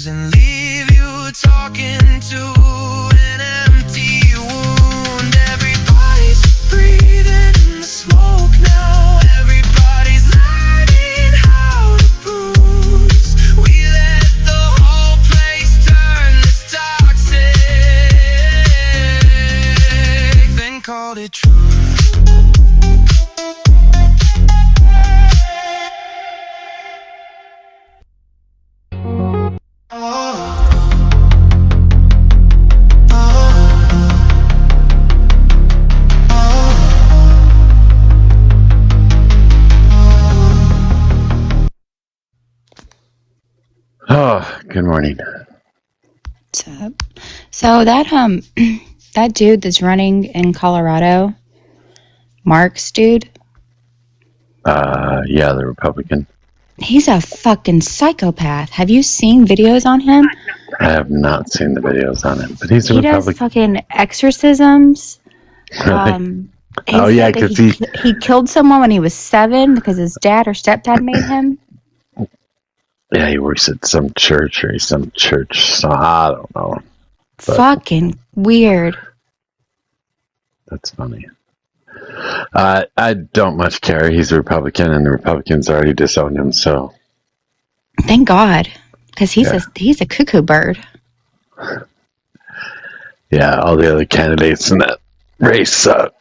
news and leave you talking to an empty wound. Everybody's breathing in the smoke now. Everybody's learning how to bruise. We let the whole place turn this toxic, then called it truth. Oh, good morning. What's up? So that that dude that's running in Colorado, Mark's dude. Yeah, the Republican. He's a fucking psychopath. Have you seen videos on him? I have not seen the videos on him, but he's a He Republican. does fucking exorcisms. Oh yeah, because he killed someone when he was 7 because his dad or stepdad made him. Yeah, he works at some church or some church. So I don't know. But Fucking weird. that's funny. I don't much care. He's a Republican, and the Republicans already disowned him. So Thank God, because he's a cuckoo bird. yeah, all the other candidates in that race said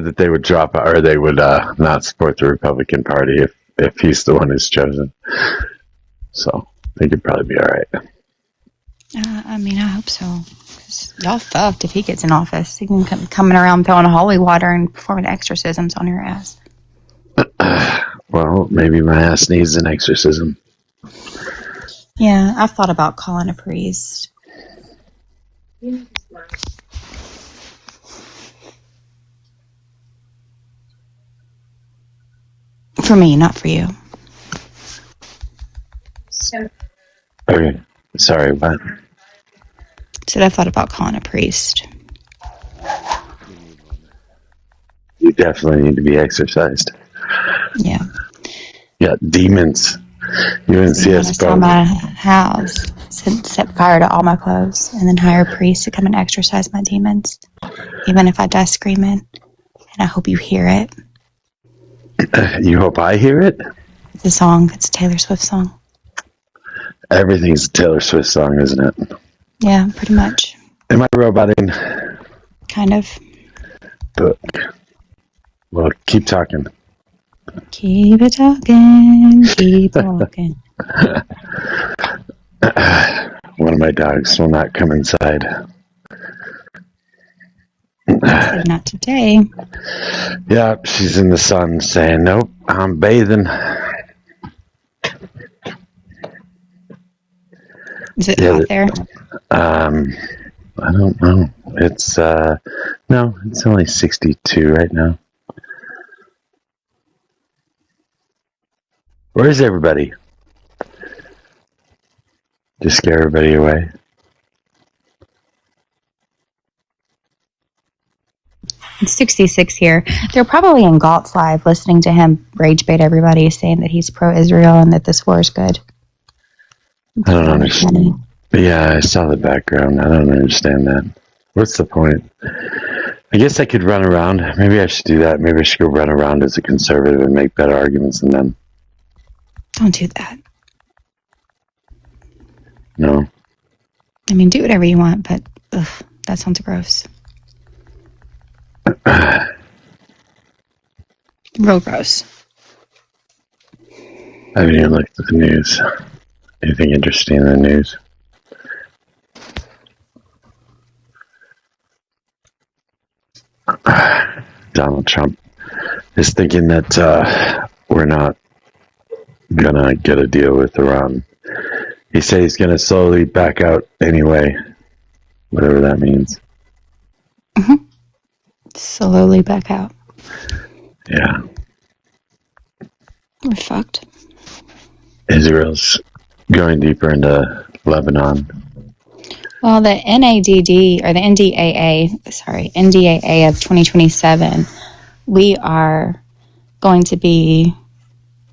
that they would drop out, or they would not support the Republican Party if he's the one who's chosen. So they could probably be all right. I mean, I hope so. 'Cause y'all fucked if he gets in office. He can come coming around throwing holy water and performing exorcisms on your ass. Well, maybe my ass needs an exorcism. Yeah, I've thought about calling a priest. For me, not for you. Okay, sorry, what? Said I thought about calling a priest. You definitely need to be exorcised. Yeah. Yeah, demons. You and CS Saw my house, set fire to all my clothes, and then hire a priest to come and exorcise my demons, even if I die screaming. And I hope you hear it. You hope I hear it? It's a song. It's a Taylor Swift song. Everything's a Taylor Swift song, isn't it? Yeah, pretty much. Am I roboting? Kind of. But, well, keep talking. Keep it talking. Keep talking. One of my dogs will not come inside. Said not today. Yeah, she's in the sun saying, nope, I'm bathing. Is it hot there? I don't know. It's, no, it's only 62 right now. Where is everybody? Just scare everybody away. It's 66 here. They're probably in Galt's live listening to him rage bait everybody, saying that he's pro-Israel and that this war is good. I don't understand. Yeah, I saw the background. I don't understand that. What's the point? I guess I could run around. Maybe I should do that. Maybe I should go run around as a conservative and make better arguments than them. Don't do that. No. I mean, do whatever you want, but ugh, that sounds gross. Real gross. I haven't even looked at the news. Anything interesting in the news? Donald Trump is thinking that we're not gonna get a deal with Iran. He says he's gonna slowly back out anyway, whatever that means. Mm-hmm. Slowly back out. Yeah. We're fucked. Israel's going deeper into Lebanon. Well, the NADD, or the NDAA of 2027, we are going to be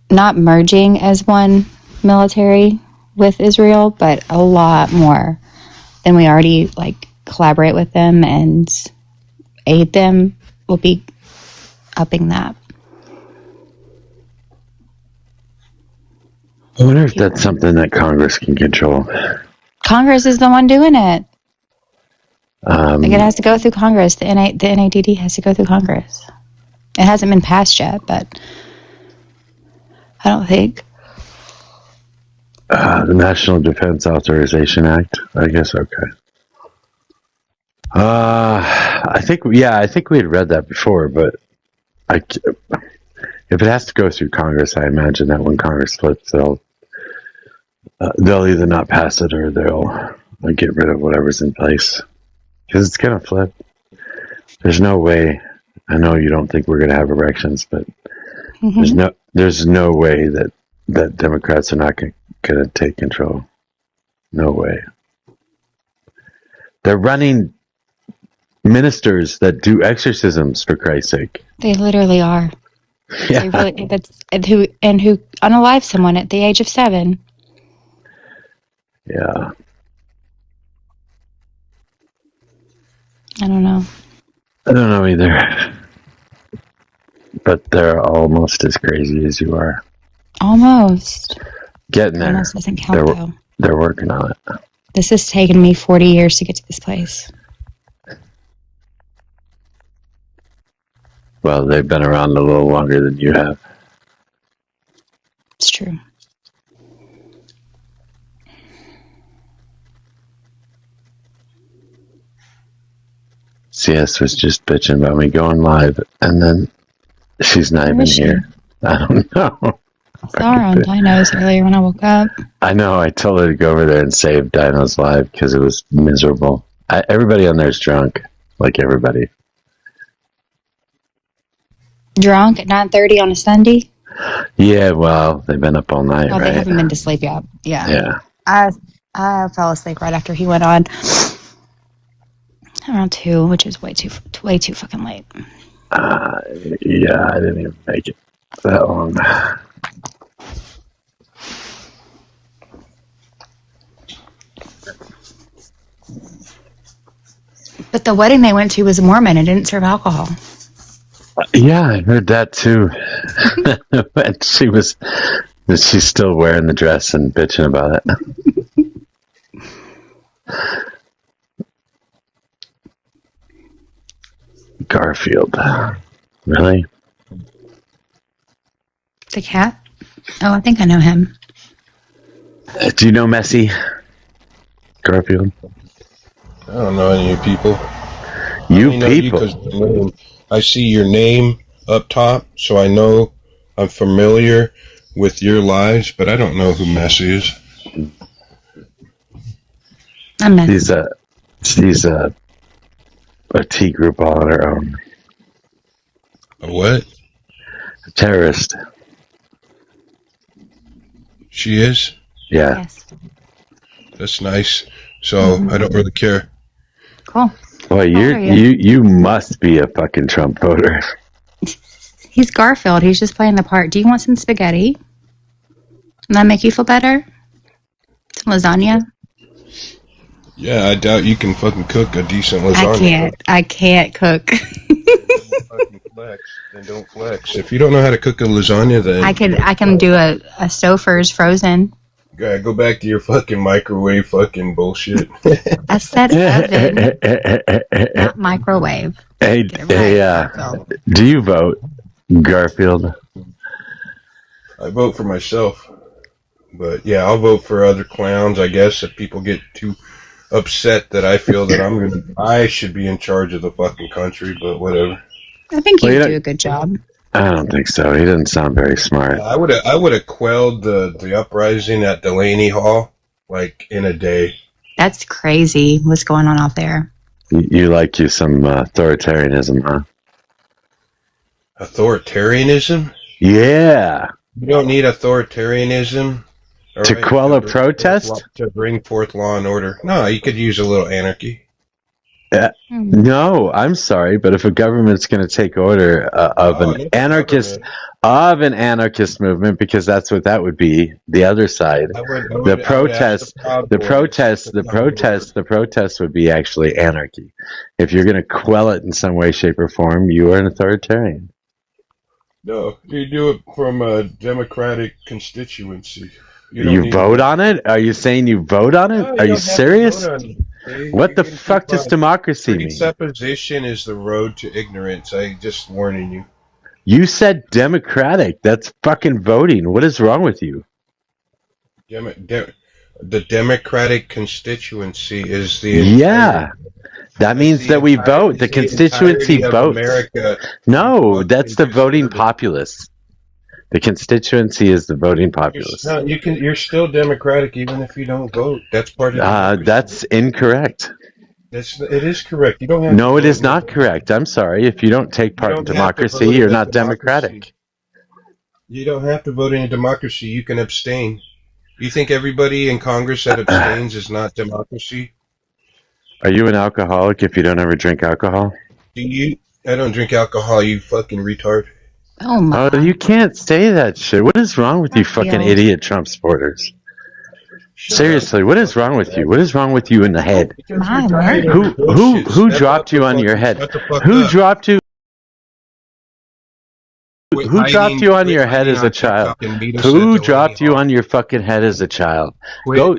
not merging as one military with Israel, but a lot more than we already collaborate with them and aid them. We'll be upping that. I wonder if that's something that Congress can control. Congress is the one doing it. It has to go through Congress. The NADD has to go through Congress. It hasn't been passed yet, but I don't think. The National Defense Authorization Act. I guess okay. I think we had read that before, but if it has to go through Congress, I imagine that when Congress flips, they'll either not pass it or they'll get rid of whatever's in place. Because it's gonna flip. There's no way. I know you don't think we're gonna have elections, but there's no way that Democrats are not gonna take control. No way. They're running ministers that do exorcisms, for Christ's sake. They literally are. Yeah. They really, who unalive someone at the age of 7. Yeah. I don't know. I don't know either. But they're almost as crazy as you are. Almost. Getting there. Almost doesn't count, though. They're working on it. This has taken me 40 years to get to this place. Well, they've been around a little longer than you have. It's true. CS was just bitching about me going live, and then she's not even here. I don't know. I saw her on Dinos earlier when I woke up. I know. I told her to go over there and save Dinos Live because it was miserable. Everybody on there is drunk, like everybody. Drunk at 9:30 on a Sunday? Yeah, well, they've been up all night, right? They haven't been to sleep yet. Yeah. Yeah. I fell asleep right after he went on. Around 2, which is way too fucking late. Yeah, I didn't even make it that long. But the wedding they went to was a Mormon and didn't serve alcohol. Yeah, I heard that too. And she's still wearing the dress and bitching about it. Garfield. Really? The cat? Oh, I think I know him. Do you know Messi? Garfield? I don't know any of you people. You I know people? because I see your name up top, so I know I'm familiar with your lives, but I don't know who Messi is. I'm Messi. She's a T group all on her own. A what? A terrorist. She is? Yeah. Yes. That's nice. So I don't really care. Cool. Boy, you must be a fucking Trump voter. He's Garfield. He's just playing the part. Do you want some spaghetti? Does that make you feel better? Some lasagna? Yeah, I doubt you can fucking cook a decent lasagna. I can't cook. Fucking flex, then don't flex. If you don't know how to cook a lasagna, then I can do a Stouffer's frozen. go back to your fucking microwave fucking bullshit. I said oven, not microwave. Hey, do you vote, Garfield? I vote for myself. But yeah, I'll vote for other clowns, I guess, if people get too upset that I feel that I should be in charge of the fucking country, but whatever. I think you do a good job. I don't think so. He doesn't sound very smart. I would have quelled the uprising at Delaney Hall like in a day. That's crazy. What's going on out there? You like some authoritarianism, huh? Authoritarianism? Yeah. You don't need authoritarianism To quell a protest? To bring forth law and order. No, you could use a little anarchy. No, I'm sorry, but if a government's going to take order of an anarchist movement, because that's what that would be, the other side, I would ask the Proud Boys to come to work. the protest would be actually anarchy. If you're going to quell it in some way, shape, or form, you are an authoritarian. No, you do it from a Democratic constituency. You vote on it? Are you saying you vote on it? Are you serious? What the fuck does democracy mean? Presupposition is the road to ignorance. I just warning you. You said democratic. That's fucking voting. What is wrong with you? The Democratic constituency is the that means that we vote. The constituency votes. No, that's the voting populace. The constituency is the voting populace. You're still Democratic even if you don't vote. That's part of democracy. That's incorrect. It is correct. You don't have. No, it is not correct. I'm sorry. If you don't take part in democracy, you're not democratic. You don't have to vote in a democracy. You can abstain. You think everybody in Congress that abstains is not democracy? Are you an alcoholic if you don't ever drink alcohol? I don't drink alcohol, you fucking retard. Oh my. Oh, you can't say that shit. What is wrong with you fucking idiot Trump supporters? Seriously, what is wrong with you? What is wrong with you in the head? Who dropped you on your head? Who dropped you? Who dropped you on your head as a child? Who dropped you on your fucking head as a child?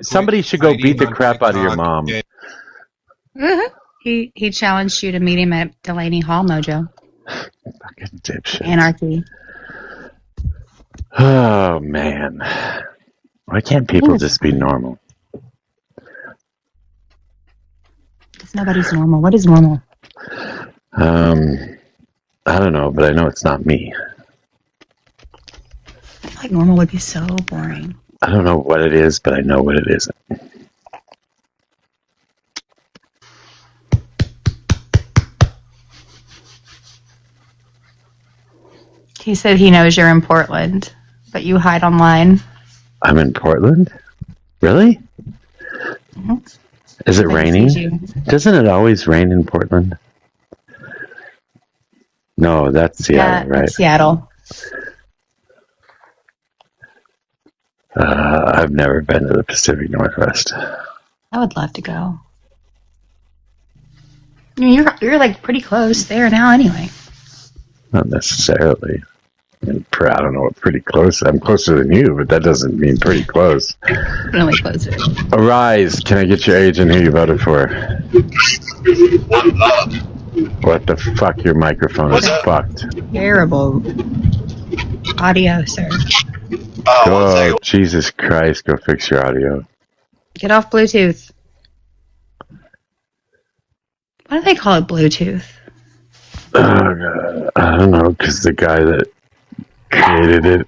Somebody should go beat the crap out of your mom. He challenged you to meet him at Delaney Hall, Mojo. Fucking dipshit. Anarchy. Oh man. Why can't people just be normal? Because nobody's normal. What is normal? I don't know, but I know it's not me. I feel like normal would be so boring. I don't know what it is, but I know what it isn't. He said he knows you're in Portland, but you hide online. I'm in Portland? Really? Mm-hmm. Is it raining? Doesn't it always rain in Portland? No, that's Seattle, right? That's Seattle. I've never been to the Pacific Northwest. I would love to go. I mean, you're like pretty close there now anyway. Not necessarily. I don't know, pretty close. I'm closer than you, but that doesn't mean pretty close. Really closer. Arise, can I get your age and who you voted for? What the fuck? Your microphone is fucked. Terrible audio, sir. Oh, Jesus Christ, go fix your audio. Get off Bluetooth. Why do they call it Bluetooth? Oh, God. I don't know, because the guy that created it,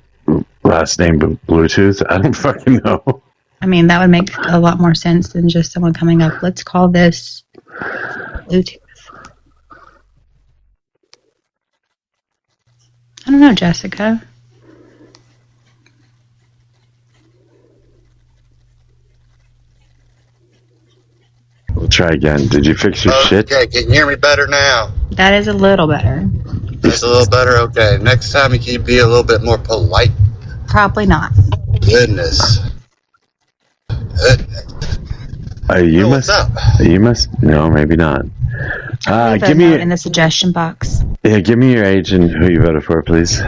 last name Bluetooth, I don't fucking know. I mean, that would make a lot more sense than just someone coming up, let's call this Bluetooth. I don't know, Jessica. We'll try again. Did you fix your shit? Okay, can you hear me better now? That is a little better. It's a little better? Okay. Next time you can be a little bit more polite. Probably not. Goodness. You what's up? No, maybe not. Give me in the suggestion box. Yeah, give me your age and who you voted for, please.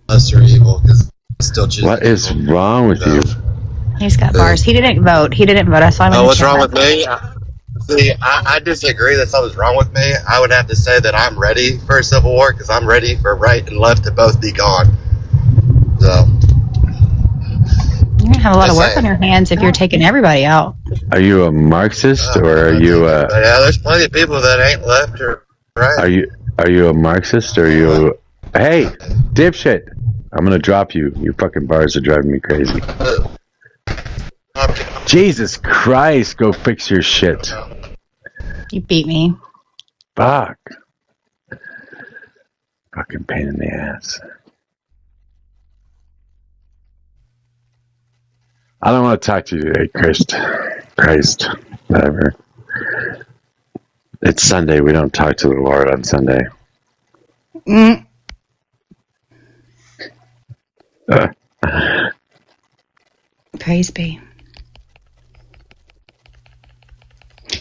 Lesser evil, because still choosing. What is wrong with you? He's got bars. He didn't vote. I saw him. Oh, what's wrong with me? See, I disagree that something's wrong with me. I would have to say that I'm ready for a civil war because I'm ready for right and left to both be gone. So. You're going to have a lot of work on your hands if you're taking everybody out. Are you a Marxist or are you yeah, there's plenty of people that ain't left or right. Are you a Marxist or are you... Hey, dipshit. I'm going to drop you. Your fucking bars are driving me crazy. Jesus Christ, go fix your shit. You beat me. Fuck. Fucking pain in the ass. I don't want to talk to you today, Christ, whatever. It's Sunday. We don't talk to the Lord on Sunday. Praise be.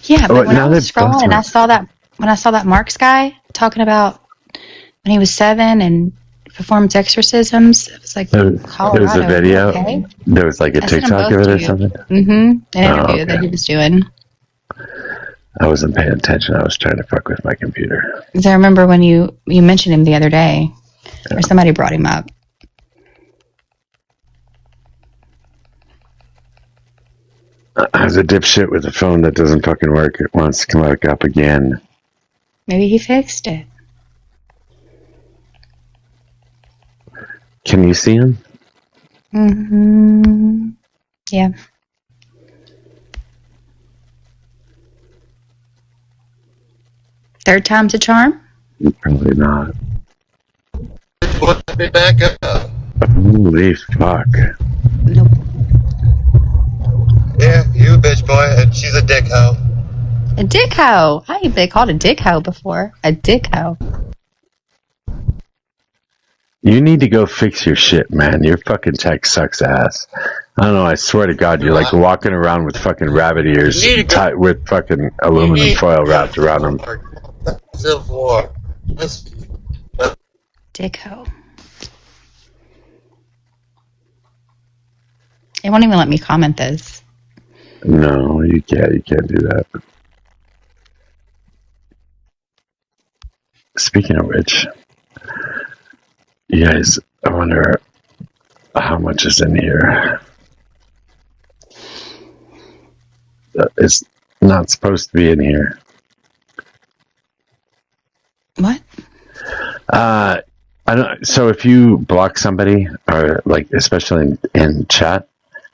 Yeah, but when I was scrolling and I saw that Marks guy talking about when he was 7 and performed exorcisms, it was like Colorado. There was a video. Okay? There was like a TikTok of it or something. An interview that he was doing. I wasn't paying attention. I was trying to fuck with my computer. Because I remember when you mentioned him the other day, or somebody brought him up. As a dipshit with a phone that doesn't fucking work, it wants to come back up again. Maybe he fixed it. Can you see him? Mm-hmm. Yeah. Third time's a charm? Probably not. Put me back up. Holy fuck. Nope. Yeah, you a bitch boy, and she's a dick hoe. A dick hoe. I ain't been called a dick hoe before. A dick hoe. You need to go fix your shit, man. Your fucking tech sucks ass. I don't know, I swear to God, you're like walking around with fucking rabbit ears with fucking aluminum foil wrapped around them. Civil War. Dick hoe. It won't even let me comment this. No, you can't. You can't do that. Speaking of which, you guys, I wonder how much is in here. It's not supposed to be in here. What? I don't. So if you block somebody, or like especially in chat,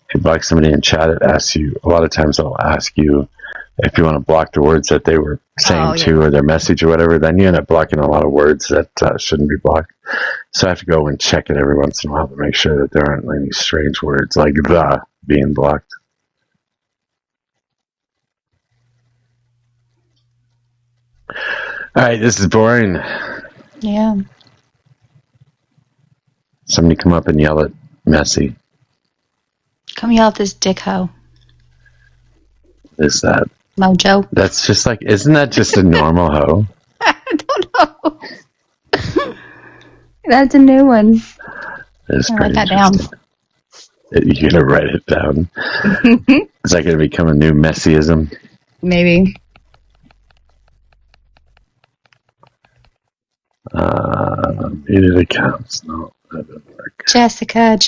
if you block somebody in chat, it asks you. A lot of times, it'll ask you if you want to block the words that they were saying or their message or whatever. Then you end up blocking a lot of words that shouldn't be blocked. So I have to go and check it every once in a while to make sure that there aren't any strange words like "the" being blocked. All right, this is boring. Yeah. Somebody come up and yell at Messi. Come yell at this dick hoe. Is that Mojo? That's just like, isn't that just a normal hoe? I don't know. That's a new one. That's I'll pretty write that down. You're gonna write it down. Is that gonna become a new Messiism? Maybe. Muted accounts. No, that doesn't work. Jessica.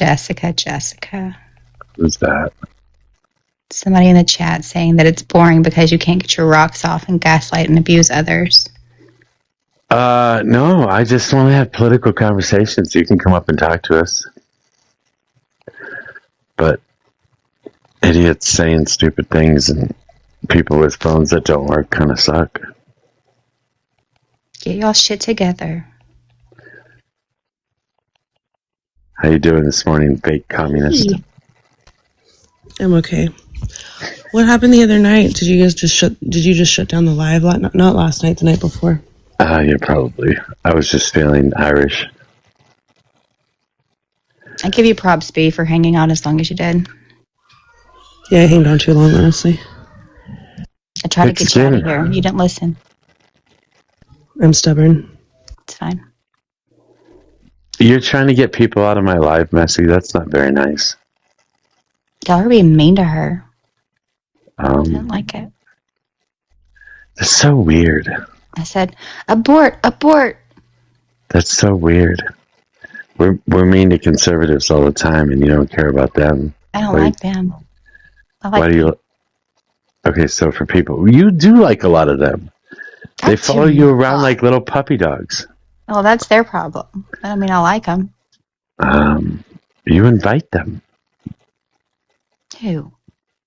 Who's that? Somebody in the chat saying that it's boring because you can't get your rocks off and gaslight and abuse others. No, I just want to have political conversations. You can come up and talk to us. But idiots saying stupid things and people with phones that don't work kind of suck. Get y'all shit together. How you doing this morning, fake communist? I'm okay. What happened the other night? Did you just shut down the live? Not last night, the night before. Yeah, probably. I was just feeling Irish. I give you props, B, for hanging out as long as you did. Yeah, I hanged on too long, honestly. I tried to get you out of here. You didn't listen. I'm stubborn. It's fine. You're trying to get people out of my life, Messi. That's not very nice. Y'all are being mean to her. I didn't like it. That's so weird. I said, abort. That's so weird. We're mean to conservatives all the time, and you don't care about them. I don't like them. Why do you? Okay, so for people, you do like a lot of them. They follow you around like little puppy dogs. Well, that's their problem. I don't mean I like them. You invite them. Who?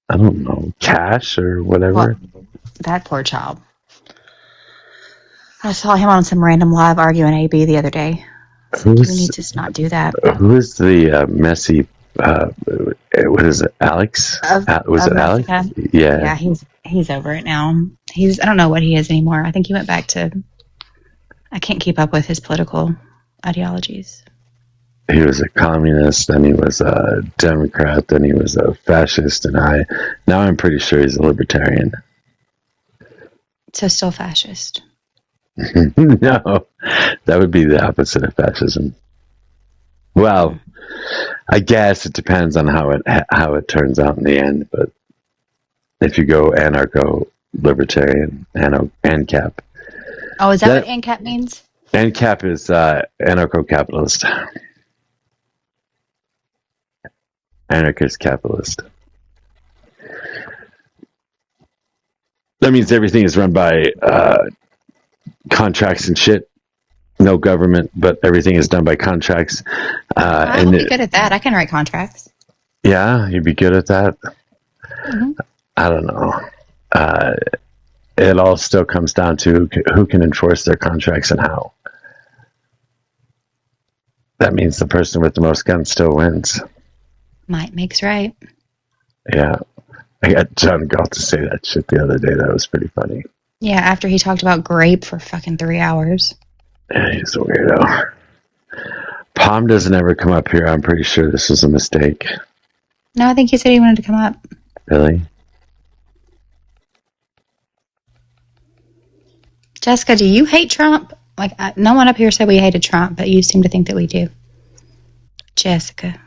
I don't know, Cash or whatever. Well, that poor child. I saw him on some random live arguing AB the other day. You need to not do that. Who is the messy Was it Alex? Was of it Alex? Mexico. Yeah. Yeah, he's over it now. I don't know what he is anymore. I think he went back to. I can't keep up with his political ideologies. He was a communist, then he was a Democrat, then he was a fascist, and now I'm pretty sure he's a libertarian. So still fascist. No, that would be the opposite of fascism. Well, I guess it depends on how it turns out in the end, but if you go anarcho-libertarian, ANCAP. Oh, is that what ANCAP means? ANCAP is anarcho-capitalist. Anarchist capitalist. That means everything is run by contracts and shit. No government, but everything is done by contracts. I'll be good at that. I can write contracts. Yeah, you'd be good at that. Mm-hmm. I don't know. It all still comes down to who can enforce their contracts and how. That means the person with the most guns still wins. Might makes right. Yeah. I got John Galt to say that shit the other day. That was pretty funny. Yeah, after he talked about grape for fucking 3 hours. Yeah, he's a weirdo. Palm doesn't ever come up here. I'm pretty sure this was a mistake. No, I think he said he wanted to come up. Really? Jessica, do you hate Trump? Like, no one up here said we hated Trump, but you seem to think that we do. Jessica.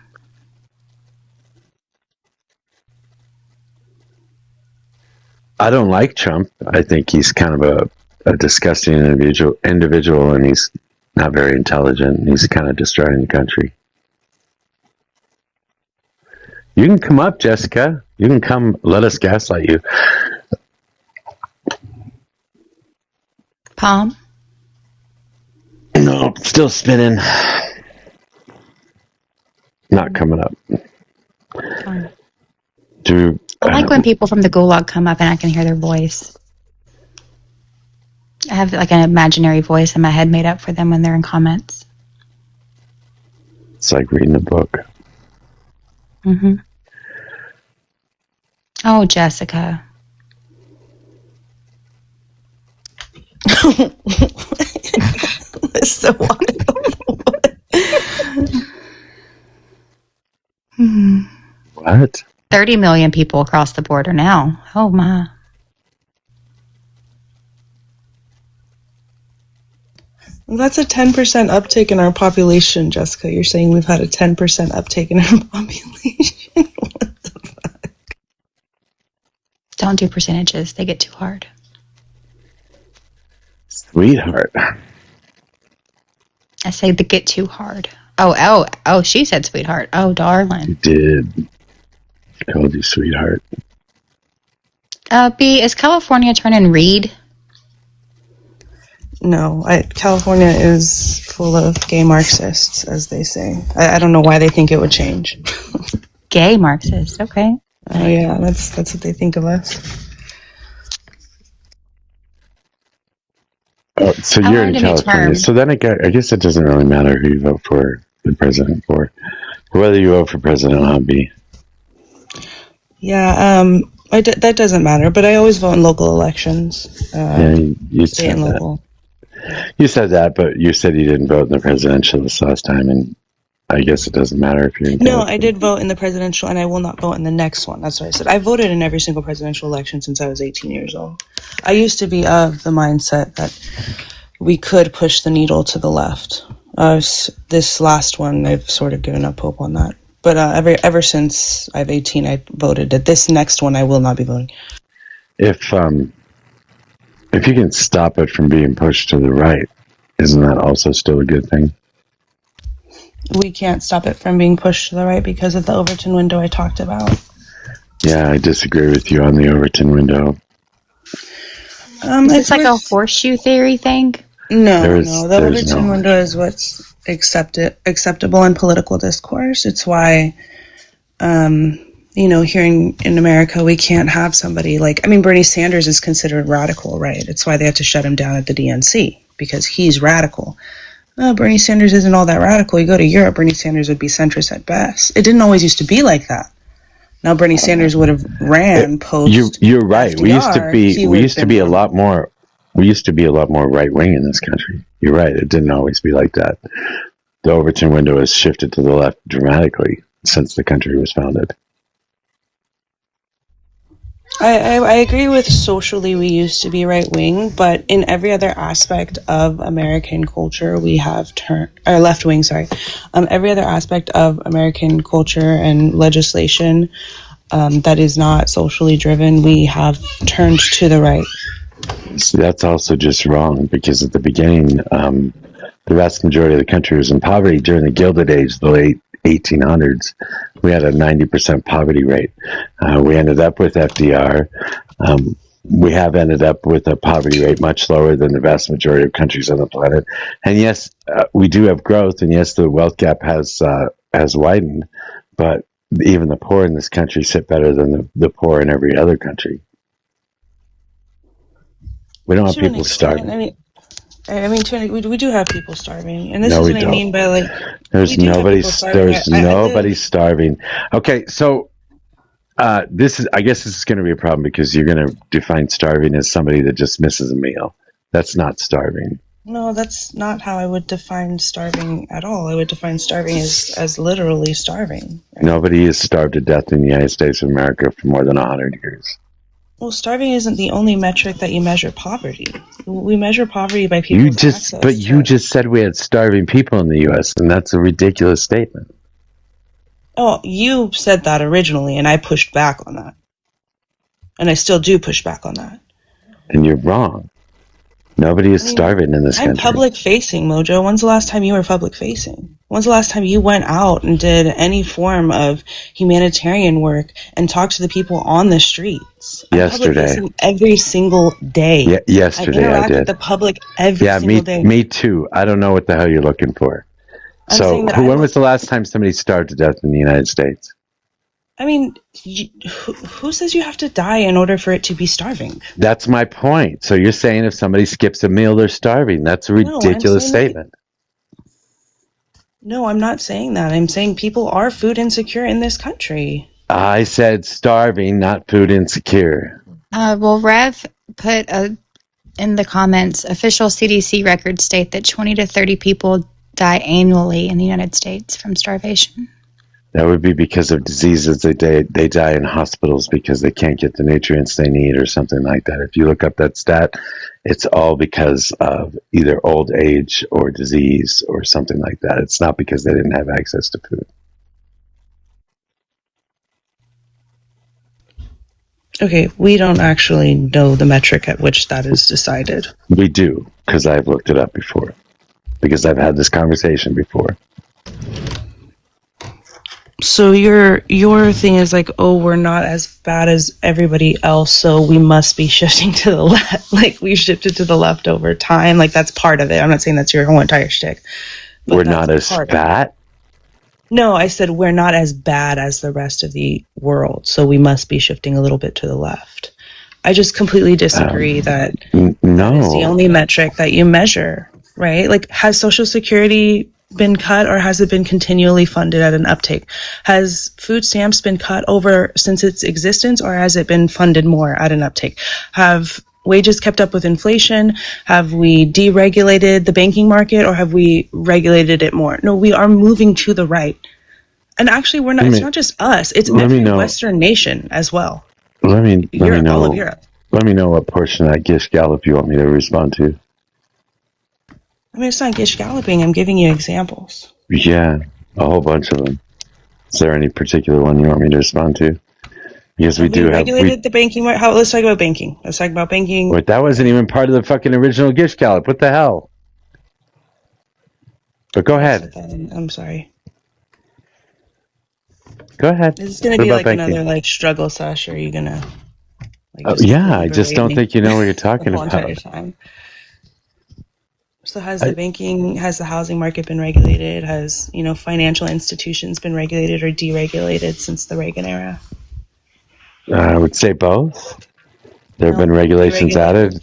I don't like Trump. I think he's kind of a disgusting individual, and he's not very intelligent. He's kind of destroying the country. You can come up, Jessica. You can come. Let us gaslight you. Palm? No, still spinning. Not coming up. Fine. I like when people from the gulag come up and I can hear their voice. I have like an imaginary voice in my head made up for them when they're in comments. It's like reading a book. Mm-hmm. Oh, Jessica. It's so wonderful. What? 30 million people across the border now. Oh, my. That's a 10% uptick in our population, Jessica. You're saying we've had a 10% uptick in our population? What the fuck? Don't do percentages. They get too hard. Sweetheart. I say they get too hard. Oh, she said sweetheart. Oh, darling. She did. She called you sweetheart. B, is California turning Reed? No, California is full of gay Marxists, as they say. I don't know why they think it would change. Gay Marxist, okay. Oh yeah, that's what they think of us. Oh, so you're in California. So then I guess it doesn't really matter who you vote for the president for. Whether you vote for President Hobby. Yeah, that doesn't matter, but I always vote in local elections. Yeah, you state said and that. local. You said that, but you said you didn't vote in the presidential this last time, and I guess it doesn't matter if you're in No, California. I did vote in the presidential, and I will not vote in the next one. That's what I said. I voted in every single presidential election since I was 18 years old. I used to be of the mindset that we could push the needle to the left. This last one, I've sort of given up hope on that. But ever since I'm 18, I voted. At this next one, I will not be voting. If you can stop it from being pushed to the right, isn't that also still a good thing? We can't stop it from being pushed to the right because of the Overton window I talked about. Yeah, I disagree with you on the Overton window. It's like a horseshoe theory thing? No. The Overton window is what's acceptable in political discourse. It's why, here in America, we can't have somebody Bernie Sanders is considered radical, right? It's why they had to shut him down at the DNC, because he's radical. Bernie Sanders isn't all that radical. You go to Europe, Bernie Sanders would be centrist at best. It didn't always used to be like that. Now Bernie Sanders would have ran post. You're right. FDR, We used to be a lot more right wing in this country. You're right. It didn't always be like that. The Overton window has shifted to the left dramatically since the country was founded. I agree with socially we used to be right wing, but in every other aspect of American culture we have left wing, sorry. Every other aspect of American culture and legislation that is not socially driven, we have turned to the right. See, that's also just wrong, because at the beginning, the vast majority of the country was in poverty during the Gilded Age, the late 1800s. We had a 90% poverty rate. We ended up with FDR. We have ended up with a poverty rate much lower than the vast majority of countries on the planet. And yes, we do have growth, and yes, the wealth gap has widened, but even the poor in this country sit better than the poor in every other country. We don't have people starving. We do have people starving, and this No, is we what I don't. mean by like. There's nobody starving. Okay, so I guess this is going to be a problem, because you're going to define starving as somebody that just misses a meal. That's not starving. No, that's not how I would define starving at all. I would define starving as literally starving. Right? Nobody is starved to death in the United States of America for more than 100 years. Well, starving isn't the only metric that you measure poverty. We measure poverty by people's access. But you just said we had starving people in the U.S., and that's a ridiculous statement. Oh, you said that originally, and I pushed back on that. And I still do push back on that. And you're wrong. Nobody is starving in this country. I'm public-facing, Mojo. When's the last time you were public-facing? When's the last time you went out and did any form of humanitarian work and talked to the people on the streets? Yesterday. I'm every single day. Yesterday I did. With the public every single day. Me too. I don't know what the hell you're looking for. When was the last time somebody starved to death in the United States? I mean, who says you have to die in order for it to be starving? That's my point. So you're saying if somebody skips a meal, they're starving. That's a ridiculous statement. No, I'm not saying that. I'm saying people are food insecure in this country. I said starving, not food insecure. Well, Rev put in the comments, official CDC records state that 20 to 30 people die annually in the United States from starvation. That would be because of diseases. They die in hospitals because they can't get the nutrients they need or something like that. If you look up that stat, it's all because of either old age or disease or something like that. It's not because they didn't have access to food. Okay, we don't actually know the metric at which that is decided. We do, because I've looked it up before. Because I've had this conversation before. So your thing is like, oh, we're not as bad as everybody else, so we must be shifting to the left. Like, we shifted to the left over time. Like, that's part of it. I'm not saying that's your whole entire shtick. We're not as bad? No, I said we're not as bad as the rest of the world, so we must be shifting a little bit to the left. I just completely disagree that no. is the only metric that you measure, right? Like, has Social Security been cut, or has it been continually funded at an uptake? Has food stamps been cut over since its existence, or has it been funded more at an uptake? Have wages kept up with inflation? Have we deregulated the banking market, or have we regulated it more? No, we are moving to the right. And actually, we're not. It's not just us. It's every Western nation as well. Let me know. All of Europe. Let me know what portion of that Gish Gallop you want me to respond to. I mean, it's not Gish Galloping. I'm giving you examples. Yeah, a whole bunch of them. Is there any particular one you want me to respond to? Because we do have regulated the banking market. Let's talk about banking. Let's talk about banking. Wait, that wasn't even part of the fucking original Gish Gallop. What the hell? But go ahead. I'm sorry. Go ahead. Is this going to be like banking? Another like struggle sesh, or are you gonna? Like, yeah, I just don't think you know what you're talking about. Time. So has the housing market been regulated? Has, financial institutions been regulated or deregulated since the Reagan era? I would say both. There have been regulations added.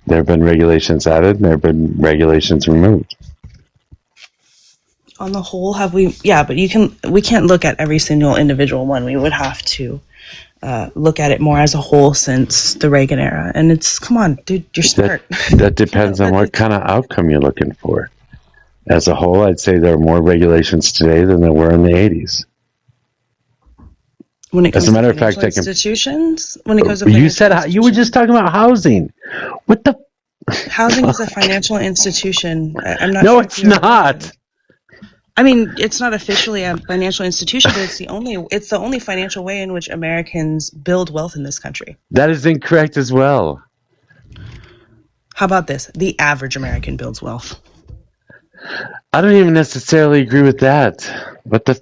There have been regulations added, and there have been regulations removed. On the whole, have we? Yeah, but we can't look at every single individual one. We would have to look at it more as a whole since the Reagan era. And it's, come on, dude, you're smart. That depends on what kind of outcome you're looking for. As a whole, I'd say there are more regulations today than there were in the 80s. When it comes As a matter to of fact, institutions, when it comes to you said you were just talking about housing. What the? Housing is a financial institution. I'm not. No, sure it's not. I mean, it's not officially a financial institution, but it's the only financial way in which Americans build wealth in this country. That is incorrect as well. How about this? The average American builds wealth. I don't even necessarily agree with that. What the?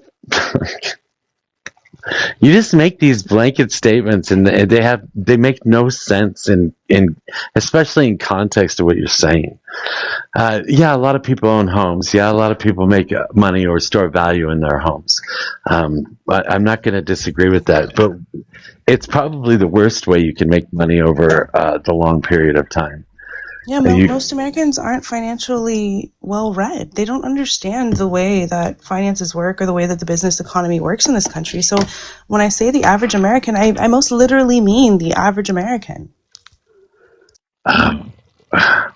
You just make these blanket statements, and they make no sense in especially in context of what you're saying. Yeah, a lot of people own homes. Yeah, a lot of people make money or store value in their homes. But I'm not going to disagree with that. But it's probably the worst way you can make money over the long period of time. Yeah, most Americans aren't financially well-read. They don't understand the way that finances work or the way that the business economy works in this country. So when I say the average American, I most literally mean the average American.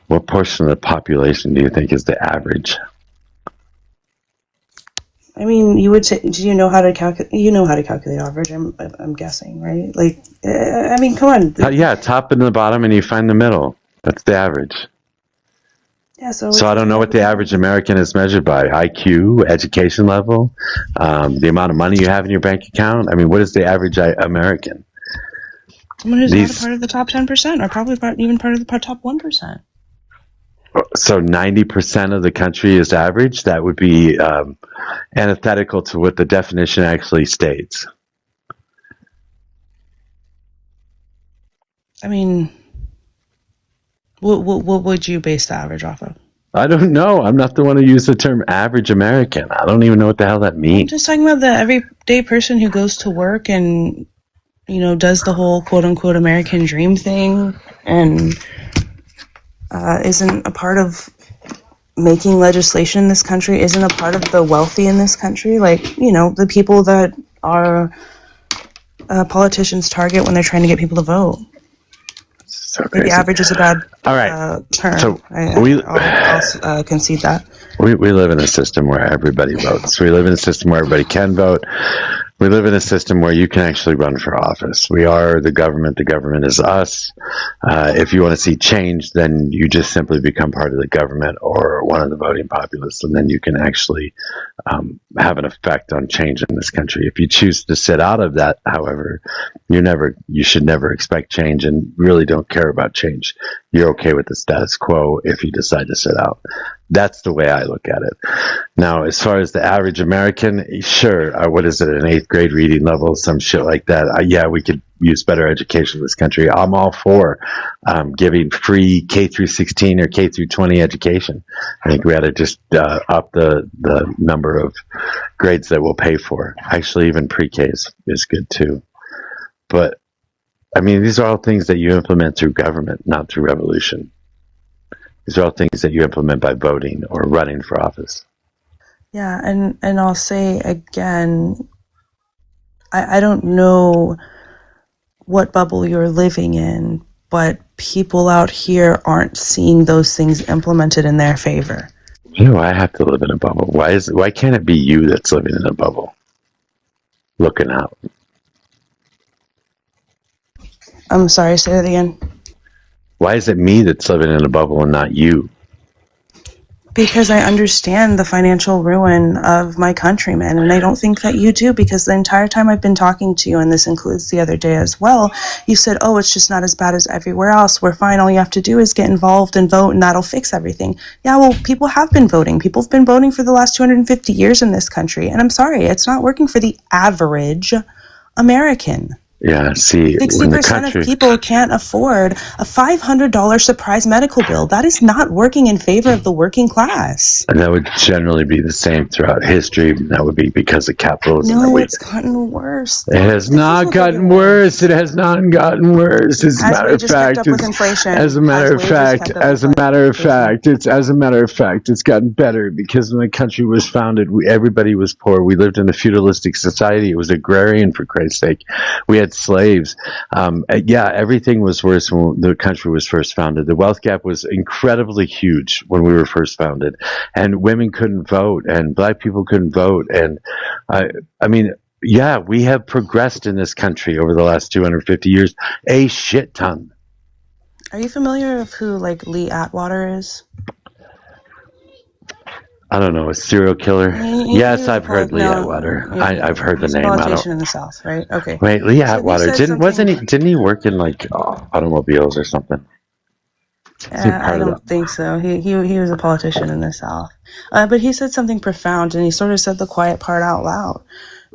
What portion of the population do you think is the average? I mean, you would say, do you know how to calculate? You know how to calculate average? I'm guessing, right? Like, I mean, come on. Yeah, top and the bottom, and you find the middle. That's the average. Yeah, so I don't know what the average American is measured by. IQ, education level, the amount of money you have in your bank account. I mean, what is the average American? Someone who's not a part of the top 10%, or probably even part of the top 1%. So 90% of the country is average? That would be antithetical to what the definition actually states. I mean, what would you base the average off of? I don't know. I'm not the one who used the term average American. I don't even know what the hell that means. I'm just talking about the everyday person who goes to work and, does the whole quote-unquote American dream thing and isn't a part of making legislation in this country, isn't a part of the wealthy in this country. Like, the people that are politicians target when they're trying to get people to vote. So maybe average is a bad term. So I'll concede that. We live in a system where everybody votes. We live in a system where everybody can vote. We live in a system where you can actually run for office. We are the government. The government is us. If you want to see change, then you just simply become part of the government or one of the voting populace, and then you can actually have an effect on change in this country. If you choose to sit out of that, however, you should never expect change and really don't care about change. You're okay with the status quo if you decide to sit out. That's the way I look at it. Now, as far as the average American, sure, what is it, an 8th grade reading level, some shit like that. Yeah, we could use better education in this country. I'm all for giving free K through 16 or K through 20 education. I think we ought to just up the number of grades that we'll pay for. Actually, even pre-K is good too. But, I mean, these are all things that you implement through government, not through revolution. These are all things that you implement by voting or running for office. Yeah, and I'll say again, I don't know what bubble you're living in, but people out here aren't seeing those things implemented in their favor. I have to live in a bubble. Why can't it be you that's living in a bubble? Looking out. I'm sorry, say that again. Why is it me that's living in a bubble and not you? Because I understand the financial ruin of my countrymen, and I don't think that you do, because the entire time I've been talking to you, and this includes the other day as well, you said, oh, it's just not as bad as everywhere else. We're fine. All you have to do is get involved and vote, and that'll fix everything. Yeah, well, people have been voting. People have been voting for the last 250 years in this country, and I'm sorry, it's not working for the average American. Yeah, see, 60% of people can't afford a $500 surprise medical bill. That is not working in favor of the working class. And that would generally be the same throughout history. That would be because of capitalism. No, it's gotten worse. It has not gotten worse. It has not gotten worse. As a matter of fact, as a matter of fact, it's gotten better because when the country was founded, everybody was poor. We lived in a feudalistic society. It was agrarian, for Christ's sake. We had slaves. Everything was worse when the country was first founded. The wealth gap was incredibly huge when we were first founded, and women couldn't vote, and black people couldn't vote, and we have progressed in this country over the last 250 years a shit ton. Are you familiar with who Lee Atwater is? I don't know, a serial killer. Yes, I've heard Lee Atwater. I've heard the name. He's a politician in the South, right? Okay. Wait, Lee Atwater didn't he work in automobiles or something? I don't think so. He was a politician in the South, but he said something profound, and he sort of said the quiet part out loud.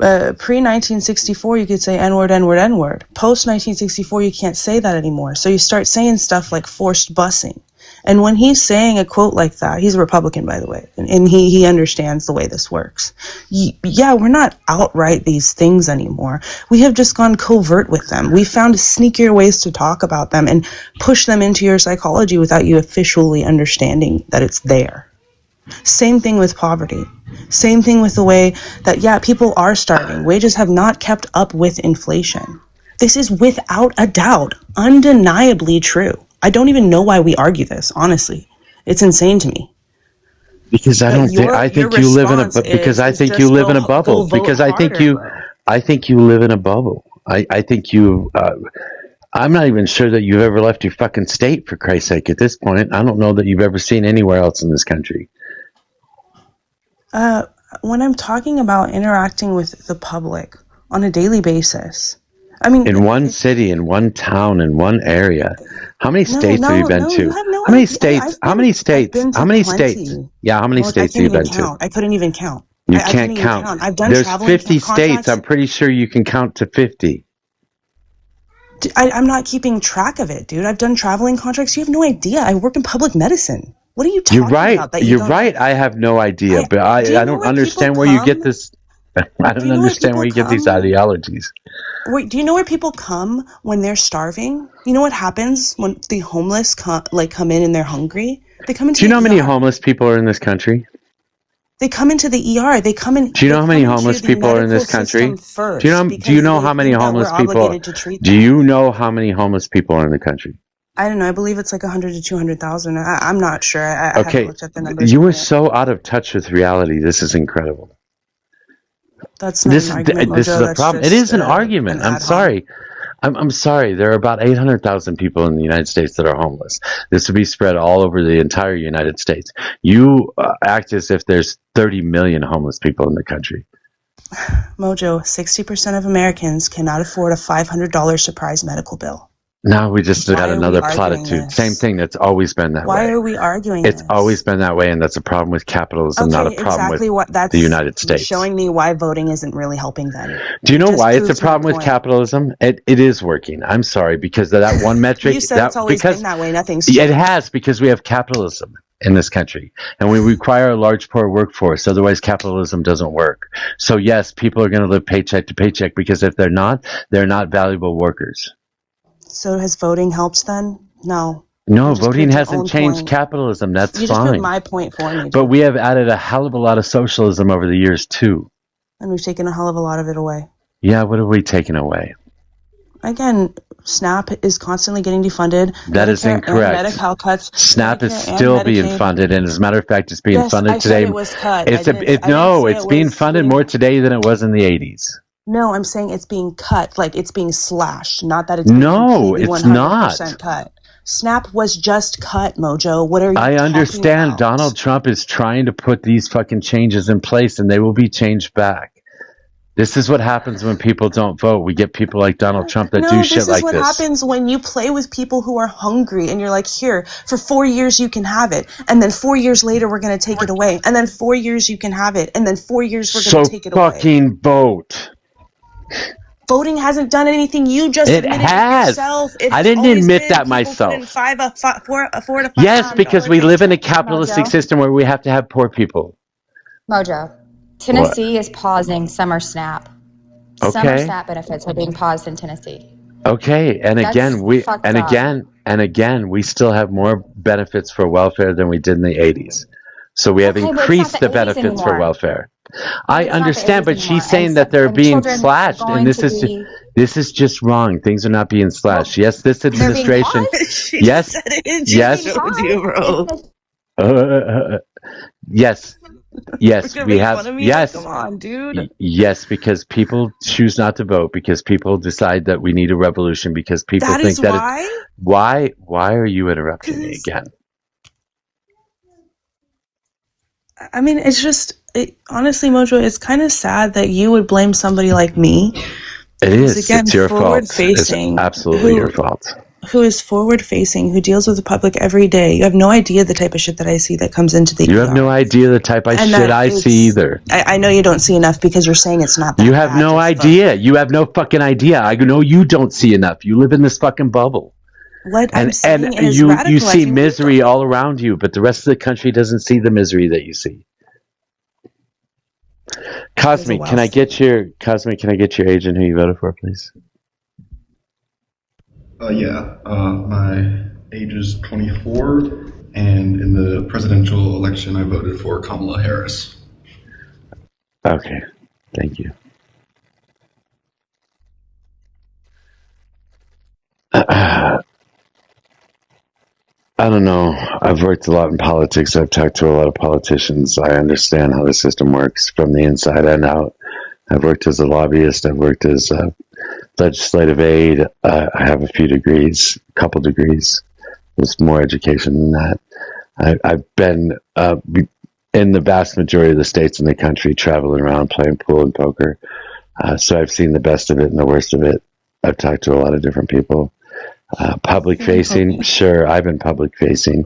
Pre-1964, you could say N-word, N-word, N-word. Post-1964, you can't say that anymore. So you start saying stuff like forced busing. And when he's saying a quote like that, he's a Republican, by the way, and he understands the way this works. We're not outright these things anymore. We have just gone covert with them. We found sneakier ways to talk about them and push them into your psychology without you officially understanding that it's there. Same thing with poverty. Same thing with the way that, people are starving. Wages have not kept up with inflation. This is without a doubt, undeniably true. I don't even know why we argue this, honestly. It's insane to me. Because I think you live in a bubble. Because I think you live in a bubble. I think you I'm not even sure that you've ever left your fucking state, for Christ's sake, at this point. I don't know that you've ever seen anywhere else in this country. When I'm talking about interacting with the public on a daily basis, in one city, in one town, in one area. How many states have you been to? How many states? How many states? How many states? Yeah, how many states have you been to? I couldn't even count. You can't count. I've done There's 50 states. I'm pretty sure you can count to 50. I'm not keeping track of it, dude. I've done traveling contracts. You have no idea. I work in public medicine. What are you talking about? You're right. I have no idea, but I don't understand where you get this. I don't understand where you get these ideologies. Wait, do you know where people come when they're starving? You know what happens when the homeless come in and they're hungry? They come into. Do you know how many homeless people are in this country? They come into the ER. They come in. Do you know how many homeless people are in this country? Do you know how many homeless people? Do you know how many homeless people are in the country? I don't know. I believe it's like 100 to 200,000. I'm not sure. I haven't looked at the numbers. You were so out of touch with reality. This is incredible. That's not an argument, Mojo. This is a problem. It is an argument. I'm sorry. I'm sorry. There are about 800,000 people in the United States that are homeless. This would be spread all over the entire United States. You act as if there's 30 million homeless people in the country. Mojo, 60% of Americans cannot afford a $500 surprise medical bill. Now we just got another platitude. Same thing. That's always been that way. Why are we arguing It's always been that way, and that's a problem with capitalism, not a problem with the United States. Showing me why voting isn't really helping them. Do you know why it's a problem with capitalism? It is working. I'm sorry, because of that one metric. You said it's always been that way. Nothing's changed. It has, because we have capitalism in this country, and we require a large poor workforce. Otherwise, capitalism doesn't work. So yes, people are going to live paycheck to paycheck, because if they're not valuable workers. So has voting helped then? No. No, voting hasn't changed capitalism. That's fine. You just put my point for me. But we have added a hell of a lot of socialism over the years, too. And we've taken a hell of a lot of it away. Yeah, what have we taken away? Again, SNAP is constantly getting defunded. That is incorrect. Medi-Cal cuts. SNAP is still being funded, and as a matter of fact, it's being funded today. It was cut. It's being funded more today than it was in the 80s. No, I'm saying it's being cut, like it's being slashed, not that it's being it's 100% not cut. SNAP was just cut, Mojo. What are you I understand about? Donald Trump is trying to put these fucking changes in place, and they will be changed back. This is what happens when people don't vote. We get people like Donald Trump that do shit like this. This is what happens when you play with people who are hungry, and you're like, here, for 4 years you can have it, and then 4 years later we're going to take it away, and then 4 years you can have it, and then 4 years we're going to take it away. So fucking vote. Voting hasn't done anything. You just It admitted has. it yourself. It's I didn't always admit been that people myself. put in four to five Yes, because we live in a capitalistic Mojo. system where we have to have poor people. Mojo. Tennessee is pausing summer SNAP. Summer Okay. SNAP benefits are being paused in Tennessee. Okay, and That's again we still have more benefits for welfare than we did in the 80s. So we have Okay, but it's not increased the the 80s benefits for anymore. welfare. But I it's not the understand, 80s but she's anymore. saying that they're And being children are slashed, and going this to is just wrong. Things are not being slashed. Yes, this they're being administration. paused. She Yes, said it. yes, Jimmy showed you, bro. yes, yes. You're gonna We make have fun of me? yes. Come on, dude. Yes, because people choose not to vote, because people decide that we need a revolution, because people That think is that why. why are you interrupting me 'Cause- again? I mean, it's just honestly, Mojo. It's kind of sad that you would blame somebody like me. It is. Again, It's your fault. It's forward-facing, absolutely your fault. Who is forward-facing, who deals with the public every day. You have no idea the type of shit that I see that comes into the You have no idea the type of shit I see either. I know you don't see enough because you're saying it's not that You have bad no to idea. You have no fucking idea. I know you don't see enough. You live in this fucking bubble. What I'm And saying is you radicalizing see misery people. all around you, but the rest of the country doesn't see the misery that you see. Cosmic, can I get your age and who you voted for, please? My age is 24, and in the presidential election, I voted for Kamala Harris. Okay, thank you. I don't know. I've worked a lot in politics. I've talked to a lot of politicians. I understand how the system works from the inside and out. I've worked as a lobbyist. I've worked as a legislative aide. I have a few degrees, a couple degrees. There's more education than that. I've been in the vast majority of the states in the country, traveling around playing pool and poker. So I've seen the best of it and the worst of it. I've talked to a lot of different people. Public facing, sure. I've been public facing.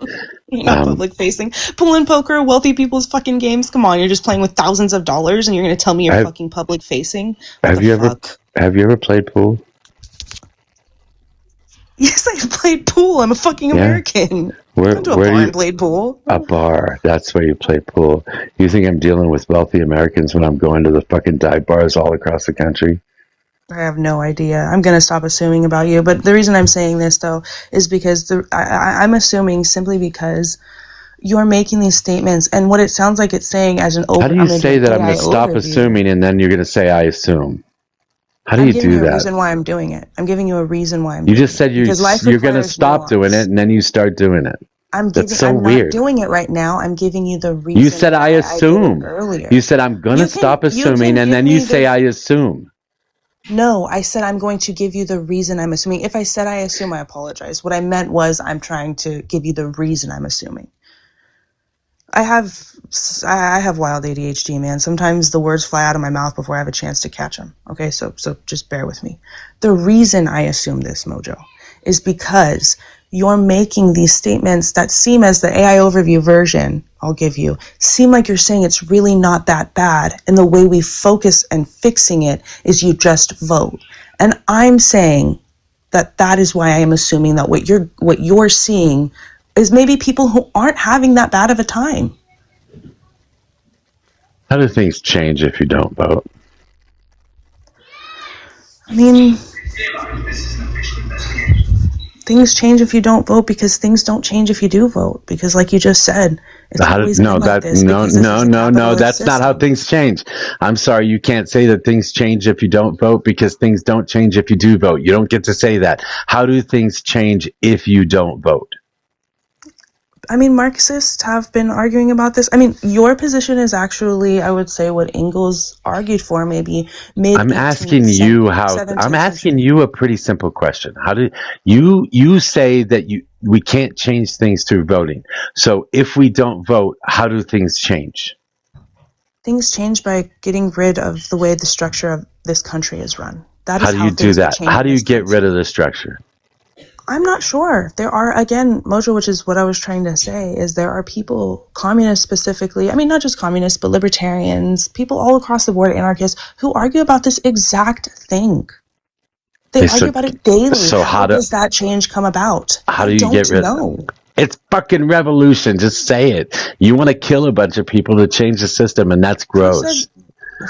You're not public facing. Pool and poker, wealthy people's fucking games. Come on, you're just playing with thousands of dollars, and you're going to tell me you're fucking public facing? Have you ever played pool? Yes, I played pool. I'm a fucking American. Where to a bar and played pool. A bar. That's where you play pool. You think I'm dealing with wealthy Americans when I'm going to the fucking dive bars all across the country? I have no idea. I'm going to stop assuming about you. But the reason I'm saying this, though, is because I'm assuming simply because you're making these statements. And what it sounds like it's saying as an How do you say that I'm going to stop assuming and then you're going to say I assume? How do you do that? I'm giving you a reason why I'm doing it. I'm giving you a reason why I'm You doing just said it. you're going to stop doing it and then you start doing it. That's so weird. I'm not doing it right now. I'm giving you the reason. You said I assume. Earlier. You said I'm going to stop assuming and then you say I assume. No, I said I'm going to give you the reason I'm assuming. If I said I assume, I apologize. What I meant was I'm trying to give you the reason I'm assuming. I have wild ADHD, man. Sometimes the words fly out of my mouth before I have a chance to catch them. Okay, so just bear with me. The reason I assume this, Mojo, is because you're making these statements that seem, as the AI overview version I'll give you, seem like you're saying it's really not that bad. And the way we focus and fixing it is you just vote. And I'm saying that is why I am assuming that what you're seeing is maybe people who aren't having that bad of a time. How do things change if you don't vote? I mean, things change if you don't vote because things don't change if you do vote. Because, like you just said, it's always been like this. No. That's not how things change. I'm sorry, you can't say that things change if you don't vote because things don't change if you do vote. You don't get to say that. How do things change if you don't vote? I mean, Marxists have been arguing about this. I memean, your position is actually, I would say, what Engels argued for, maybe mid. I'm asking you a pretty simple question. How do you say that we can't change things through voting? So if we don't vote, how do things change? Things change by getting rid of the way the structure of this country is run. How do you do that? How do you get rid of the structure? I'm not sure. There are, again, Mojo, which is what I was trying to say, is there are people, communists specifically, I mean, not just communists, but libertarians, people all across the board, anarchists, who argue about this exact thing. They argue about it daily. So how does that change come about? How do you get rid of it? It's fucking revolution. Just say it. You want to kill a bunch of people to change the system, and that's gross.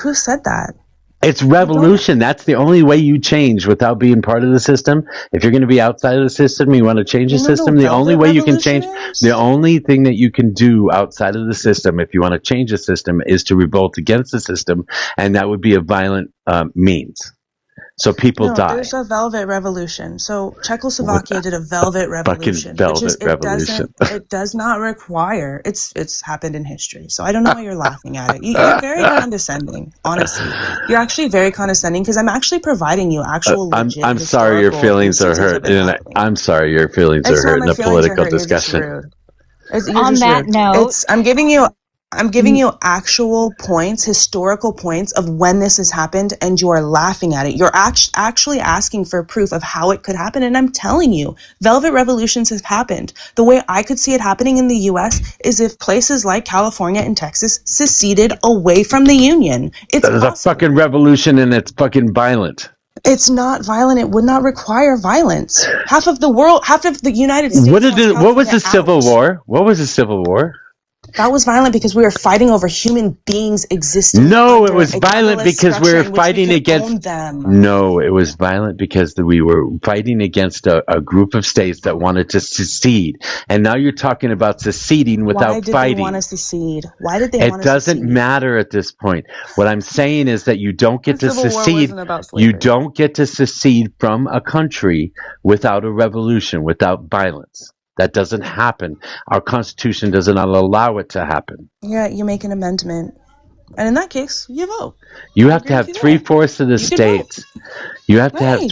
Who said that? It's revolution. That's the only way you change without being part of the system. If you're going to be outside of the system, you want to change the system, the only way you can change, the only thing that you can do outside of the system, if you want to change the system, is to revolt against the system, and that would be a violent means. So people die. There's a velvet revolution. So Czechoslovakia did a velvet revolution. It does not require. It's happened in history. So I don't know why you're laughing at it. You're very condescending. Honestly, you're actually very condescending because I'm actually providing you actual. I'm sorry your feelings are hurt. I'm sorry your feelings are hurt in a political discussion. On that note, I'm giving you actual points, historical points of when this has happened, and you are laughing at it. You're actually asking for proof of how it could happen, and I'm telling you, velvet revolutions have happened. The way I could see it happening in the U.S. is if places like California and Texas seceded away from the Union. It's a fucking revolution, and it's fucking violent. It's not violent. It would not require violence. Half of the United States. What was the Civil War? What was the Civil War? That was violent because we were fighting over human beings existing. No, it was violent because we were fighting against them. No, it was violent because we were fighting against a group of states that wanted to secede. And now you're talking about seceding without fighting. Why did they want to secede? Why did they want to secede? It doesn't matter at this point. What I'm saying is that you don't get to secede. You don't get to secede from a country without a revolution, without violence. That doesn't happen. Our Constitution doesn't allow it to happen. Yeah, you make an amendment. And in that case, you vote. You have to have 3/4 of the states. You have to have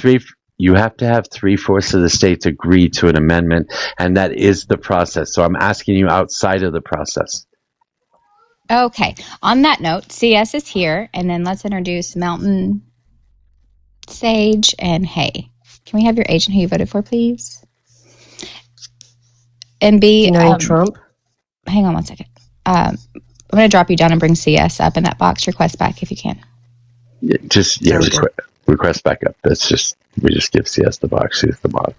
you have to have 3/4 of the states agree to an amendment, and that is the process. So I'm asking you outside of the process. Okay. On that note, CS is here, and then let's introduce Mountain, Sage, and Hay. Can we have your age and who you voted for, please? And B, Trump. Hang on one second. I'm going to drop you down and bring CS up in that box. Request back if you can. Request back up. We just give CS the box. She's the mod.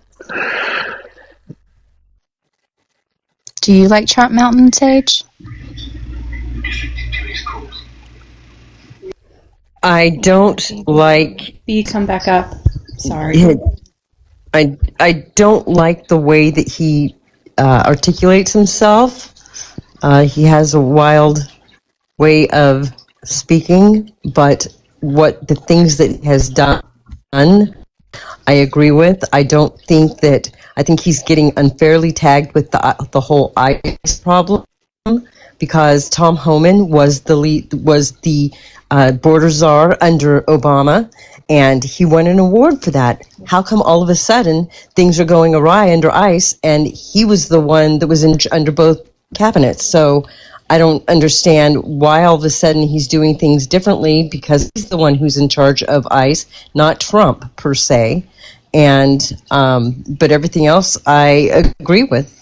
Do you like Trump, Mountain Sage? I don't like. You come back up. Sorry. I don't like the way that he articulates himself. He has a wild way of speaking, but the things that he has done, I agree with. I think he's getting unfairly tagged with the whole ICE problem, because Tom Homan was the border czar under Obama, and he won an award for that. How come all of a sudden things are going awry under ICE, and he was the one that was under both cabinets? So I don't understand why all of a sudden he's doing things differently, because he's the one who's in charge of ICE, not Trump per se. And but everything else I agree with.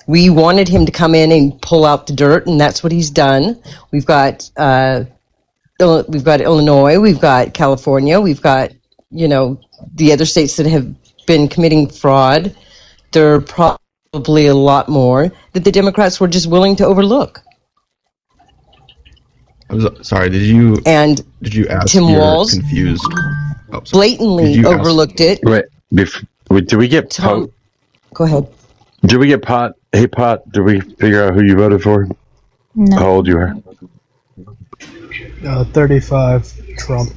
We wanted him to come in and pull out the dirt, and that's what he's done. We've got Illinois, we've got California, we've got, the other states that have been committing fraud. There are probably a lot more that the Democrats were just willing to overlook. I'm sorry, did you ask? Tim Walz confused? Blatantly overlooked it. Right. Do we get Tom? Go ahead. Did we get Pot? Hey, Pot, did we figure out who you voted for? No. How old you are? 35, Trump.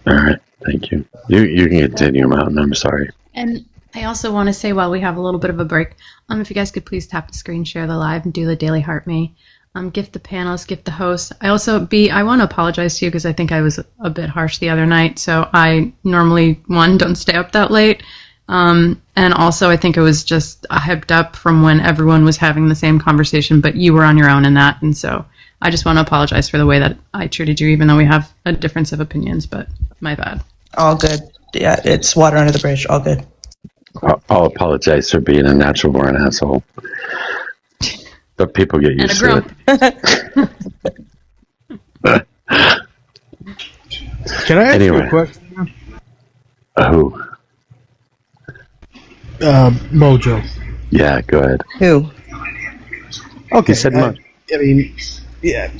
All right, thank you. You can continue, Mountain. I'm sorry. And I also want to say, while we have a little bit of a break, if you guys could please tap the screen, share the live, and do the Daily Heart Me. Gift the panelists, gift the hosts. I also, I want to apologize to you because I think I was a bit harsh the other night. So I normally, don't stay up that late. And also I think it was just hyped up from when everyone was having the same conversation, but you were on your own in that. And so I just want to apologize for the way that I treated you, even though we have a difference of opinions, but my bad. All good. Yeah, it's water under the bridge. All good. I'll apologize for being a natural born asshole. But people get used to it. Can I ask you a question? Mojo. Yeah, go ahead. Who? Okay. He said Mojo. I mean, yeah.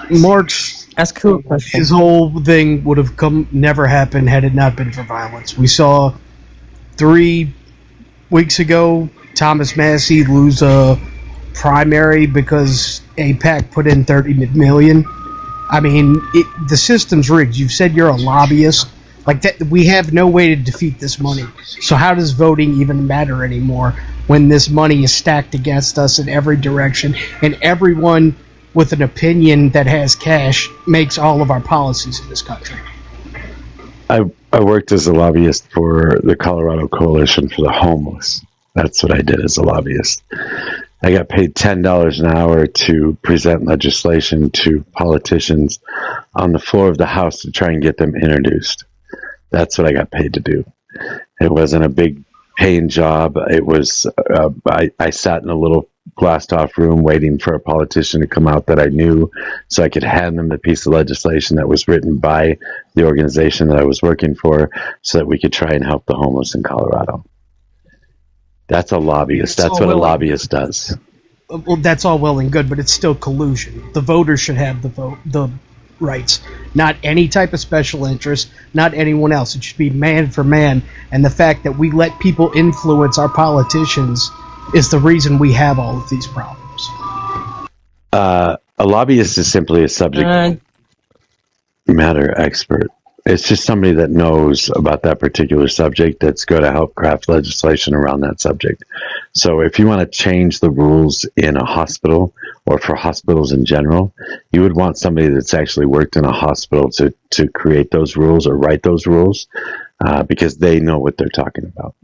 March, Ask who a question. his whole thing would have never happened had it not been for violence. We saw 3 weeks ago Thomas Massey lose a primary because AIPAC put in $30 million. I mean, the system's rigged. You've said you're a lobbyist. Like that, we have no way to defeat this money. So how does voting even matter anymore when this money is stacked against us in every direction, and everyone with an opinion that has cash makes all of our policies in this country? I worked as a lobbyist for the Colorado Coalition for the Homeless. That's what I did as a lobbyist. I got paid $10 an hour to present legislation to politicians on the floor of the House to try and get them introduced. That's what I got paid to do. It wasn't a big paying job. It was, I sat in a little glassed off room waiting for a politician to come out that I knew so I could hand them the piece of legislation that was written by the organization that I was working for so that we could try and help the homeless in Colorado. That's a lobbyist. That's what a lobbyist does. Well, that's all well and good, but it's still collusion. The voters should have the rights, not any type of special interest, not anyone else. It should be man for man. And the fact that we let people influence our politicians is the reason we have all of these problems. A lobbyist is simply a subject matter expert. It's just somebody that knows about that particular subject that's going to help craft legislation around that subject. So if you want to change the rules in a hospital or for hospitals in general, you would want somebody that's actually worked in a hospital to create those rules or write those rules because they know what they're talking about.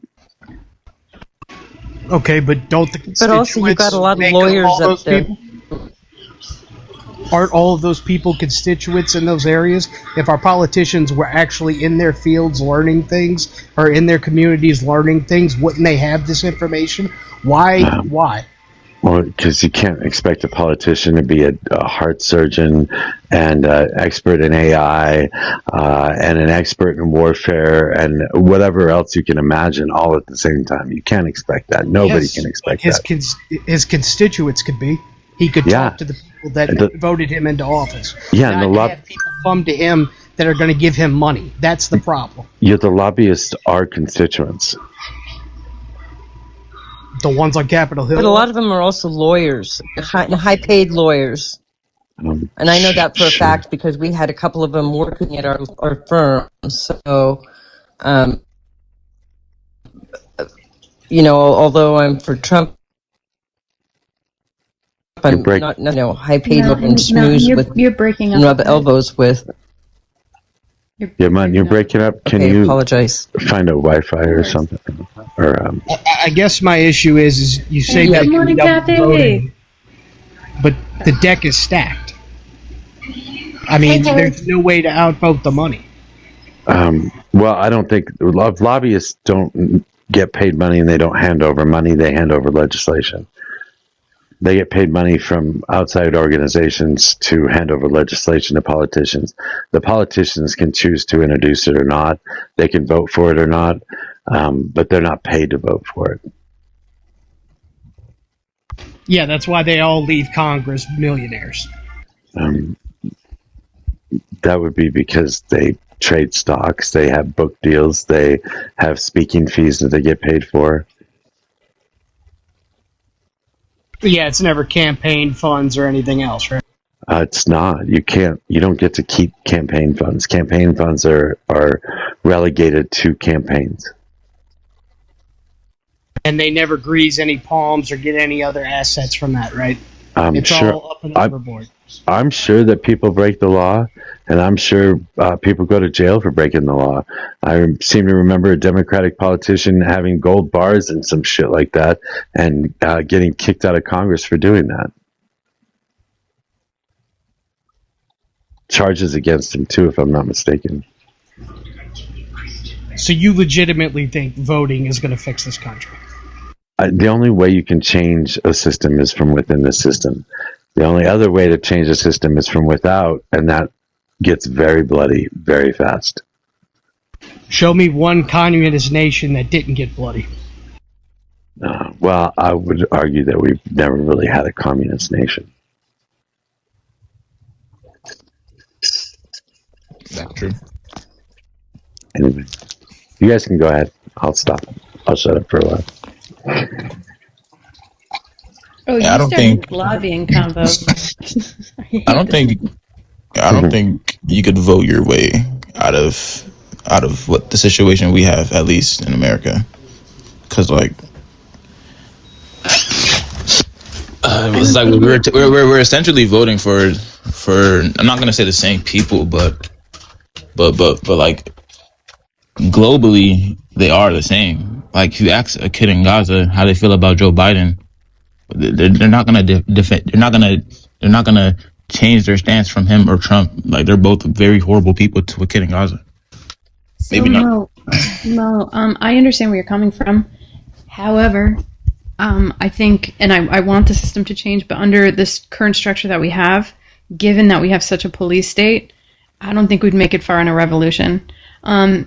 Okay, but don't the constituents But also, you've got a lot of lawyers up there. Aren't all of those people constituents in those areas? If our politicians were actually in their fields learning things, or in their communities learning things, wouldn't they have this information? Why? Why? Well, because you can't expect a politician to be a heart surgeon and an expert in AI and an expert in warfare and whatever else you can imagine all at the same time. You can't expect that. Nobody can expect that. His constituents could be. He could talk to the people that voted him into office. Yeah, and have people come to him that are going to give him money. That's the problem. Yeah, the lobbyists are constituents. The ones on Capitol Hill. But a lot of them are also lawyers, high-paid lawyers. And I know that for a fact because we had a couple of them working at our firm. So, although I'm for Trump, I'm not high-paid and schmooze you're breaking up. Rub elbows with. You're breaking up. Can you apologize? Find a Wi-Fi or something? Or I guess my issue is you say that Good morning, Kathy. voting, but the deck is stacked. I mean, there's no way to outvote the money. Well, I don't think lobbyists don't get paid money and they don't hand over money. They hand over legislation. They get paid money from outside organizations to hand over legislation to politicians. The politicians can choose to introduce it or not. They can vote for it or not, but they're not paid to vote for it. Yeah, that's why they all leave Congress millionaires. That would be because they trade stocks, they have book deals, they have speaking fees that they get paid for. Yeah, it's never campaign funds or anything else, right? It's not. You don't get to keep campaign funds. Campaign funds are relegated to campaigns. And they never grease any palms or get any other assets from that, right? It's sure, all up and overboard. I'm sure that people break the law, and I'm sure people go to jail for breaking the law. I seem to remember a Democratic politician having gold bars and some shit like that, and getting kicked out of Congress for doing that. Charges against him, too, if I'm not mistaken. So you legitimately think voting is going to fix this country? The only way you can change a system is from within the system. The only other way to change a system is from without, and that gets very bloody very fast. Show me one communist nation that didn't get bloody. Well, I would argue that we've never really had a communist nation. That's true. Anyway, you guys can go ahead. I'll stop. I'll shut up for a while. Oh, Yeah, I you don't started think. lobbying convo. I don't think. I don't think you could vote your way out of what the situation we have, at least in America, because like. It's like we're essentially voting for I'm not gonna say the same people, but like globally they are the same. Like if you ask a kid in Gaza how they feel about Joe Biden, they're not gonna defend. They're not gonna change their stance from him or Trump. Like they're both very horrible people to a kid in Gaza. So, Maybe not. Mo, I understand where you're coming from. However, I think, and I want the system to change, but under this current structure that we have, given that we have such a police state, I don't think we'd make it far in a revolution.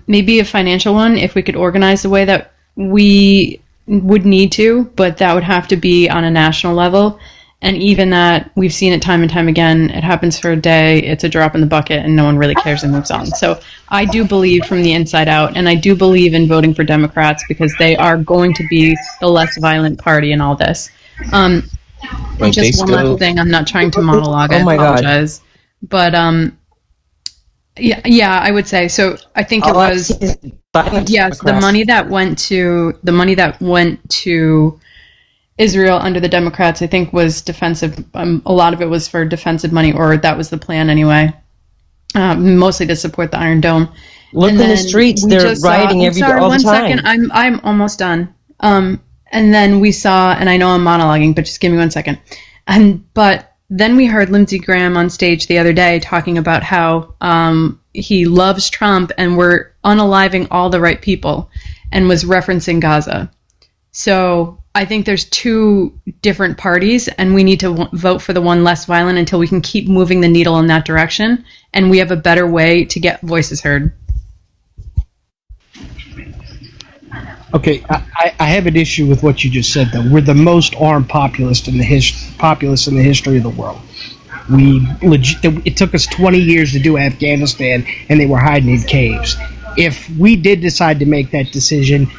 Maybe a financial one if we could organize the way that we would need to, but that would have to be on a national level. And even that, we've seen it time and time again. It happens for a day, it's a drop in the bucket, and no one really cares and moves on. So I do believe from the inside out, and I do believe in voting for Democrats because they are going to be the less violent party in all this. But Just one last thing. I'm not trying to monologue. I apologize. But yeah, I would say so. I think it was yes. The money that went to Israel under the Democrats, I think, was defensive. A lot of it was for defensive money, or that was the plan anyway. Mostly to support the Iron Dome. Look in the streets; they're rioting all the time. I'm almost done. And then we saw, and I know I'm monologuing, but just give me 1 second. But then we heard Lindsey Graham on stage the other day talking about how he loves Trump and we're unaliving all the right people, and was referencing Gaza. So I think there's two different parties, and we need to vote for the one less violent until we can keep moving the needle in that direction, and we have a better way to get voices heard. Okay, I have an issue with what you just said, though. We're the most armed populace in the history of the world. It took us 20 years to do Afghanistan, and they were hiding in caves. If we did decide to make that decision,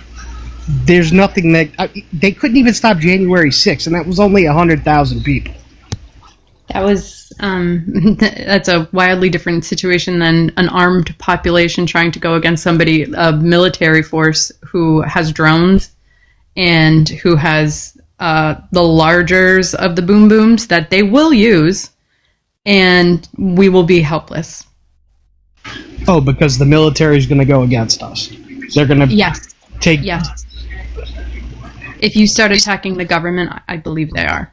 there's nothing that they couldn't even stop January 6th, and that was only 100,000 people. That was that's a wildly different situation than an armed population trying to go against somebody, a military force who has drones and who has the largers of the boom booms that they will use, and we will be helpless. Oh, because the military is going to go against us. They're going to take. Yes. If you start attacking the government, I believe they are.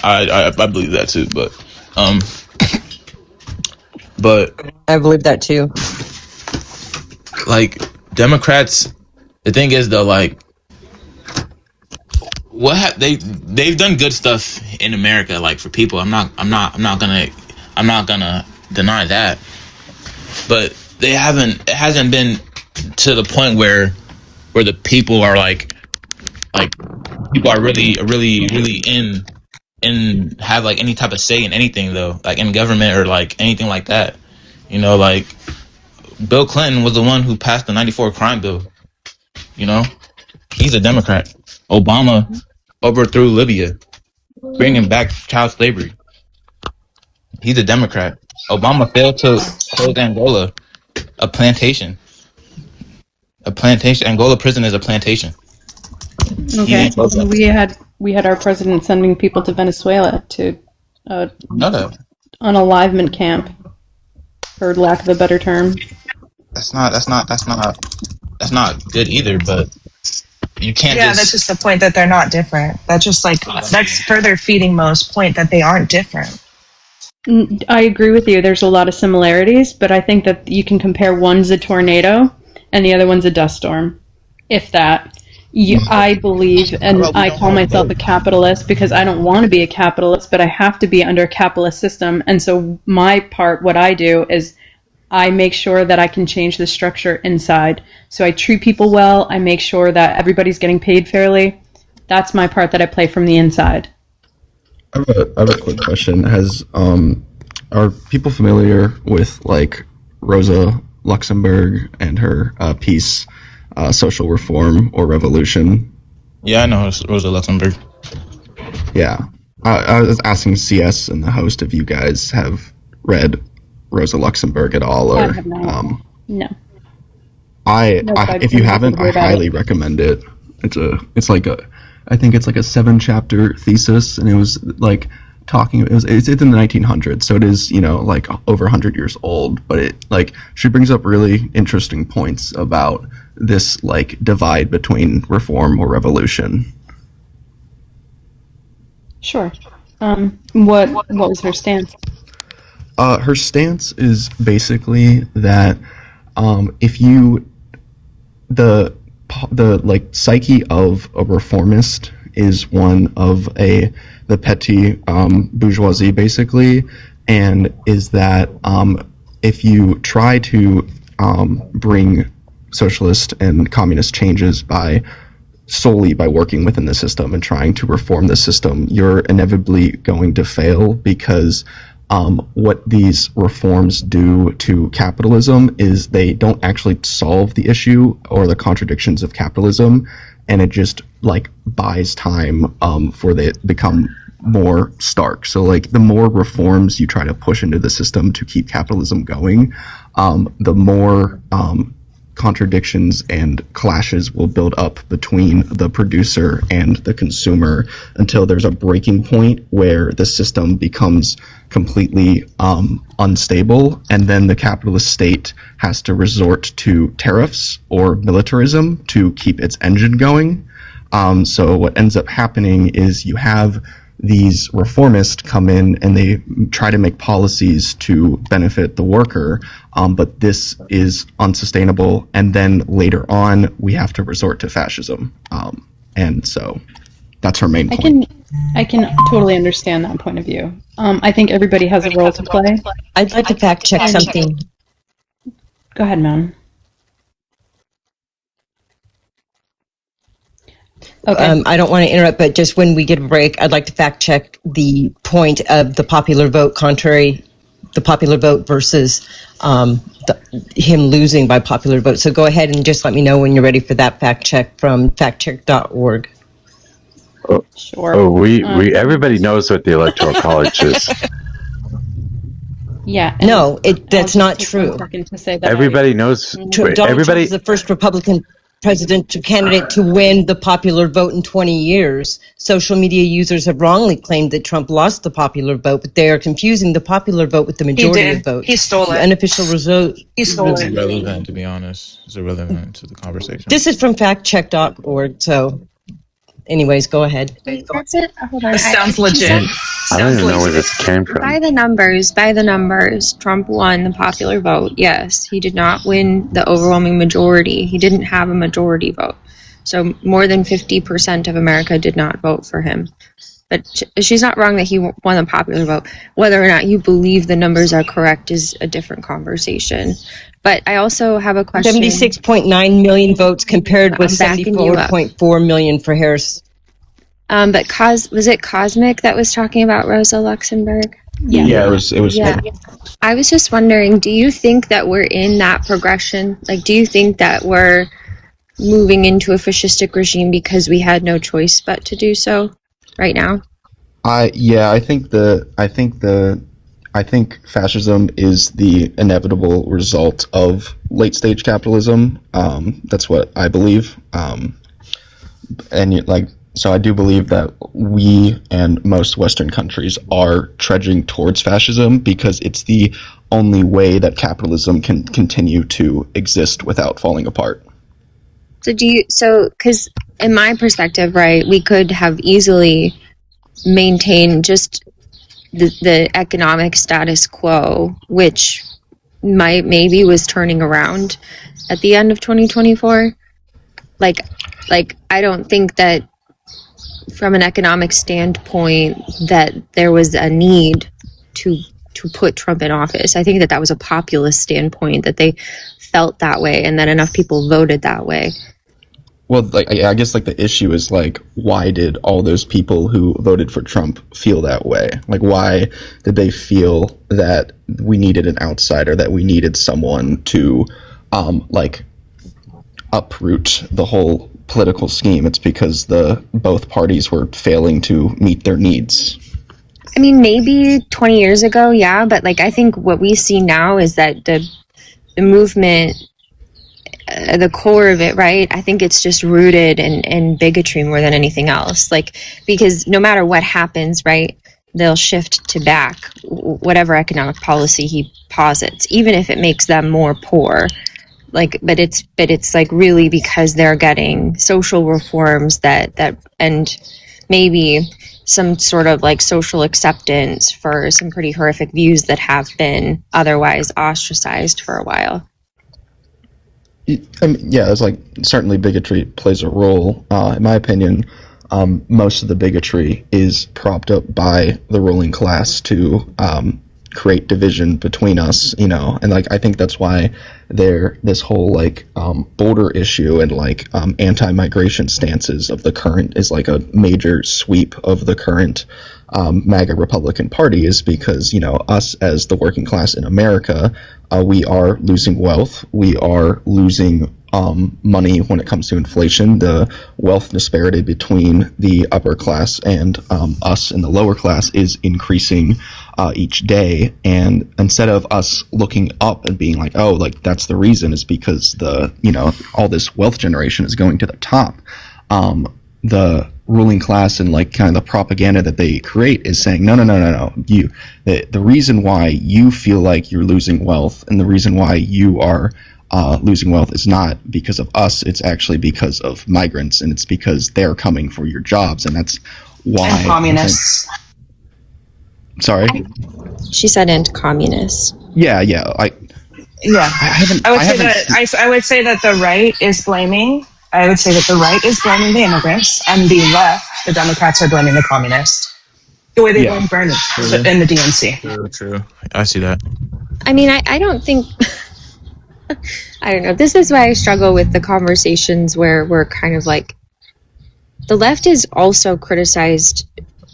I believe that too, but I believe that too. Like Democrats, the thing is though, like they've done good stuff in America, like for people. I'm not gonna deny that, but it hasn't been to the point where the people are like people are really in have like any type of say in anything though, like in government or like anything like that. You know, like Bill Clinton was the one who passed the '94 crime bill. You know, he's a Democrat. Obama overthrew Libya, bringing back child slavery. He's a Democrat. Obama failed to close Angola, a plantation. Angola prison is a plantation. Okay, we had our president sending people to Venezuela to unalivement camp, for lack of a better term. That's not good either. But you can't. Yeah, that's just the point that they're not different. That's just like that's further feeding Mo's point that they aren't different. I agree with you. There's a lot of similarities, but I think that you can compare one's a tornado and the other one's a dust storm, if that. I believe, and I call myself a capitalist because I don't want to be a capitalist, but I have to be under a capitalist system. And so my part, what I do is I make sure that I can change the structure inside. So I treat people well. I make sure that everybody's getting paid fairly. That's my part that I play from the inside. I have a quick question. Are people familiar with like Rosa Luxemburg and her piece, Social Reform or Revolution? Yeah, I know Rosa Luxemburg. Yeah. I was asking CS and the host if you guys have read Rosa Luxemburg at all, or I have not. No. If you haven't, I highly recommend it. I think it's like a 7-chapter thesis, and it was like it's in the 1900s, so it is, like over 100 years old, but she brings up really interesting points about this like divide between reform or revolution. Sure. What was her stance? Her stance is basically that the like psyche of a reformist is one of the petty bourgeoisie, basically, and is that if you try to bring socialist and communist changes solely by working within the system and trying to reform the system, you're inevitably going to fail, because what these reforms do to capitalism is they don't actually solve the issue or the contradictions of capitalism, and it just like buys time for they become more stark. So like the more reforms you try to push into the system to keep capitalism going, the more contradictions and clashes will build up between the producer and the consumer, until there's a breaking point where the system becomes completely unstable, and then the capitalist state has to resort to tariffs or militarism to keep its engine going. So what ends up happening is you have these reformists come in and they try to make policies to benefit the worker, but this is unsustainable, and then later on we have to resort to fascism, and so that's her main point. I can totally understand that point of view. I think everybody has a role to play. I'd like to fact check something. Go ahead, Mountain. Okay. I don't want to interrupt, but just when we get a break, I'd like to fact check the point of the popular vote the popular vote versus him losing by popular vote. So go ahead and just let me know when you're ready for that fact check from factcheck.org. Sure. Oh, everybody knows what the Electoral College is. Yeah. No, that's not true. Everybody knows. Donald Trump is the first Republican presidential candidate to win the popular vote in 20 years. Social media users have wrongly claimed that Trump lost the popular vote, but they are confusing the popular vote with the majority of votes. He stole it. The unofficial result. He stole It's it. irrelevant, to be honest. It's irrelevant to the conversation. This is from factcheck.org, so anyways, go ahead. Wait, that's it? Hold on. This sounds legit. I don't even know where this came from. By the numbers, Trump won the popular vote. Yes, he did not win the overwhelming majority. He didn't have a majority vote. So more than 50% of America did not vote for him. But she's not wrong that he won the popular vote. Whether or not you believe the numbers are correct is a different conversation. But I also have a question. 76.9 million votes compared with 74.4 million for Harris. But was it Cosmic that was talking about Rosa Luxemburg? Yeah, it was. Yeah. I was just wondering, do you think that we're in that progression? Like, do you think that we're moving into a fascistic regime because we had no choice but to do so right now? I think fascism is the inevitable result of late stage capitalism. That's what I believe. So I do believe that we and most Western countries are trudging towards fascism because it's the only way that capitalism can continue to exist without falling apart. Because in my perspective, right, we could have easily maintained just the economic status quo, which maybe was turning around at the end of 2024. Like I don't think that from an economic standpoint that there was a need to to put Trump in office. I think that was a populist standpoint, that they felt that way and that enough people voted that way. Well, like I guess like the issue is like, why did all those people who voted for Trump feel that way? Like, why did they feel that we needed an outsider, that we needed someone to like uproot the whole political scheme? It's because both parties were failing to meet their needs. I mean, maybe 20 years ago, yeah, but like I think what we see now is that the movement, the core of it, right? I think it's just rooted in bigotry more than anything else. Like, because no matter what happens, right, they'll shift to back whatever economic policy he posits, even if it makes them more poor. Like, but it's like really because they're getting social reforms that and maybe some sort of like social acceptance for some pretty horrific views that have been otherwise ostracized for a while. I mean, yeah, it's like certainly bigotry plays a role. In my opinion, most of the bigotry is propped up by the ruling class to create division between us, you know, and like I think that's why this whole like border issue and like anti-migration stances of the current is like a major sweep of the current MAGA Republican Party, is because, you know, us as the working class in America, we are losing wealth, we are losing money when it comes to inflation. The wealth disparity between the upper class and us in the lower class is increasing each day, and instead of us looking up and being like, oh, like that's the reason, is because all this wealth generation is going to the top. The ruling class and like kind of the propaganda that they create is saying, no. The reason why you feel like you're losing wealth and the reason why you are losing wealth is not because of us, it's actually because of migrants, and it's because they're coming for your jobs, and that's why. And communists. Sorry? She said, and communists. Yeah. I would say that the right is blaming. I would say that the right is blaming the immigrants, and the left, the Democrats, are blaming the communists. The way they blame Bernie in the DNC. True. I see that. I mean, I don't think. I don't know. This is why I struggle with the conversations where we're kind of like, the left is also criticized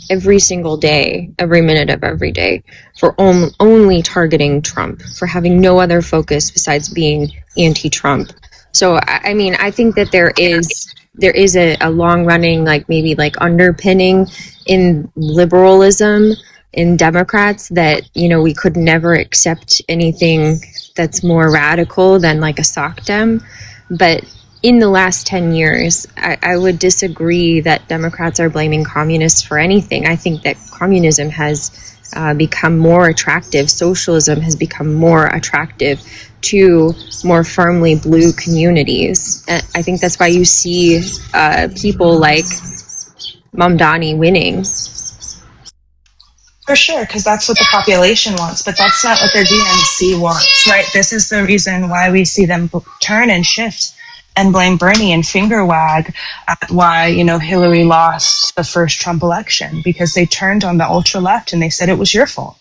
every single day, every minute of every day, for only targeting Trump, for having no other focus besides being anti-Trump. So, I mean, I think that there is a long-running, like maybe like underpinning in liberalism in Democrats that, you know, we could never accept anything that's more radical than like a sock dem. But in the last 10 years, I would disagree that Democrats are blaming communists for anything. I think that communism has become more attractive. Socialism has become more attractive to more firmly blue communities. And I think that's why you see people like Mamdani winning. For sure, because that's what the population wants, but that's not what their DNC wants, right? This is the reason why we see them turn and shift and blame Bernie and finger wag at why, you know, Hillary lost the first Trump election, because they turned on the ultra left and they said it was your fault.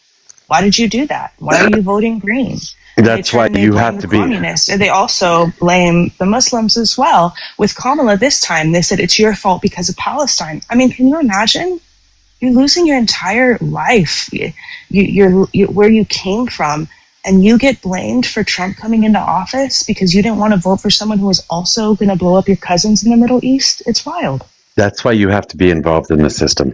Why did you do that? Why are you voting green? That's why you have to be. Communists. They also blame the Muslims as well. With Kamala this time, they said it's your fault because of Palestine. I mean, can you imagine? You're losing your entire life. You're where you came from, and you get blamed for Trump coming into office because you didn't want to vote for someone who was also going to blow up your cousins in the Middle East. It's wild. That's why you have to be involved in the system.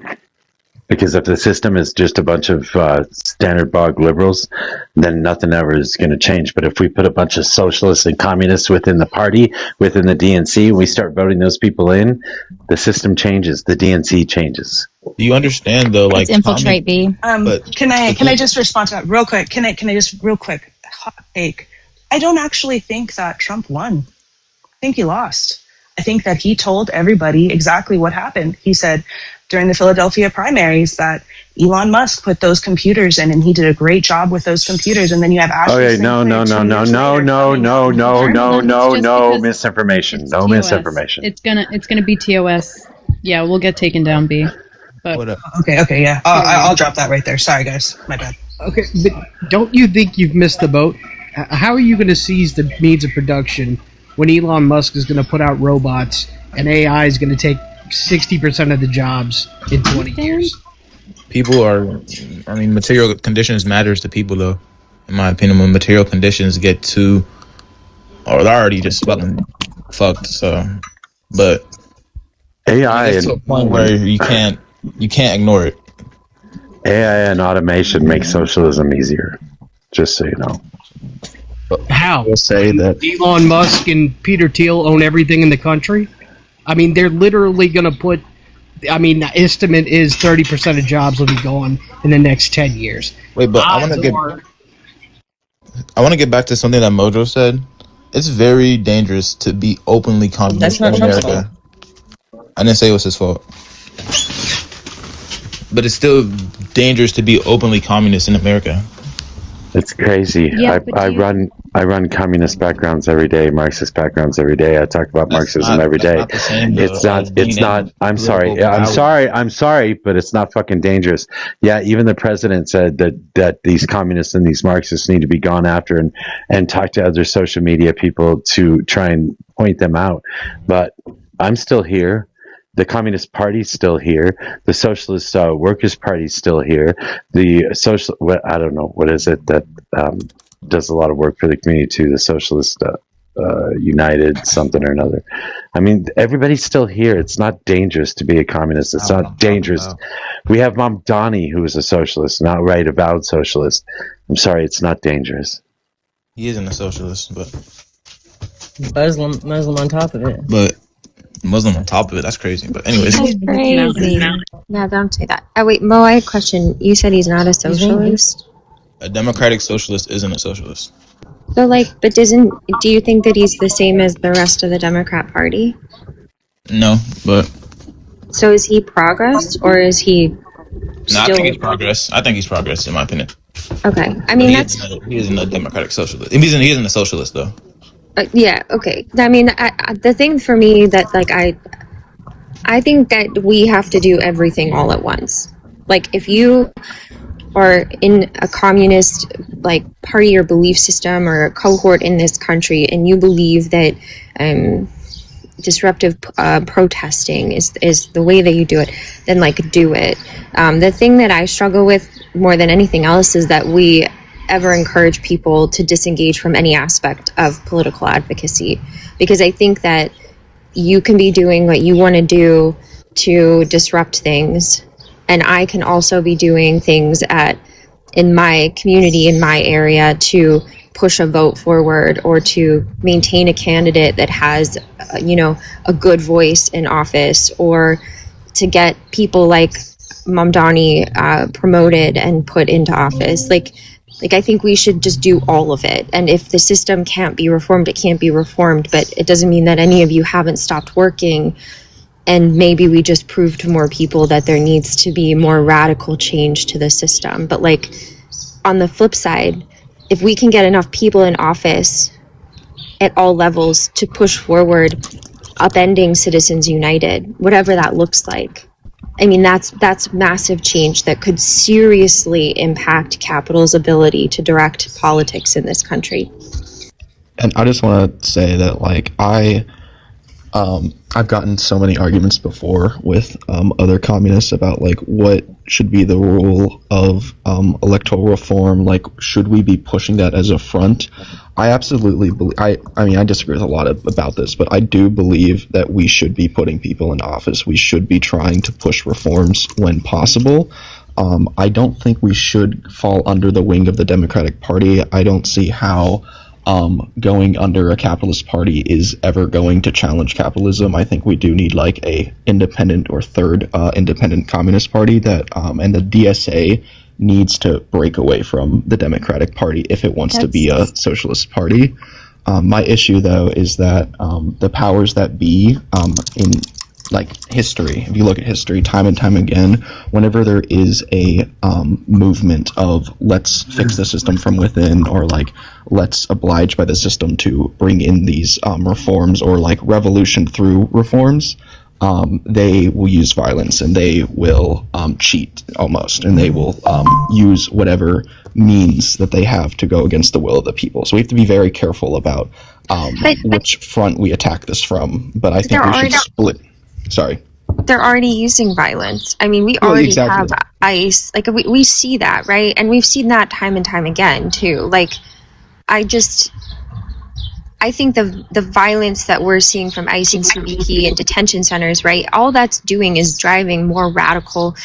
Because if the system is just a bunch of standard bog liberals, then nothing ever is going to change. But if we put a bunch of socialists and communists within the party, within the DNC, we start voting those people in, the system changes. The DNC changes. Do you understand though? Like, let's infiltrate B. Can I just respond to that real quick? Can I just real quick hot take? I don't actually think that Trump won. I think he lost. I think that he told everybody exactly what happened. He said during the Philadelphia primaries that Elon Musk put those computers in, and he did a great job with those computers. And then you have Ashley. Okay, no, misinformation. No misinformation. It's gonna be TOS. Yeah, we'll get taken down B. But okay, yeah. I'll drop that right there. Sorry, guys. My bad. Okay, but don't you think you've missed the boat? How are you going to seize the means of production when Elon Musk is going to put out robots and AI is going to take 60% of the jobs in 20 years? People are, I mean, material conditions matters to people, though. In my opinion, when material conditions get too, or they're already just fucking fucked. So, but AI it gets to a point where you can't ignore it. AI and automation make socialism easier. Just so you know. How? I will say that Elon Musk and Peter Thiel own everything in the country? I mean, they're literally going to put... I mean, the estimate is 30% of jobs will be gone in the next 10 years. Wait, but I want to get back to something that Mojo said. It's very dangerous to be openly communist in America. I didn't say it was his fault. But it's still dangerous to be openly communist in America. It's crazy. Yeah, I run communist backgrounds every day, Marxist backgrounds every day. I talk about Marxism every day. It's not. I'm sorry, but it's not fucking dangerous. Yeah, even the president said that these communists and these Marxists need to be gone after and talk to other social media people to try and point them out. But I'm still here. The Communist Party's still here. The Socialist Workers' Party's still here. The social, I don't know, what is it that does a lot of work for the community too? The Socialist United something or another. I mean, everybody's still here. It's not dangerous to be a communist. It's not dangerous. We have Mom Donnie, who is a socialist, an outright avowed socialist. I'm sorry, it's not dangerous. He isn't a socialist, but Muslim on top of it. But Muslim on top of it, that's crazy. But anyways. That's crazy. Yeah, don't say that. Oh, wait, Mo, I have a question. You said he's not a socialist? A democratic socialist isn't a socialist. So, but do you think that he's the same as the rest of the Democrat Party? No, but... So is he progress, or is he No, I think he's progress. I think he's progress, in my opinion. Okay. I mean, he isn't a democratic socialist. He isn't a socialist, though. Yeah, okay. I mean, the thing for me that, I think that we have to do everything all at once. If you are in a communist, party or belief system or a cohort in this country, and you believe that disruptive protesting is the way that you do it, then, do it. The thing that I struggle with more than anything else is that we ever encourage people to disengage from any aspect of political advocacy, because I think that you can be doing what you want to do to disrupt things, and I can also be doing things in my community, in my area, to push a vote forward or to maintain a candidate that has a good voice in office, or to get people like Mamdani promoted and put into office. I think we should just do all of it. And if the system can't be reformed, it can't be reformed. But it doesn't mean that any of you haven't stopped working. And maybe we just prove to more people that there needs to be more radical change to the system. But on the flip side, if we can get enough people in office at all levels to push forward upending Citizens United, whatever that looks like, I mean, that's massive change that could seriously impact capital's ability to direct politics in this country. And I just want to say that, I've gotten so many arguments before with other communists about what should be the rule of electoral reform. Should we be pushing that as a front? I absolutely believe. I mean, I disagree with a lot about this, but I do believe that we should be putting people in office. We should be trying to push reforms when possible. I don't think we should fall under the wing of the Democratic Party. I don't see how going under a capitalist party is ever going to challenge capitalism. I think we do need a independent or third independent communist party that and the DSA needs to break away from the Democratic Party if it wants to be a socialist party. My issue, though, is that the powers that be in history, if you look at history time and time again, whenever there is a movement of let's fix the system from within, or let's oblige by the system to bring in these reforms, or revolution through reforms, they will use violence and they will cheat almost, and they will use whatever means that they have to go against the will of the people. So we have to be very careful about which front we attack this from. But I think we should split. Sorry. They're already using violence. I mean, we already have ICE. Like, we see that, right? And we've seen that time and time again, too. Like, I think the violence that we're seeing from ICE and CBP and detention centers, right, all that's doing is driving more radical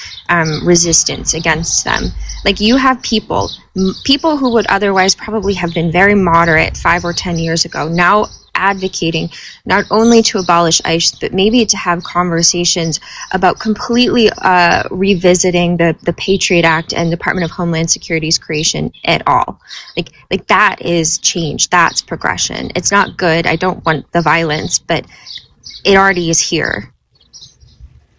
resistance against them. Like, you have people who would otherwise probably have been very moderate 5 or 10 years ago now advocating not only to abolish ICE, but maybe to have conversations about completely revisiting the Patriot Act and Department of Homeland Security's creation at all. Like that is change. That's progression. It's not good. I don't want the violence, but it already is here.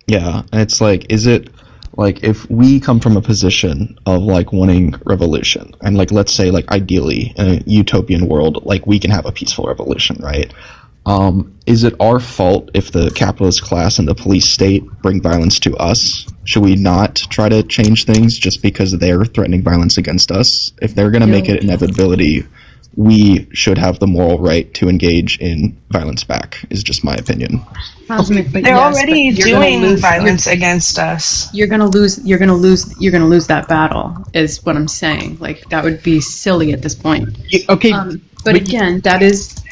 Yeah, and it's like, is it like if we come from a position of like wanting revolution, and like let's say like ideally in a utopian world, like we can have a peaceful revolution, right? Is it our fault if the capitalist class and the police state bring violence to us? Should we not try to change things just because they're threatening violence against us? If they're going to make it inevitability, we should have the moral right to engage in violence back, is just my opinion. They're already doing violence against us. You're gonna lose that battle, is what I'm saying. Like, that would be silly at this point. Okay. But again, that is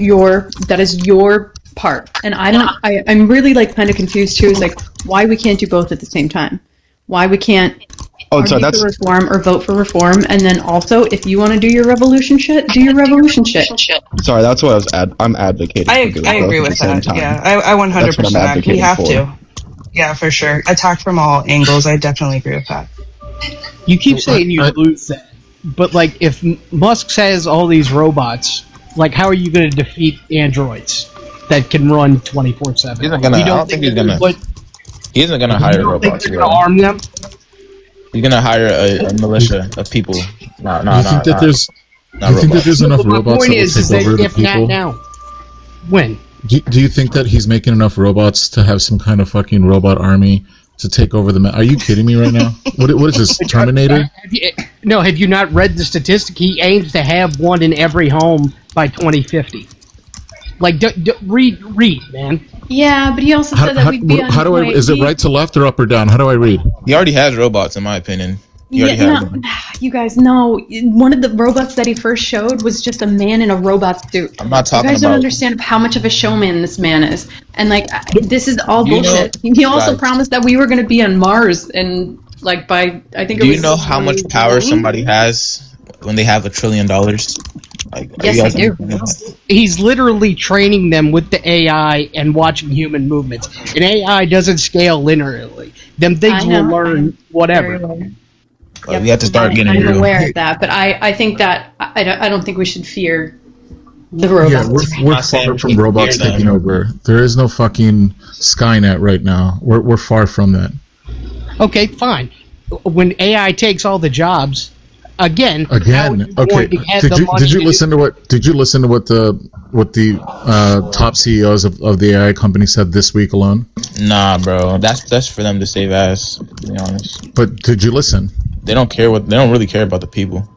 your part. And I'm really like kind of confused too, is like why we can't do both at the same time. Why we can't argue for reform or vote for reform, and then also if you want to do your revolution shit, do your revolution shit. Sorry, that's what I'm advocating. I agree with that. Yeah, I 100% agree. We have to. Yeah, for sure. Attack from all angles. I definitely agree with that. You keep saying you lose that, but like if Musk says all these robots, like how are you going to defeat androids that can run 24/7? He's not gonna. I don't think he's gonna. He isn't gonna hire robots. He's gonna arm them. You're gonna hire a militia of people. You think that there's enough robots that will take over the if not people? now, when? Do you think that he's making enough robots to have some kind of fucking robot army to take over the? Are you kidding me right now? What is this, Terminator? Have you not read the statistic? He aims to have one in every home by 2050. Like, read, man. Yeah, but he also said that we'd be on how do I? Is it right to left or up or down? How do I read? He already has robots, in my opinion. You guys know one of the robots that he first showed was just a man in a robot suit. I'm not talking about. You guys don't understand how much of a showman this man is, and like this is all bullshit. He also promised that we were going to be on Mars, and like by I think. Do you know how much power somebody has when they have $1 trillion? Like, yes, I do. He's literally training them with the AI and watching human movements. An AI doesn't scale linearly. Them things will learn whatever. We have to start getting I'm real. aware of that, but I think that I don't think we should fear the robots. Yeah, we're far from robots taking over. There is no fucking Skynet right now. We're far from that. Okay, fine. When AI takes all the jobs, again. Okay. Did you listen to what the top CEOs of the AI company said this week alone? Nah, bro. That's for them to save ass, to be honest. But did you listen? They don't really care about the people.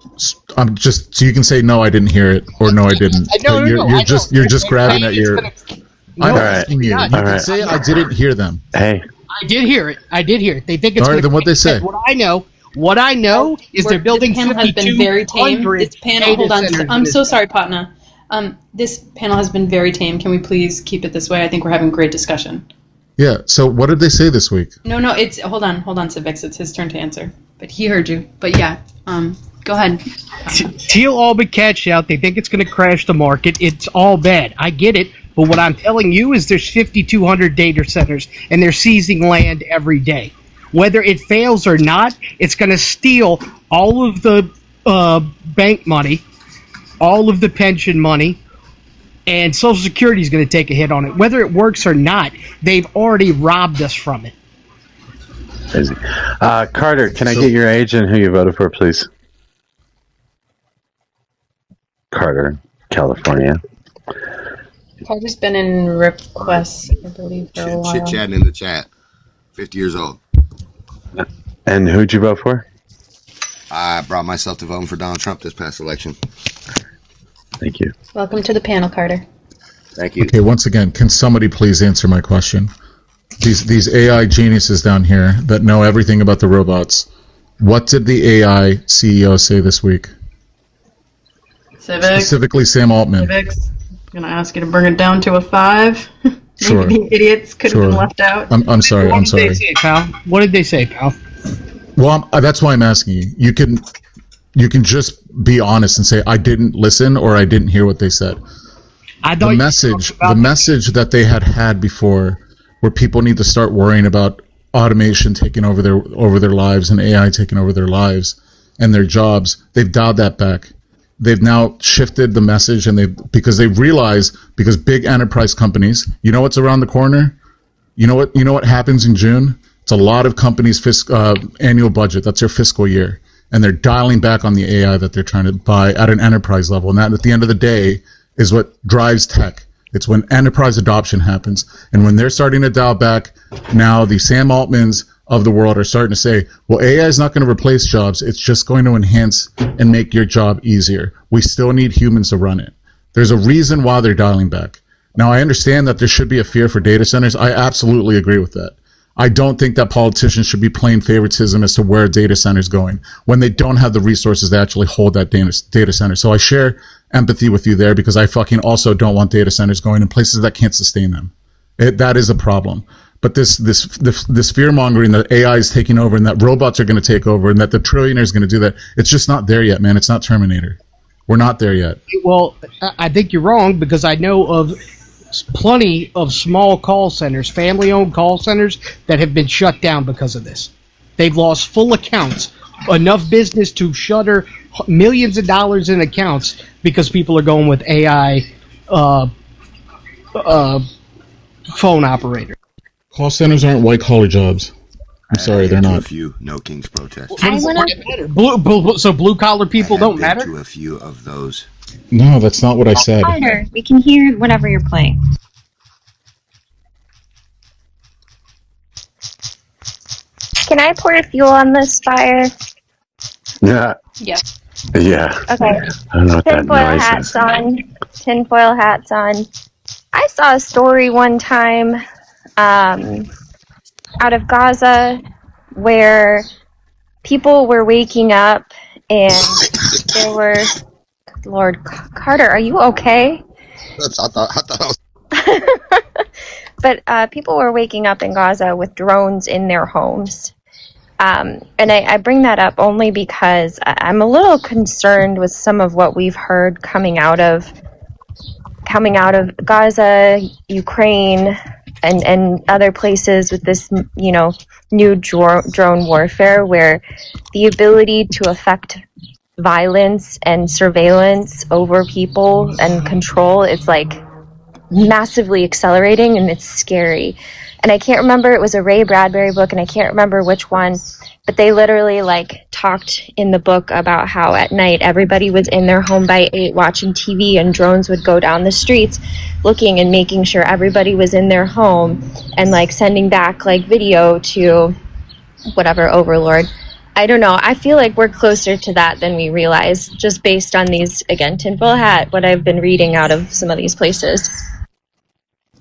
I'm just so you can say no, I didn't hear it, or no, I didn't. You're just grabbing at your. I'm asking you. You can say I didn't hear them. Hey, I did hear it. They think it's. All right, then what they say? What I know is they're building. This panel has been very tame. This panel, hold on. I'm so sorry, Patna. This panel has been very tame. Can we please keep it this way? I think we're having great discussion. Yeah. So what did they say this week? No. It's hold on, Civics. It's his turn to answer. But he heard you. But yeah. Go ahead. Teal all but catch out. They think it's going to crash the market. It's all bad. I get it. But what I'm telling you is there's 5,200 data centers, and they're seizing land every day. Whether it fails or not, it's going to steal all of the bank money, all of the pension money, and Social Security is going to take a hit on it. Whether it works or not, they've already robbed us from it. Crazy. Carter, can I get your age and who you voted for, please? Carter, California. Carter's been in requests, I believe, for a while. Chit chatting in the chat. 50 years old. And who'd you vote for? I brought myself to voting for Donald Trump this past election. Thank you. Welcome to the panel, Carter. Thank you. Okay, once again, can somebody please answer my question? These AI geniuses down here that know everything about the robots, what did the AI CEO say this week? Civics. Specifically Sam Altman. Civics. I'm going to ask you to bring it down to a 5. Sure. Maybe the idiots could have been left out. I'm sorry. I'm sorry. What did they say, pal? What did they say, pal? Well, that's why I'm asking you. You can just be honest and say I didn't listen or I didn't hear what they said. The message that they had before, where people need to start worrying about automation taking over their lives and AI taking over their lives and their jobs, they've dialed that back. They've now shifted the message, and because they realize, because big enterprise companies, you know what's around the corner? You know what happens in June? It's a lot of companies' annual budget. That's their fiscal year, and they're dialing back on the AI that they're trying to buy at an enterprise level. And that, at the end of the day, is what drives tech. It's when enterprise adoption happens, and when they're starting to dial back, now the Sam Altmans of the world are starting to say, well, AI is not going to replace jobs. It's just going to enhance and make your job easier. We still need humans to run it. There's a reason why they're dialing back. Now, I understand that there should be a fear for data centers. I absolutely agree with that. I don't think that politicians should be playing favoritism as to where data centers going when they don't have the resources to actually hold that data center. So I share empathy with you there, because I fucking also don't want data centers going in places that can't sustain them. That is a problem. But this fear mongering that AI is taking over and that robots are going to take over and that the trillionaire is going to do that, it's just not there yet, man. It's not Terminator. We're not there yet. Well, I think you're wrong, because I know of plenty of small call centers, family-owned call centers, that have been shut down because of this. They've lost full accounts, enough business to shutter millions of dollars in accounts because people are going with AI phone operators. Call centers aren't white-collar jobs. I'm sorry, they're not. A few No Kings protests. So blue-collar people don't matter? To a few of those. No, that's not what I said. Carter, we can hear whatever you're playing. Can I pour fuel on this fire? Yeah. Yes. Yeah. Okay. I don't know what that Tinfoil noise hats is. on. Tinfoil hats on. I saw a story one time out of Gaza where people were waking up and there were... Lord, Carter, are you okay? I thought I was... But people were waking up in Gaza with drones in their homes. And I bring that up only because I'm a little concerned with some of what we've heard coming out of Gaza, Ukraine, and other places with this, new drone warfare, where the ability to affect violence and surveillance over people and control, it's like massively accelerating, and it's scary. And I can't remember, it was a Ray Bradbury book, and I can't remember which one, but they literally talked in the book about how at night everybody was in their home by 8 watching TV, and drones would go down the streets looking and making sure everybody was in their home, and sending back video to whatever overlord. I don't know. I feel like we're closer to that than we realize, just based on these, again, tinfoil hat, what I've been reading out of some of these places.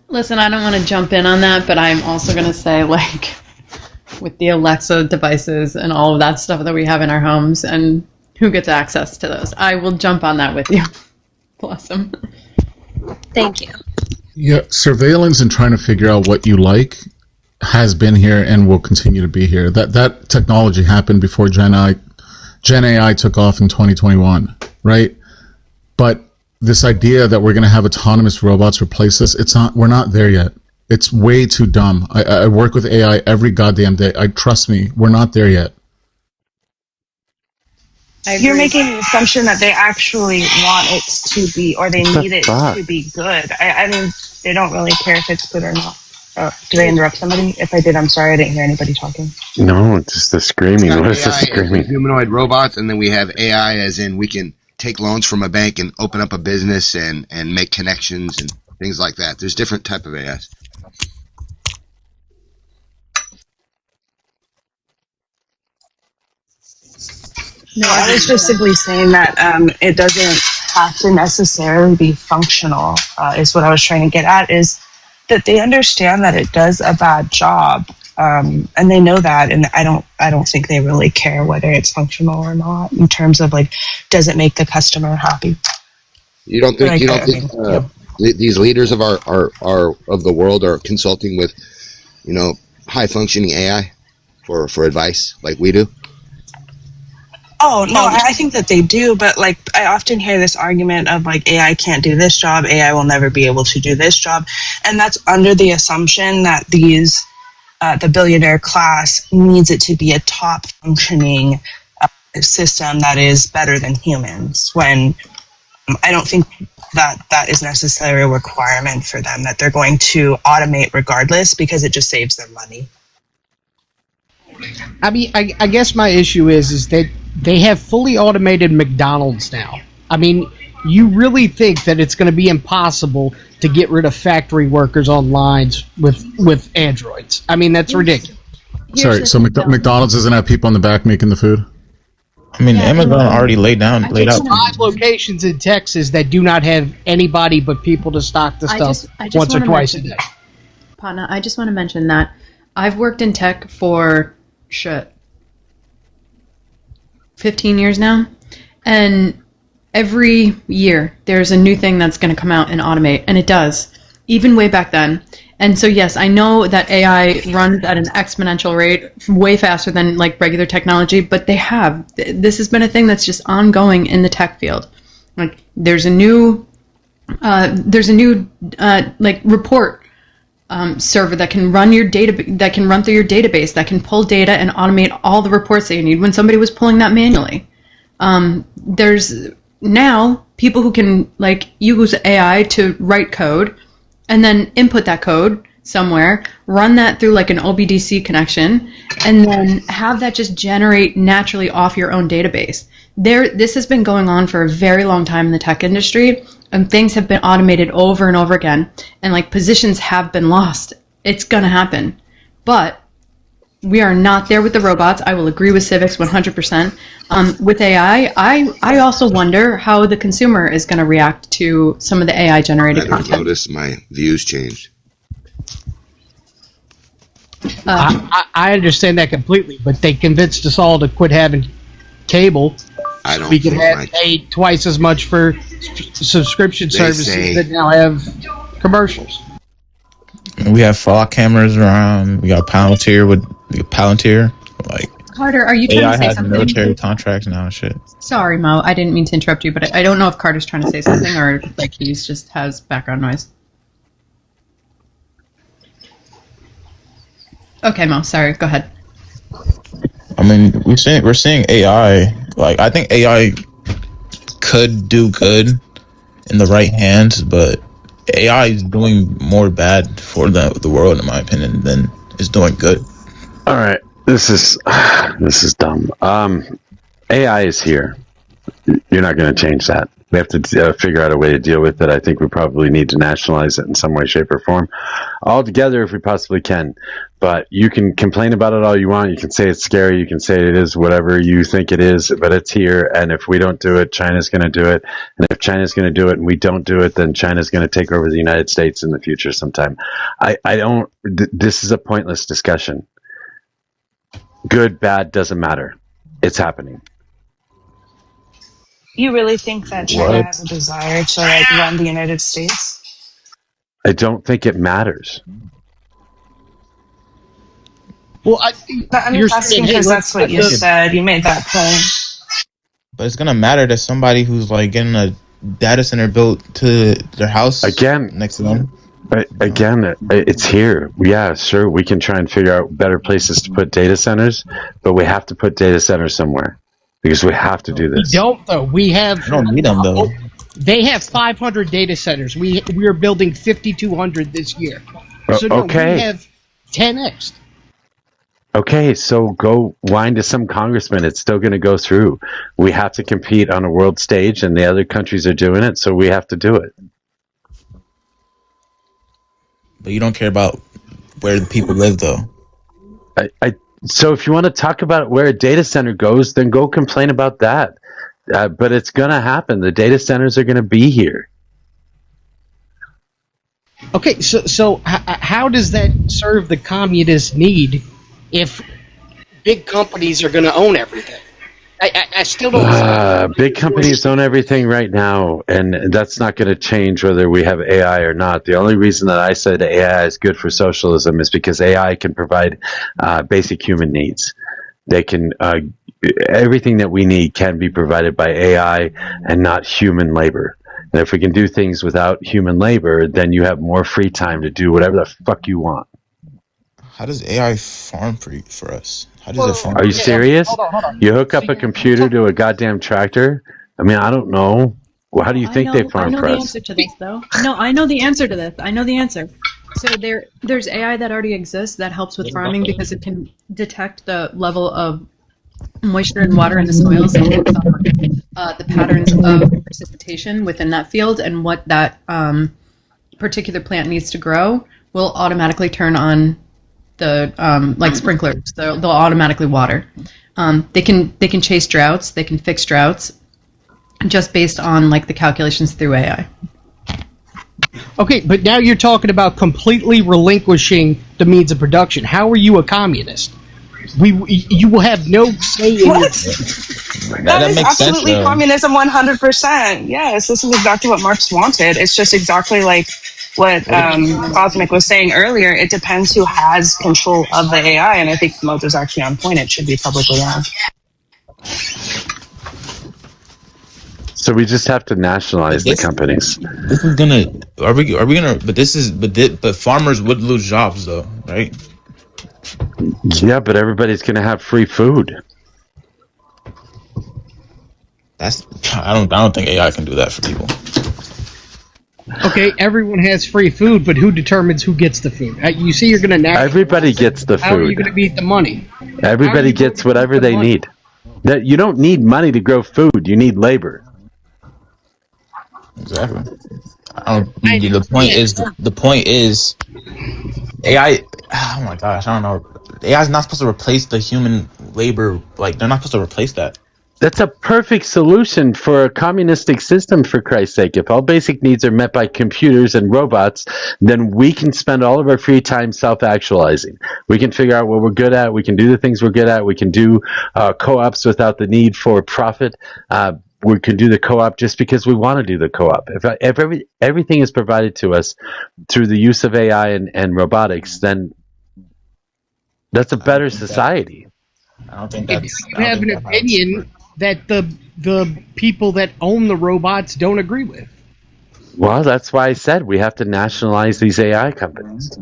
Listen, I don't want to jump in on that, but I'm also going to say, with the Alexa devices and all of that stuff that we have in our homes, and who gets access to those, I will jump on that with you. Bless them. Thank you. Yeah, surveillance and trying to figure out what you like has been here and will continue to be here. That technology happened before Gen AI took off in 2021, right? But this idea that we're going to have autonomous robots replace us, we're not there yet. It's way too dumb. I work with AI every goddamn day. Trust me, we're not there yet. You're making the assumption that they actually want it to be, or they need it to be good. I mean, they don't really care if it's good or not. Did I interrupt somebody? If I did, I'm sorry. I didn't hear anybody talking. No, it's just the screaming. What is the screaming? Humanoid robots, and then we have AI as in we can take loans from a bank and open up a business and make connections and things like that. There's different type of AIs. No, I was just simply saying that it doesn't have to necessarily be functional. Is what I was trying to get at. Is that they understand that it does a bad job, and they know that, and I don't think they really care whether it's functional or not in terms of like, does it make the customer happy? You don't think these leaders of our of the world are consulting with, high functioning AI for advice like we do? Oh, no, I think that they do, but like I often hear this argument of like AI can't do this job, AI will never be able to do this job, and that's under the assumption that these the billionaire class needs it to be a top functioning system that is better than humans, when I don't think that is necessarily a requirement for them, that they're going to automate regardless because it just saves them money. I mean, I guess my issue is that they have fully automated McDonald's now. I mean, you really think that it's going to be impossible to get rid of factory workers on lines with androids? I mean, that's ridiculous. Sorry, so McDonald's doesn't have people in the back making the food? I mean, Amazon already laid out. 5 locations in Texas that do not have anybody but people to stock the stuff once or twice a day. Patna, I just want to mention that I've worked in tech for 15 years now, and every year there's a new thing that's going to come out and automate, and it does, even way back then. And so yes, I know that AI runs at an exponential rate, way faster than like regular technology, but this has been a thing that's just ongoing in the tech field. Like there's a new like report server that can run your data, that can run through your database, that can pull data and automate all the reports that you need when somebody was pulling that manually. There's now people who can like use AI to write code and then input that code somewhere, run that through like an OBDC connection, and then have that just generate naturally off your own database. This has been going on for a very long time in the tech industry, and things have been automated over and over again, and like positions have been lost. It's gonna happen, but we are not there with the robots. I will agree with Civics 100%. With AI, I also wonder how the consumer is going to react to some of the AI generated content. I noticed my views changed. I understand that completely, but they convinced us all to quit having cable. I don't. We can pay twice as much for subscription services that now have commercials. We have fog cameras around. We got Palantir like Carter, are you trying AI to say has something? military contracts now and shit. Sorry, Mo, I didn't mean to interrupt you, but I don't know if Carter's trying to say something or like he's just has background noise. Okay, Mo, sorry, go ahead. I mean, we're seeing AI. Like, I think AI could do good in the right hands, but AI is doing more bad for the world, in my opinion, than is doing good. All right, this is dumb. AI is here. You're not going to change that. We have to figure out a way to deal with it. I think we probably need to nationalize it in some way, shape, or form, all together if we possibly can. But you can complain about it all you want. You can say it's scary. You can say it is whatever you think it is, but it's here. And if we don't do it, China's going to do it. And if China's going to do it and we don't do it, then China's going to take over the United States in the future sometime. This is a pointless discussion. Good, bad, doesn't matter. It's happening. You really think that China has a desire to like run the United States? I don't think it matters. Well, I'm just asking because that's what you said. You made that point. But it's gonna matter to somebody who's like getting a data center built to their house next to them. Again, it's here. Yeah, sure, we can try and figure out better places to put data centers, but we have to put data centers somewhere because we have to do this. We don't, though. We don't need them, though. They have 500 data centers. We are building 5,200 this year. So no, okay. We have 10x. Okay, so go whine to some congressman. It's still going to go through. We have to compete on a world stage, and the other countries are doing it, so we have to do it. But you don't care about where the people live, though. So if you want to talk about where a data center goes, then go complain about that. But it's going to happen. The data centers are going to be here. Okay, so how does that serve the communist need if big companies are going to own everything? I still don't. Big companies own everything right now, and that's not going to change whether we have AI or not. The only reason that I said AI is good for socialism is because AI can provide basic human needs. They can everything that we need can be provided by AI and not human labor. And if we can do things without human labor, then you have more free time to do whatever the fuck you want. How does AI farm for us? How does it farm? Are you serious? Hold on. You hook up a computer to a goddamn tractor? I mean, I don't know. Well, how do you think they farm for I know the us? answer to this, though. No, I know the answer to this. I know the answer. So there's AI that already exists that helps with farming because it can detect the level of moisture and water in the soils and the patterns of precipitation within that field, and what that particular plant needs to grow will automatically turn on the like sprinklers. They'll automatically water. They can chase droughts. They can fix droughts just based on like the calculations through AI. Okay, but now you're talking about completely relinquishing the means of production. How are you a communist? You will have no say in What? it. That is makes absolutely sense, though. communism 100%. Yes, this is exactly what Marx wanted. It's just exactly like what Cosmic was saying earlier. It depends who has control of the AI, and I think Mojo's actually on point. It should be publicly owned. So we just have to nationalize the companies. This is gonna. Are we gonna? But farmers would lose jobs, though, right? Yeah, but everybody's going to have free food. I don't think AI can do that for people. Okay, everyone has free food, but who determines who gets the food? You see, you're going to nationalize. Everybody gets the How are you food. going to beat the money? Everybody gets whatever they need. That you don't need money to grow food. You need labor. Exactly. The point is, AI. Oh my gosh, I don't know. AI is not supposed to replace the human labor. Like, they're not supposed to replace that. That's a perfect solution for a communistic system, for Christ's sake. If all basic needs are met by computers and robots, then we can spend all of our free time self-actualizing. We can figure out what we're good at. We can do the things we're good at. We can do co-ops without the need for profit. We can do the co-op just because we want to do the co-op. If everything is provided to us through the use of AI and robotics, then that's a better society. I don't think If you have an opinion that the people that own the robots don't agree with. Well, that's why I said we have to nationalize these AI companies.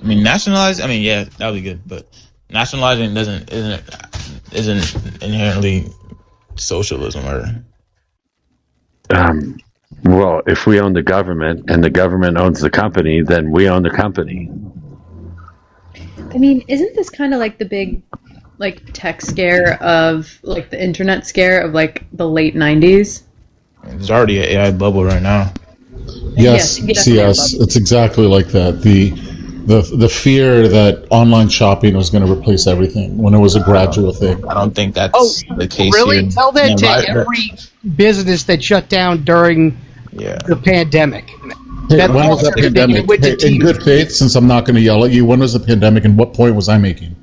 I mean, nationalize. I mean, yeah, that would be good, but nationalizing isn't inherently socialism, or. Well, if we own the government and the government owns the company, then we own the company. I mean, isn't this kind of like the big, like, tech scare of, like, the internet scare of, like, the late 90s? There's already an AI bubble right now. Yes, yes, it's exactly like that. The fear that online shopping was going to replace everything when it was a gradual thing. I don't think that's the case really? here. Tell that to every business that shut down during the pandemic. Hey, when was that pandemic? Hey, in good faith, since I'm not going to yell at you, when was the pandemic and what point was I making?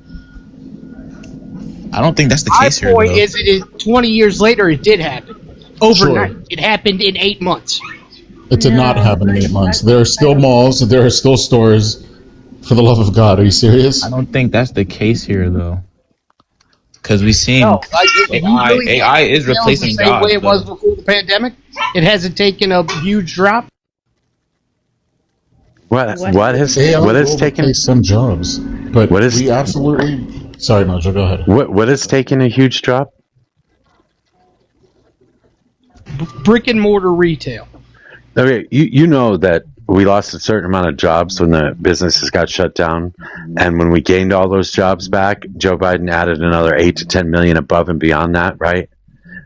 I don't think that's the My case here. point Though. is, 20 years later, it did happen. Overnight. Sure. It happened in 8 months. It did not happen in 8 months. There are still malls, there are still stores. For the love of God, are you serious? I don't think that's the case here, though. Because we've seen AI is replacing the same jobs. way it was before the pandemic. It hasn't taken a huge drop. What has taken some jobs? But we absolutely. Sorry, Mojo, go ahead. What has taken a huge drop? Brick and mortar retail. Okay, you know that we lost a certain amount of jobs when the businesses got shut down, and when we gained all those jobs back, Joe Biden added another 8 to 10 million above and beyond that, right?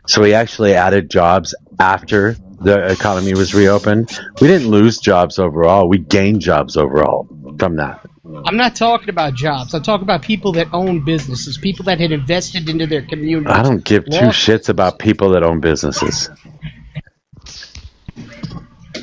So he actually added jobs after the economy was reopened, we didn't lose jobs overall. We gained jobs overall from that. I'm not talking about jobs. I'm talking about people that own businesses, people that had invested into their community. I don't give two shits about people that own businesses.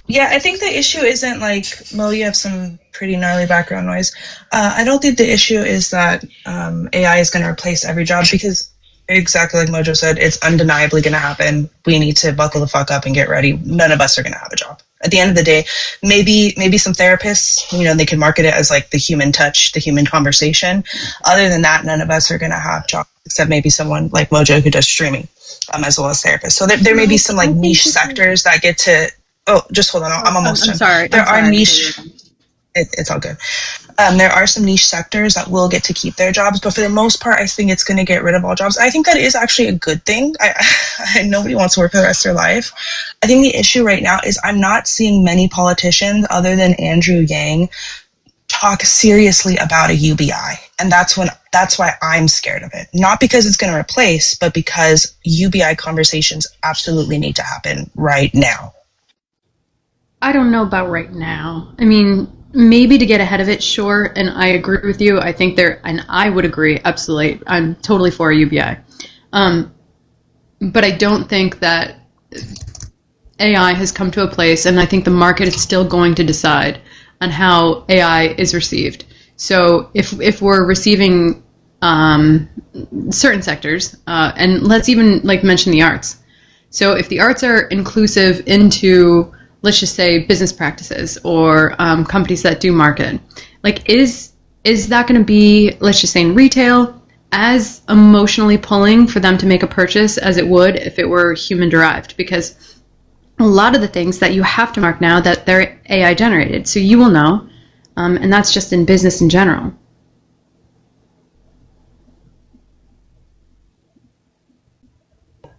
Yeah, I think the issue isn't like, Mo, you have some pretty gnarly background noise. I don't think the issue is that AI is going to replace every job, because exactly like Mojo said, it's undeniably going to happen. We need to buckle the fuck up and get ready. None of us are going to have a job. At the end of the day, maybe some therapists, they can market it as like the human touch, the human conversation. Other than that, none of us are going to have jobs, except maybe someone like Mojo who does streaming, as well as therapists. So there may be some like niche sectors that get to. Oh, just hold on. I'm almost done. Sorry. There are niche. It's all good. There are some niche sectors that will get to keep their jobs, but for the most part, I think it's going to get rid of all jobs. I think that is actually a good thing. Nobody wants to work for the rest of their life. I think the issue right now is I'm not seeing many politicians other than Andrew Yang talk seriously about a UBI, and that's why I'm scared of it. Not because it's going to replace, but because UBI conversations absolutely need to happen right now. I don't know about right now. I mean, maybe to get ahead of it, sure, and I agree with you. I think and I would agree, absolutely. I'm totally for a UBI. But I don't think that AI has come to a place, and I think the market is still going to decide on how AI is received. So if we're receiving certain sectors, and let's even like mention the arts. So if the arts are inclusive into, let's just say, business practices or companies that do market, like is that going to be, let's just say in retail, as emotionally pulling for them to make a purchase as it would if it were human derived? Because a lot of the things that you have to mark now, that they're AI generated, so you will know, and that's just in business in general.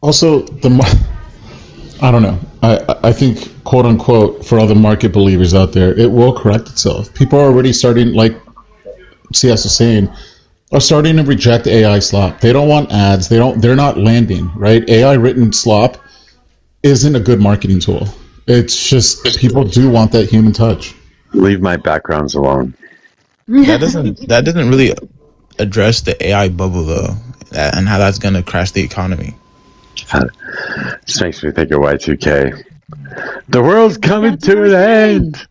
Also, I don't know. I think, quote unquote, for all the market believers out there, it will correct itself. People are already starting, like CS was saying, are starting to reject AI slop. They don't want ads. They're not landing, right? AI written slop isn't a good marketing tool. It's just people do want that human touch. Leave my backgrounds alone. That doesn't really address the AI bubble though, and how that's gonna crash the economy. This makes me think of Y2K. The world's coming to an end.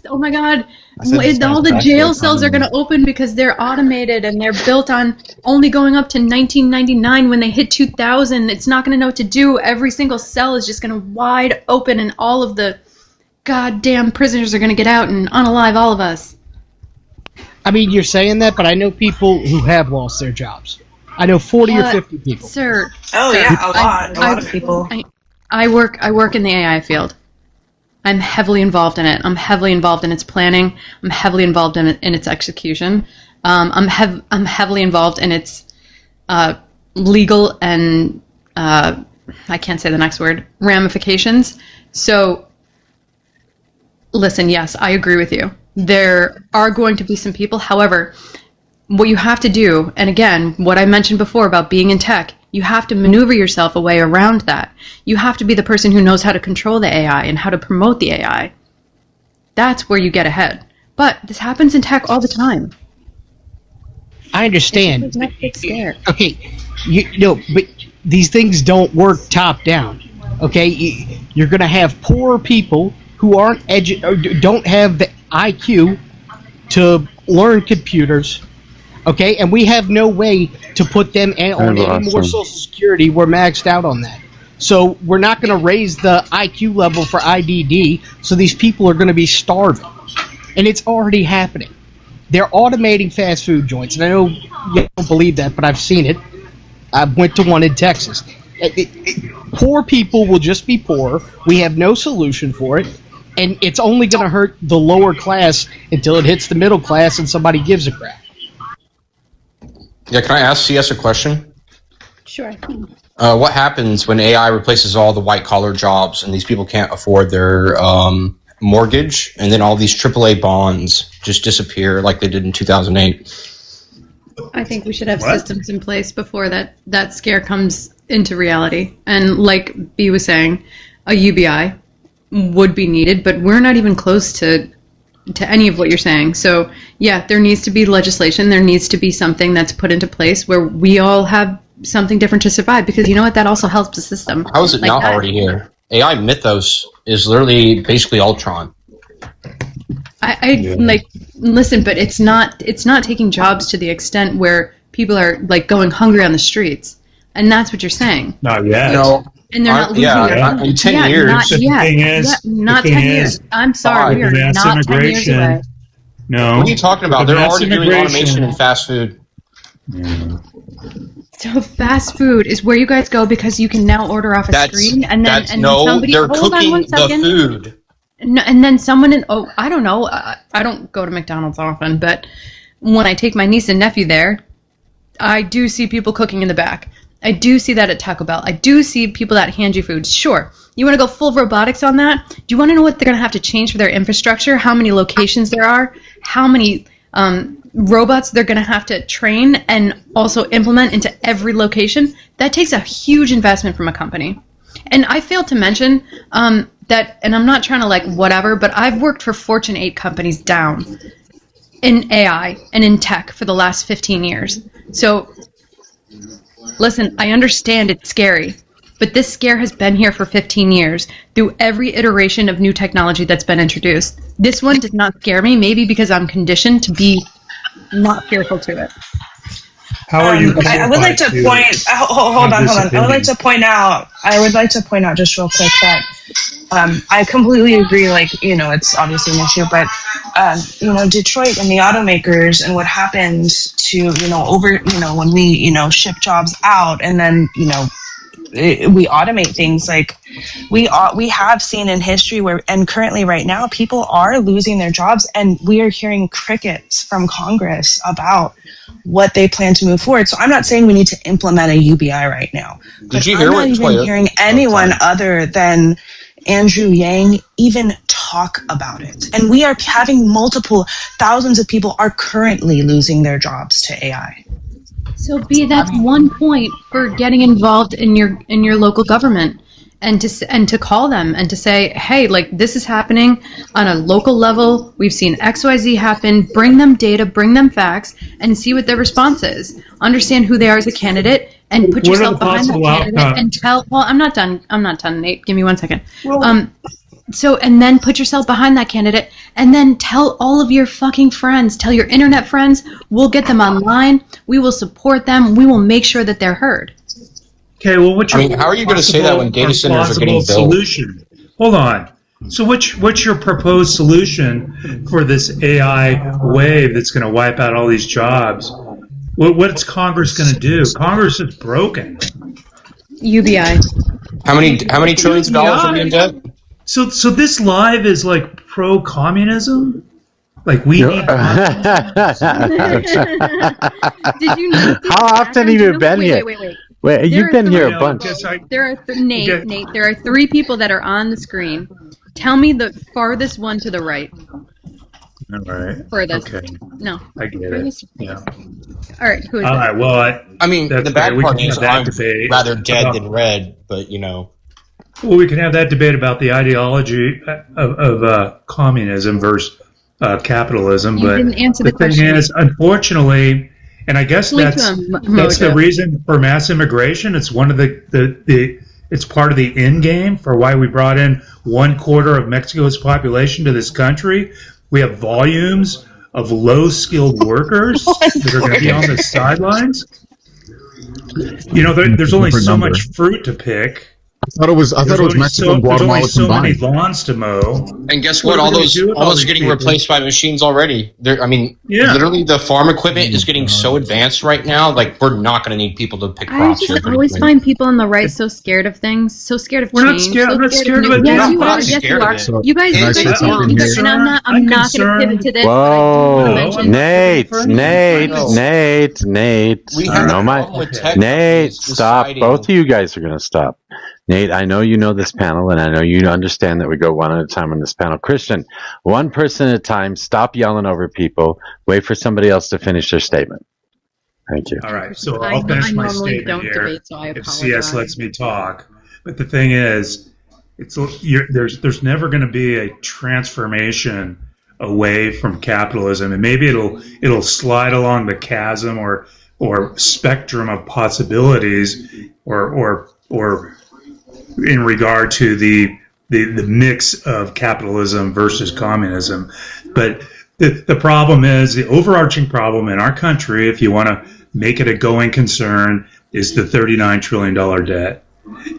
Oh my God! All the jail cells are going to open because they're automated and they're built on only going up to 1999. When they hit 2000, it's not going to know what to do. Every single cell is just going to wide open, and all of the goddamn prisoners are going to get out and unalive all of us. I mean, you're saying that, but I know people who have lost their jobs. I know 40 or 50 people. Sir. Oh, yeah, a lot of people. I work in the AI field. I'm heavily involved in it. I'm heavily involved in its planning. I'm heavily involved in its execution. I'm heavily involved in its legal and I can't say the next word, ramifications. So, listen, yes, I agree with you. There are going to be some people. However, what you have to do, and again, what I mentioned before about being in tech, you have to maneuver yourself a way around that. You have to be the person who knows how to control the AI and how to promote the AI. That's where you get ahead. But this happens in tech all the time. I understand. It's not scared. Okay, but these things don't work top down. Okay, you're going to have poor people who aren't don't have the IQ to learn computers. Okay, and we have no way to put them on any more Social Security. We're maxed out on that. So we're not going to raise the IQ level for IDD, so these people are going to be starving. And it's already happening. They're automating fast food joints, and I know you don't believe that, but I've seen it. I went to one in Texas. Poor people will just be poor. We have no solution for it, and it's only going to hurt the lower class until it hits the middle class and somebody gives a crap. Yeah, can I ask CS a question? Sure. What happens when AI replaces all the white-collar jobs and these people can't afford their mortgage, and then all these AAA bonds just disappear like they did in 2008? I think we should have systems in place before that scare comes into reality. And like B was saying, a UBI would be needed, but we're not even close to any of what you're saying. So yeah, there needs to be legislation. There needs to be something that's put into place where we all have something different to survive, because you know what? That also helps the system. How is it not already here? AI Mythos is literally basically Ultron. I like listen, but it's not taking jobs to the extent where people are like going hungry on the streets, and that's what you're saying. Not yet. No. And they're not losing their money. In 10 years. Not yet. Not 10 years. I'm sorry, we are not 10 years away. No. What are you talking about? They're already doing automation in fast food. So fast food is where you guys go because you can now order off a screen, and then somebody they're hold on one cooking the second. food. No, and then someone I don't know. I don't go to McDonald's often, but when I take my niece and nephew there, I do see people cooking in the back. I do see that at Taco Bell. I do see people that hand you food. Sure. You want to go full robotics on that? Do you want to know what they're going to have to change for their infrastructure? How many locations there are? How many robots they're going to have to train and also implement into every location? That takes a huge investment from a company. And I failed to mention that, and I'm not trying to like whatever, but I've worked for Fortune 8 companies down in AI and in tech for the last 15 years. So listen, I understand it's scary, but this scare has been here for 15 years through every iteration of new technology that's been introduced. This one did not scare me, maybe because I'm conditioned to be not fearful to it. How are you? I would like to point. Hold on. I would like to point out. Just real quick that I completely agree. Like, you know, it's obviously an issue, but you know, Detroit and the automakers and what happened to, you know, when we, you know, ship jobs out and then, you know, we automate things. Like we have seen in history where, and currently right now, people are losing their jobs, and we are hearing crickets from Congress about what they plan to move forward. So I'm not saying we need to implement a UBI right now. Did you hear I'm not even hearing anyone other than Andrew Yang even talk about it. And we are having thousands of people are currently losing their jobs to AI. So that's one point for getting involved in your local government, and to call them and to say, hey, like this is happening on a local level. We've seen XYZ happen. Bring them data, bring them facts, and see what their response is. Understand who they are as a candidate, and put yourself behind that candidate and tell. Well, I'm not done, Nate. Give me 1 second. So, and then put yourself behind that candidate, and then tell all of your fucking friends, tell your internet friends, we'll get them online, we will support them, we will make sure that they're heard. Okay, well, how are you going to say that when data centers are getting built? Solution? Hold on. So what's your proposed solution for this AI wave that's going to wipe out all these jobs? What's Congress going to do? Congress is broken. UBI. How many trillions of dollars are we in debt? So this live is like pro-communism? Like we need... Did you know? How often have you been here? Wait, you've been here a bunch. There are Nate, there are 3 people that are on the screen. Tell me the farthest one to the right. All right. Furthest. Okay. No. I get it. Yeah. All right. Who is All right. Well, I mean, the bad part is I'm debate rather dead than red, but you know. Well, we can have that debate about the ideology of communism versus capitalism. You but didn't answer the the question. thing is, unfortunately, and I guess that's the reason for mass immigration. It's one of it's part of the end game for why we brought in 1/4 of Mexico's population to this country. We have volumes of low-skilled workers that are going to be on the sidelines. You know, there's only so much fruit to pick. I thought it was Mexico and Guatemala There's only so combined. many lawns to mow. And guess what? All those are getting replaced by machines already. Literally, the farm equipment is getting so advanced right now. Like, we're not going to need people to pick crops. I just always find people on the right so scared of things, so scared of change. We're not scared. I'm not scared of it. Yes, you are. Yes, you are. You guys, and I'm not going to pivot to this. Whoa, Nate, stop. Both of you guys are going to stop. Nate, I know you know this panel, and I know you understand that we go one at a time on this panel. Christian, one person at a time, stop yelling over people, wait for somebody else to finish their statement. Thank you. All right, so I'll finish my statement here if CS lets me talk. But the thing is there's never going to be a transformation away from capitalism, and maybe it'll slide along the chasm or spectrum of possibilities, or in regard to the mix of capitalism versus communism. But the problem is, the overarching problem in our country, if you want to make it a going concern, is the $39 trillion debt.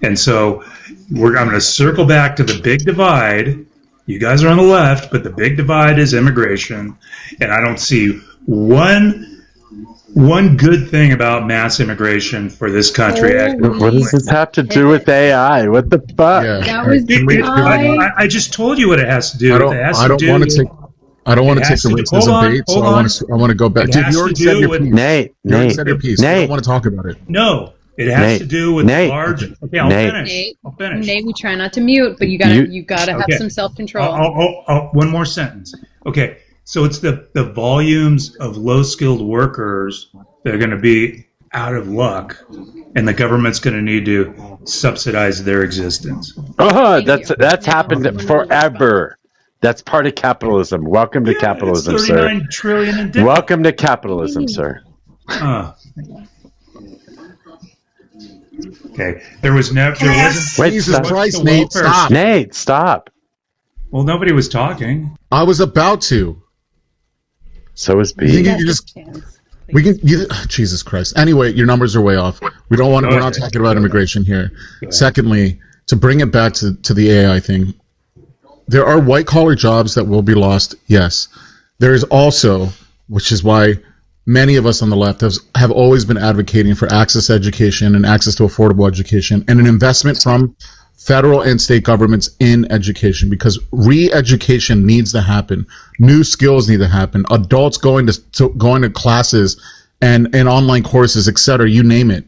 And so I'm going to circle back to the big divide. You guys are on the left, but the big divide is immigration. And I don't see one good thing about mass immigration for this country. What does this have to do with AI? What the fuck? That was I just told you what it has to do. I don't want to take the racism bait, so I want to go back. Dude, you already said your piece. Nate, you already said your piece. I don't want to talk about it. No, it has to do with large. Okay, I'll finish. Nate, we try not to mute, but you gotta have some self-control. One more sentence. Okay, so it's the volumes of low-skilled workers that are going to be out of luck, and the government's going to need to subsidize their existence. That's happened forever. That's part of capitalism. Welcome to capitalism, it's sir. $39 trillion in debt. Welcome to capitalism, sir. Okay, there wasn't. Jesus Christ, Nate, stop. Nate, stop. Well, nobody was talking. I was about to. So is B. Jesus Christ. Anyway, your numbers are way off. We're not talking about immigration here. Secondly, to bring it back to the AI thing, there are white-collar jobs that will be lost, yes. There is also, which is why many of us on the left have always been advocating for access to education and access to affordable education and an investment from federal and state governments in education, because re-education needs to happen. New skills need to happen. Adults going to classes and online courses, etc., you name it.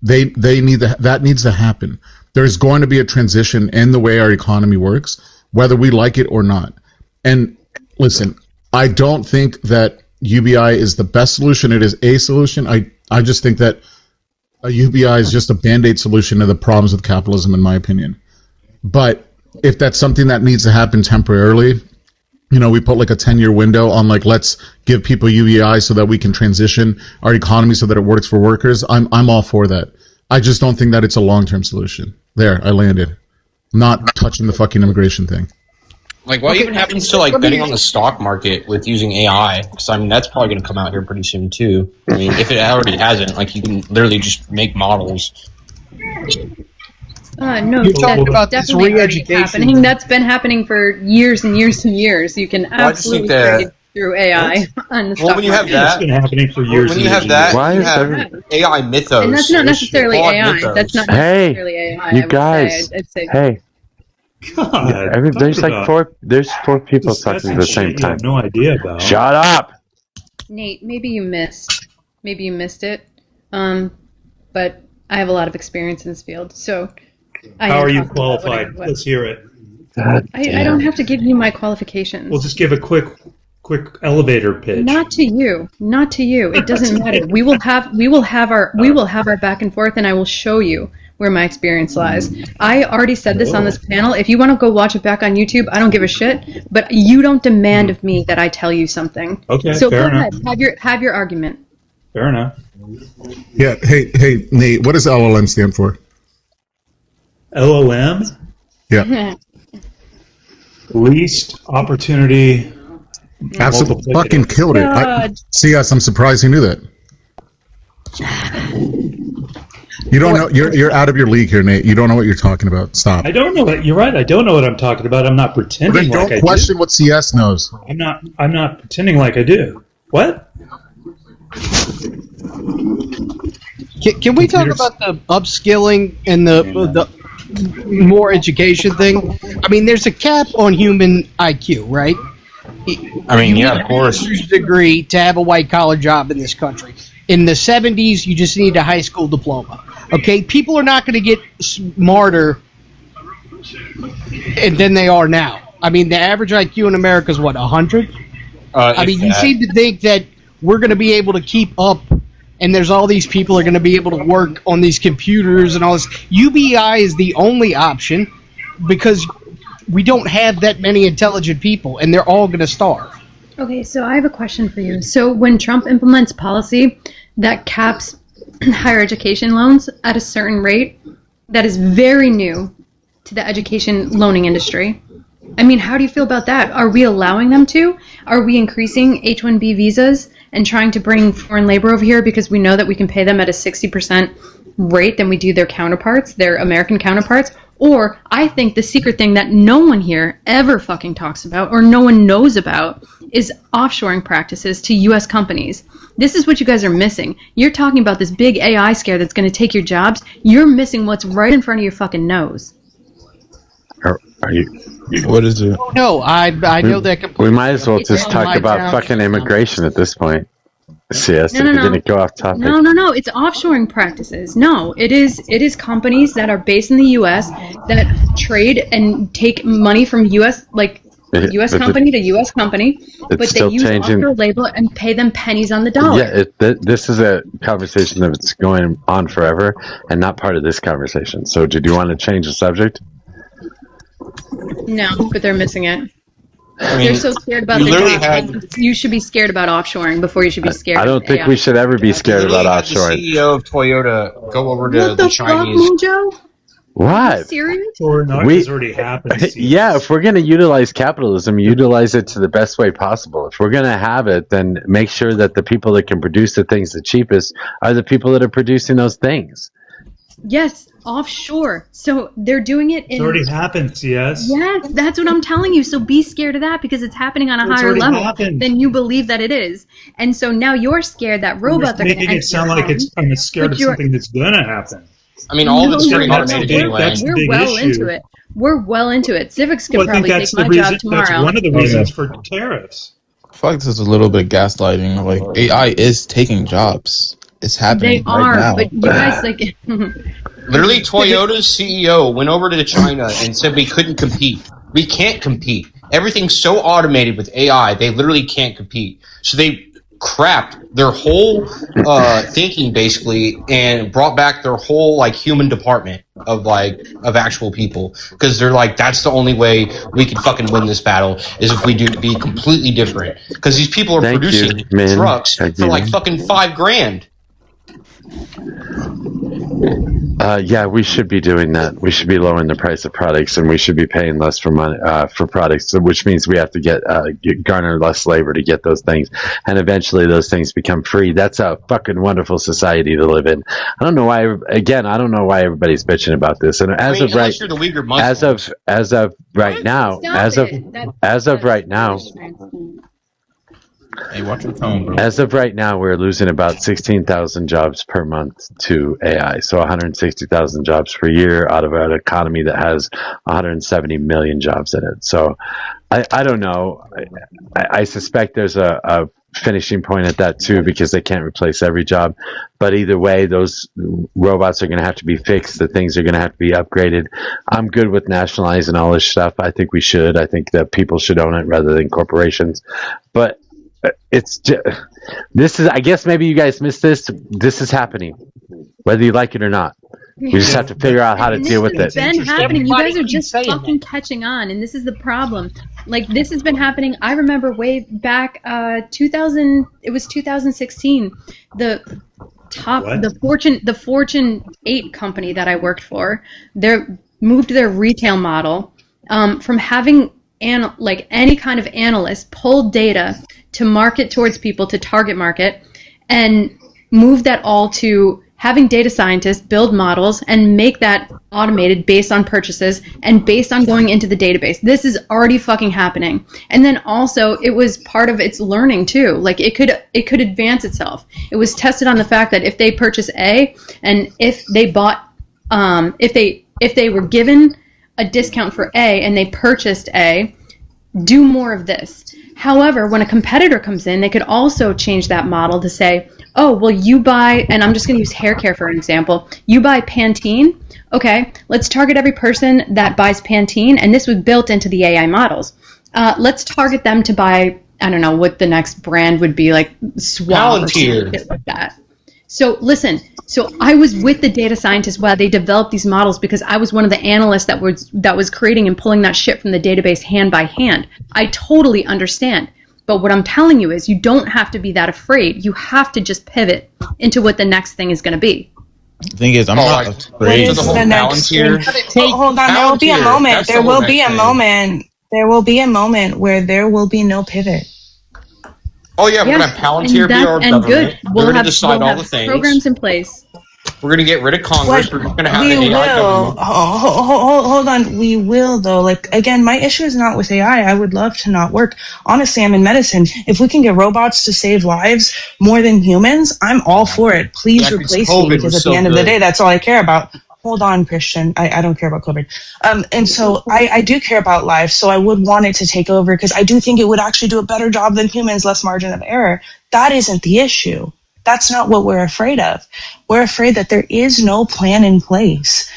That needs to happen. There's going to be a transition in the way our economy works, whether we like it or not. And listen, I don't think that UBI is the best solution. It is a solution. I just think that a UBI is just a Band-Aid solution to the problems with capitalism, in my opinion. But if that's something that needs to happen temporarily, we put like a 10-year window on let's give people UBI so that we can transition our economy so that it works for workers. I'm all for that. I just don't think that it's a long-term solution. There, I landed. Not touching the fucking immigration thing. What even happens to betting on the stock market with using AI? Because that's probably going to come out here pretty soon too. If it already hasn't, you can literally just make models. No, You're talking about this definitely re-education happening. That's been happening for years and years and years. You can absolutely trade through AI on the stock when you have market. that, it's been happening for years. When you have that, you have AI mythos. And that's not necessarily AI. That's not necessarily AI. You guys. I'd say. Hey. God, there's four people talking at the same time. I have no idea about. Shut up, Nate. Maybe you missed it. But I have a lot of experience in this field, so. How are you qualified? Let's hear it. I don't have to give you my qualifications. We'll just give a quick elevator pitch. Not to you. It doesn't matter. We will have our back and forth, and I will show you where my experience lies. I already said this on this panel. If you want to go watch it back on YouTube, I don't give a shit. But you don't demand of me that I tell you something. Okay, so fair go enough. ahead. Have your argument. Fair enough. Yeah. Hey, Nate. What does LLM stand for? LOM? Yeah. Least opportunity. Absolutely fucking killed it. I'm surprised you knew that. You don't know. You're out of your league here, Nate. You don't know what you're talking about. Stop. I don't know what you're right. I don't know what I'm talking about. I'm not pretending like I do. Don't question what CS knows. I'm not pretending like I do. What? Can we talk about the upskilling and the more education thing? There's a cap on human IQ, right? Of course. You need a degree to have a white-collar job in this country. In the 70s, you just need a high school diploma. Okay? People are not going to get smarter than they are now. The average IQ in America is, 100? You seem to think that we're going to be able to keep up, and there's all these people are going to be able to work on these computers and all this. UBI is the only option because we don't have that many intelligent people, and they're all going to starve. Okay, so I have a question for you. So when Trump implements policy that caps higher education loans at a certain rate, that is very new to the education loaning industry. I mean, how do you feel about that? Are we allowing them to? Are we increasing H-1B visas and trying to bring foreign labor over here because we know that we can pay them at a 60% rate than we do their counterparts, their American counterparts? Or I think the secret thing that no one here ever fucking talks about or no one knows about is offshoring practices to U.S. companies. This is what you guys are missing. You're talking about this big AI scare that's going to take your jobs. You're missing what's right in front of your fucking nose. Are you? What is it? No, I know that completely. We might as well just talk about fucking immigration at this point. CS, No. didn't go off topic. No. It's offshoring practices. No, it is companies that are based in the U.S. that trade and take money from U.S. U.S. company to U.S. company, but they use offshore labor and pay them pennies on the dollar. Yeah, this is a conversation that's going on forever and not part of this conversation. So, did you want to change the subject? No, but they're missing it. I mean, they're so scared about their jobs. You should be scared about offshoring before you should be scared. I don't think AI. we should ever be scared about offshoring. The CEO of Toyota go over to What the Chinese. fuck, Mojo? What? Are you serious? Or not, it's already happened. Yeah, if we're going to utilize capitalism, utilize it to the best way possible. If we're going to have it, then make sure that the people that can produce the things the cheapest are the people that are producing those things. Yes, offshore. So they're doing it in... It's already happened, yes. Yes, that's what I'm telling you. So be scared of that because it's happening on a higher level than you believe that it is. And so now you're scared that robots are going to making it sound like I'm scared of something that's going to happen. I mean, all of it's getting automated anyway. We're well into it. We're well into it. Civics could probably take my job tomorrow. That's one of the reasons for tariffs. I feel like this is a little bit gaslighting. Like, AI is taking jobs. It's happening right now. But you guys, Literally, Toyota's CEO went over to China and said we couldn't compete. We can't compete. Everything's so automated with AI, they literally can't compete. So they crapped their whole thinking basically and brought back their whole human department of actual people because they're like, that's the only way we can fucking win this battle is if we do be completely different because these people are producing trucks for fucking $5,000. Yeah, we should be doing that. We should be lowering the price of products, and we should be paying less for money for products, which means we have to garner less labor to get those things, and eventually those things become free. That's a fucking wonderful society to live in. I don't know why. Again, I don't know why everybody's bitching about this. And as of right now. Hey, watch your tone, bro. As of right now, we're losing about 16,000 jobs per month to AI. So 160,000 jobs per year out of an economy that has 170 million jobs in it. So I don't know. I suspect there's a finishing point at that too because they can't replace every job. But either way, those robots are going to have to be fixed. The things are going to have to be upgraded. I'm good with nationalizing all this stuff. I think we should. I think that people should own it rather than corporations. But it's just, this is, I guess maybe you guys missed this. This is happening, whether you like it or not. We just have to figure out how to deal with it. It's been happening. You guys are just fucking catching on, and this is the problem. This has been happening. I remember way back 2000. It was 2016. The Fortune 8 company that I worked for, they moved their retail model from having any kind of analyst pull data to market towards people, to target market, and move that all to having data scientists build models and make that automated based on purchases and based on going into the database. This is already fucking happening. And then also it was part of its learning too. It could advance itself. It was tested on the fact that if they purchase A and if they bought if they were given a discount for A and they purchased A, do more of this. However, when a competitor comes in, they could also change that model to say, oh, well, you buy, and I'm just going to use hair care for an example, you buy Pantene, okay, let's target every person that buys Pantene, and this was built into the AI models. Let's target them to buy, I don't know what the next brand would be, like Suave or something like that. So listen, so I was with the data scientists while they developed these models because I was one of the analysts that was creating and pulling that shit from the database hand by hand. I totally understand. But what I'm telling you is you don't have to be that afraid. You have to just pivot into what the next thing is going to be. The thing is, I'm not afraid. The next thing? Hold on, there will be a moment. There will be a moment. There will be a moment where there will be no pivot. Oh yeah, we're gonna have Palantir be our government. Good. We're gonna decide all the have things. Programs in place. We're gonna get rid of Congress. We're gonna have We an AI will. government. Hold on. We will, though. Like, again, my issue is not with AI. I would love to not work. Honestly, I'm in medicine. If we can get robots to save lives more than humans, I'm all for it. Please replace me, because at the end of the day, that's all I care about. Hold on, Christian. I don't care about COVID. And so I do care about life, so I would want it to take over, because I do think it would actually do a better job than humans, less margin of error. That isn't the issue. That's not what we're afraid of. We're afraid that there is no plan in place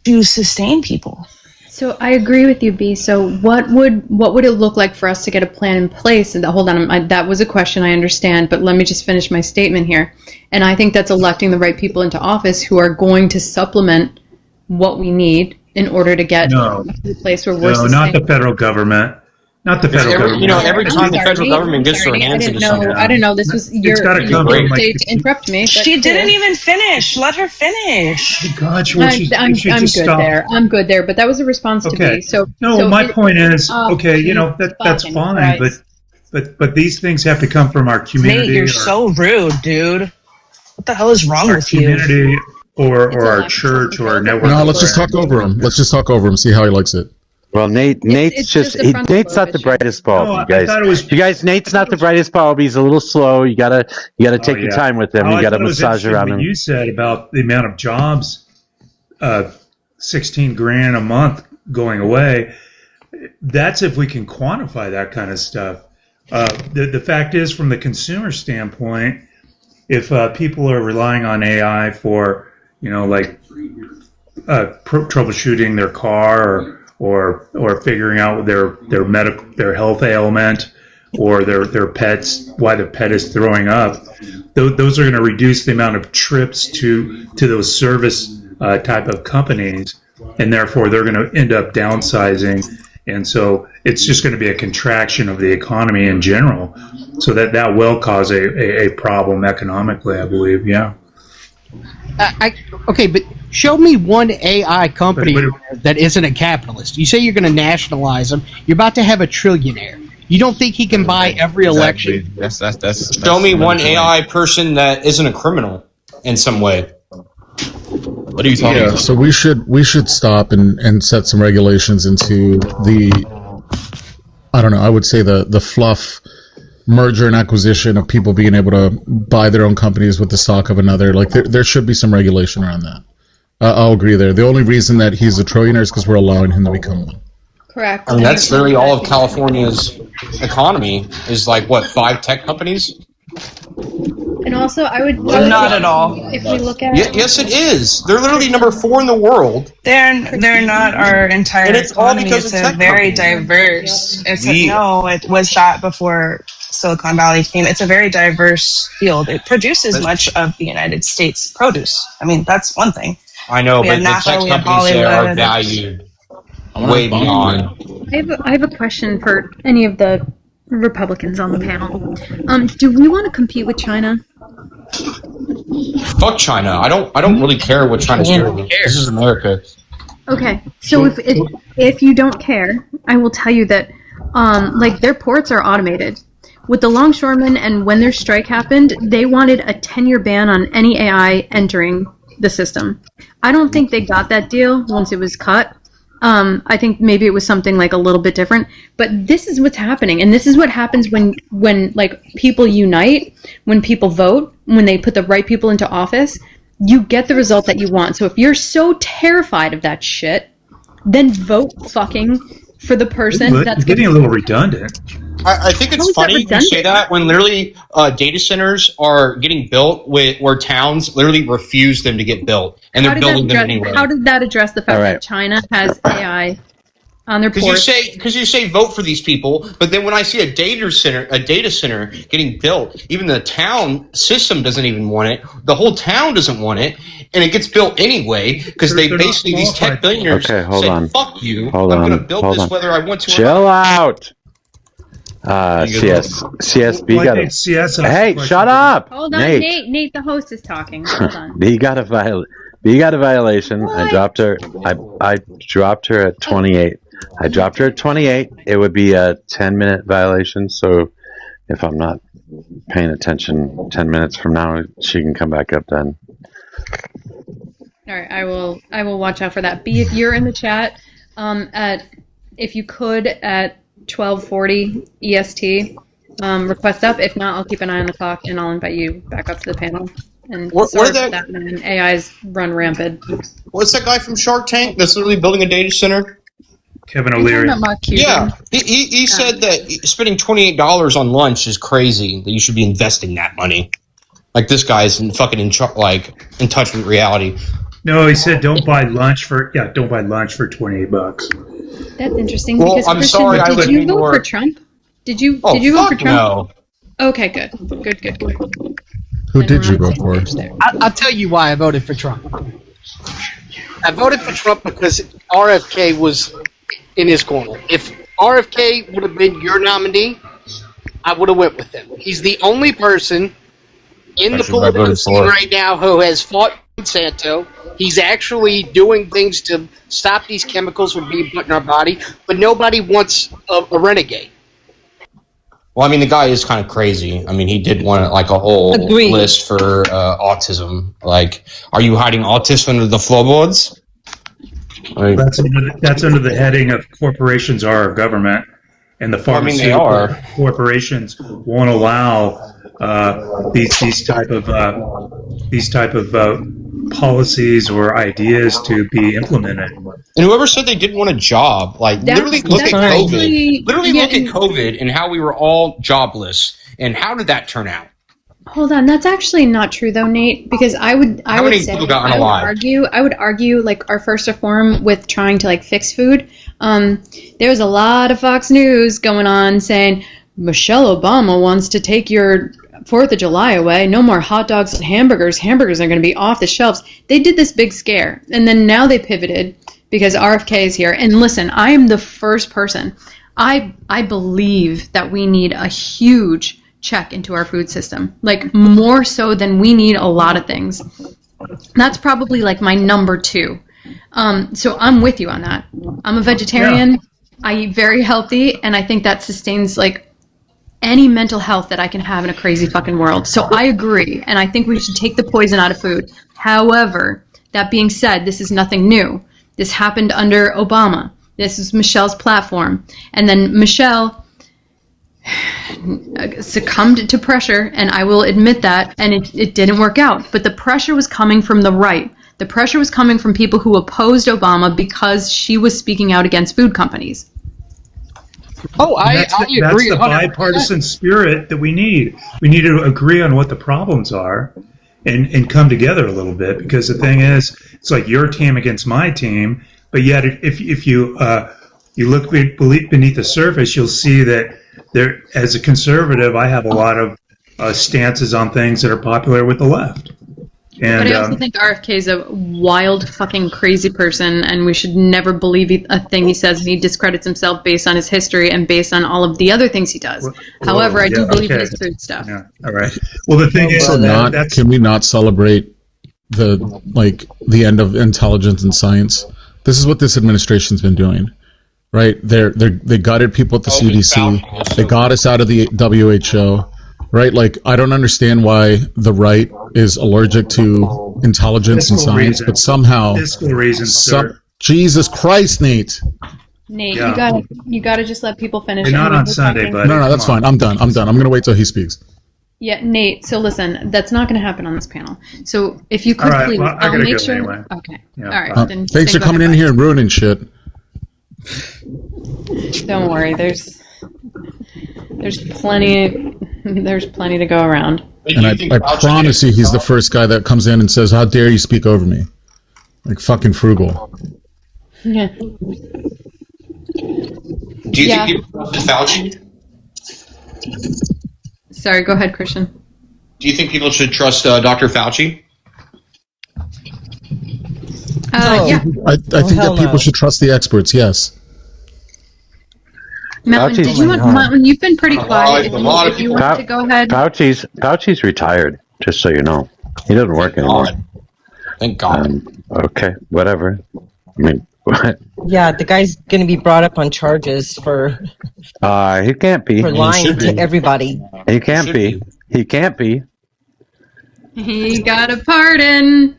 to sustain people. So I agree with you, B. So what would it look like for us to get a plan in place? And hold on, that was a question, I understand, but let me just finish my statement here. And I think that's electing the right people into office who are going to supplement what we need in order to get to a place where we're No, not the federal government. Not the federal government. You know, every time the federal government gets their hands into something. I didn't know this was your day to interrupt me. She didn't even finish. Let her finish. God, I'm good there. I'm good there. But that was a response to me. So my point is, that's fine, but these things have to come from our community. Nate, you're so rude, dude. What the hell is wrong with you? Community or our church or our network. No, let's just talk over him. Let's just talk over him. See how he likes it. Well, Nate's Nate's not the brightest bulb, you guys. Nate's not the brightest bulb. He's a little slow. You gotta take your time with him. You gotta massage around him. You said about the amount of jobs, $16,000 a month going away. That's if we can quantify that kind of stuff. The fact is, from the consumer standpoint, if people are relying on AI for, troubleshooting their car or figuring out their health ailment or their pets, why the pet is throwing up, those are going to reduce the amount of trips to those service type of companies, and therefore they're going to end up downsizing, and so it's just going to be a contraction of the economy in general. So that will cause a problem economically, I believe. Yeah. Okay, but show me one AI company that isn't a capitalist. You say you're going to nationalize them. You're about to have a trillionaire. You don't think he can buy every election? That's Show me one AI person that isn't a criminal in some way. What are you talking about? So we should stop and set some regulations into I would say the fluff merger and acquisition of people being able to buy their own companies with the stock of another. Like there should be some regulation around that. I'll agree there. The only reason that he's a trillionaire is because we're allowing him to become one. Correct. I mean, that's literally all of California's economy is 5 tech companies? And also, I would not at all. If we look at yes, it is. They're literally number 4 in the world. They're not our entire And it's all economy. because It's of a tech very companies. diverse. It was that before Silicon Valley came. It's a very diverse field. It produces much of the United States produce. I mean, that's one thing. I know, We but have the NASA, tech we have companies there are Hollywood. valued way beyond. I have a question for any of the Republicans on the panel. Do we want to compete with China? Fuck China. I don't really care what China's doing. This is America. Okay, so if you don't care, I will tell you that their ports are automated. With the longshoremen and when their strike happened, they wanted a 10-year ban on any AI entering the system. I don't think they got that deal once it was cut. I think maybe it was something a little bit different, but this is what's happening, and this is what happens when people unite, when people vote, when they put the right people into office, you get the result that you want. So if you're so terrified of that shit, then vote fucking for the person that's getting a little redundant. I think it's funny you say that when literally data centers are getting built where towns literally refuse them to get built, and they're building them anyway. How did that address the fact that China has AI on their porch. Because you say vote for these people, but then when I see a data center getting built, even the town system doesn't even want it. The whole town doesn't want it, and it gets built anyway because they basically these tech billionaires Okay, hold say, on. "Fuck you! Hold I'm on, going to build hold this on. whether I want to." Chill out. CSB Well, I got think CS asked a Hey, question. shut up. Hold on, Nate. Nate, the host is talking. Hold on. B got a violation. I dropped her. I dropped her at 28. I dropped her at 28. It would be a 10-minute violation. So if I'm not paying attention 10 minutes from now, she can come back up then. All right, I will watch out for that. B, if you're in the chat, if you could at 12:40 EST, request up. If not, I'll keep an eye on the clock and I'll invite you back up to the panel. And sorry about that, man. AI's run rampant. What's that guy from Shark Tank that's literally building a data center? Kevin O'Leary. Yeah, he said that spending $28 on lunch is crazy. That you should be investing that money. Like this guy's in touch with reality. No, he said don't buy lunch for $28. That's interesting. Well, because I'm Christian, sorry, I did would you be vote more- for Trump? Did you Oh, vote for fuck Trump? no. Okay, good. Who did you vote for? I'll tell you why I voted for Trump. I voted for Trump because RFK was in his corner. If RFK would have been your nominee, I would have went with him. He's the only person in the That's what I political voted scene for. right now who has fought Monsanto. He's actually doing things to stop these chemicals from being put in our body, but nobody wants a renegade. Well, I mean, the guy is kind of crazy. I mean, he did want a whole Agreed. list for autism. Like, are you hiding autism under the floorboards? That's under the heading of corporations are our government, and the Well, I mean, they pharmaceutical are. corporations won't allow these type of policies or ideas to be implemented. And whoever said they didn't want a job, literally look at COVID. Literally look at COVID and how we were all jobless. And how did that turn out? Hold on, that's actually not true though, Nate. Because I would argue like our first reform with trying to fix food. There was a lot of Fox News going on saying Michelle Obama wants to take your 4th of July away. No more hot dogs and hamburgers. Hamburgers are going to be off the shelves. They did this big scare, and then now they pivoted because RFK is here. And listen, I am the first person. I believe that we need a huge check into our food system, more so than we need a lot of things. That's probably my number 2. So I'm with you on that. I'm a vegetarian. Yeah. I eat very healthy, and I think that sustains any mental health that I can have in a crazy fucking world. So I agree, and I think we should take the poison out of food. However, that being said, this is nothing new. This happened under Obama. This is Michelle's platform. And then Michelle succumbed to pressure, and I will admit that, and it didn't work out. But the pressure was coming from the right. The pressure was coming from people who opposed Obama because she was speaking out against food companies. Oh, I agree. That's the bipartisan spirit that we need. We need to agree on what the problems are and come together a little bit, because the thing is, it's like your team against my team, but yet if you look beneath the surface, you'll see that there, as a conservative, I have a lot of stances on things that are popular with the left. And, but I also think RFK is a wild, fucking crazy person, and we should never believe a thing he says. And he discredits himself based on his history and based on all of the other things he does. However, I do believe in his food stuff. Yeah. All right. Well, the thing is, can we not celebrate the end of intelligence and science? This is what this administration's been doing, right? They gutted people at the CDC. They got us out of the WHO. Right, I don't understand why the right is allergic to intelligence and science, but somehow fiscal reasons, sir. Jesus Christ, Nate. Nate, Yeah. you gotta just let people finish. You're not on Sunday, buddy. No, that's fine. I'm done. I'm gonna wait till he speaks. Yeah, Nate. So listen, that's not gonna happen on this panel. So if you could All right, please, well, I I'll gotta make go sure. anyway. Okay. Yeah. All right. Then Thanks for go coming ahead, in here and ruining shit. Don't worry. There's plenty. There's plenty to go around. And I promise you, he's the first guy that comes in and says, "How dare you speak over me?" Like fucking frugal. Yeah. Do you think people trusted Fauci? Sorry, go ahead, Christian. Do you think people should trust Dr. Fauci? Yeah. I think that people should trust the experts. Yes. Mountain, did you want Mountain? You've been pretty quiet. If you want to go ahead. Fauci's retired. Just so you know, he doesn't work anymore. Thank God. Okay, whatever. I mean, what? Yeah, the guy's going to be brought up on charges for He can't be. for lying to everybody. He can't be. He can't be. He got a pardon.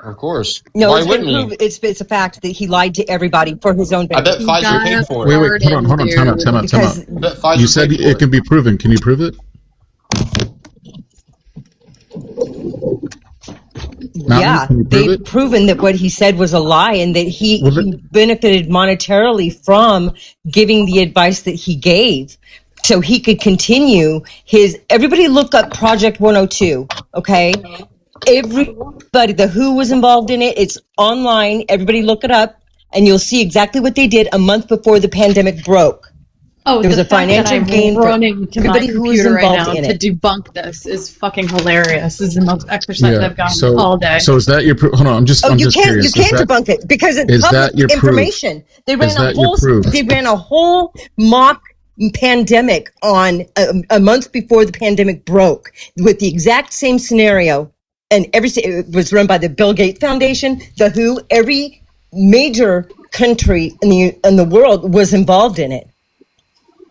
Of course. No, Why it's, wouldn't been he? proved, it's a fact that he lied to everybody for his own I benefit. bet Pfizer paid for it. Wait, hold on. Time out. You said it can be proven. Can you prove it? Yeah, they've proven that what he said was a lie and that he benefited monetarily from giving the advice that he gave so he could continue his... Everybody look up Project 102, okay? Everybody, the WHO was involved in it. It's online. Everybody look it up and you'll see exactly what they did a month before the pandemic broke. Oh, there was the a fact that financial I'm gain for running to my everybody who was computer right involved now in to it. debunk this is fucking hilarious. This is the most exercise I've gotten So, all day. so is that your proof? Hold on, I'm just You curious. can't debunk it because it's is public that your proof? information. They ran Is that your proof? They ran a whole mock pandemic on a month before the pandemic broke with the exact same scenario, and it was run by the Bill Gates Foundation, the WHO, every major country in the world was involved in it.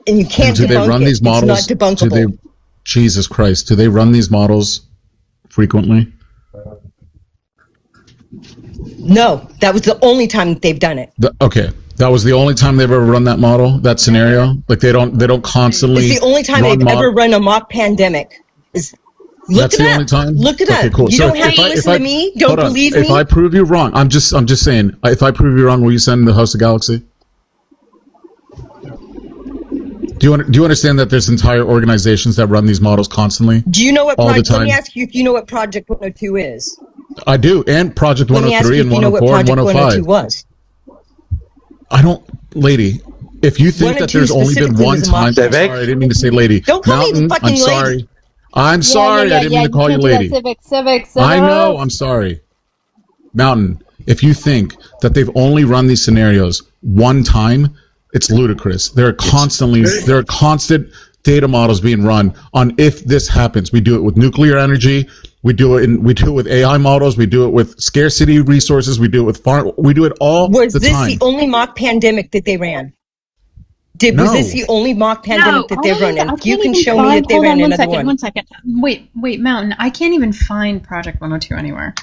And you can't do they debunk run it. these models? It's not debunkable. Jesus Christ, do they run these models frequently? No, that was the only time that they've done it. Okay, that was the only time they've ever run that model, that scenario. Like they don't constantly. It's the only time they've ever run a mock pandemic. Look it up. Only time? Look it Okay, up. cool. You So don't have to listen to me. Don't believe me. If I prove you wrong, I'm just saying. If I prove you wrong, will you send the host of Galaxy? Do you understand that there's entire organizations that run these models constantly? Do you know what? All the Let time? me ask you if you know what Project 102 is. I do, and Project Let me ask 103 you and if you know what 104 and Project 105. 102 was. I don't, lady. If you think that 102 there's only been specifically one was a mock time, sorry, I didn't mean to say lady. Don't call me Mountain, fucking I'm lady. sorry. I'm sorry, I didn't mean to call you lady. Civics. I know, I'm sorry. Mountain, if you think that they've only run these scenarios one time, it's ludicrous. There are constant data models being run on if this happens. We do it with nuclear energy. We do it with AI models. We do it with scarcity resources. We do it with farm. We do it all the time. Was this the only mock pandemic that they ran? Was this the only mock pandemic that they've run? And you can show me that they ran another one. One second. Wait, Mountain. I can't even find Project 102 anywhere.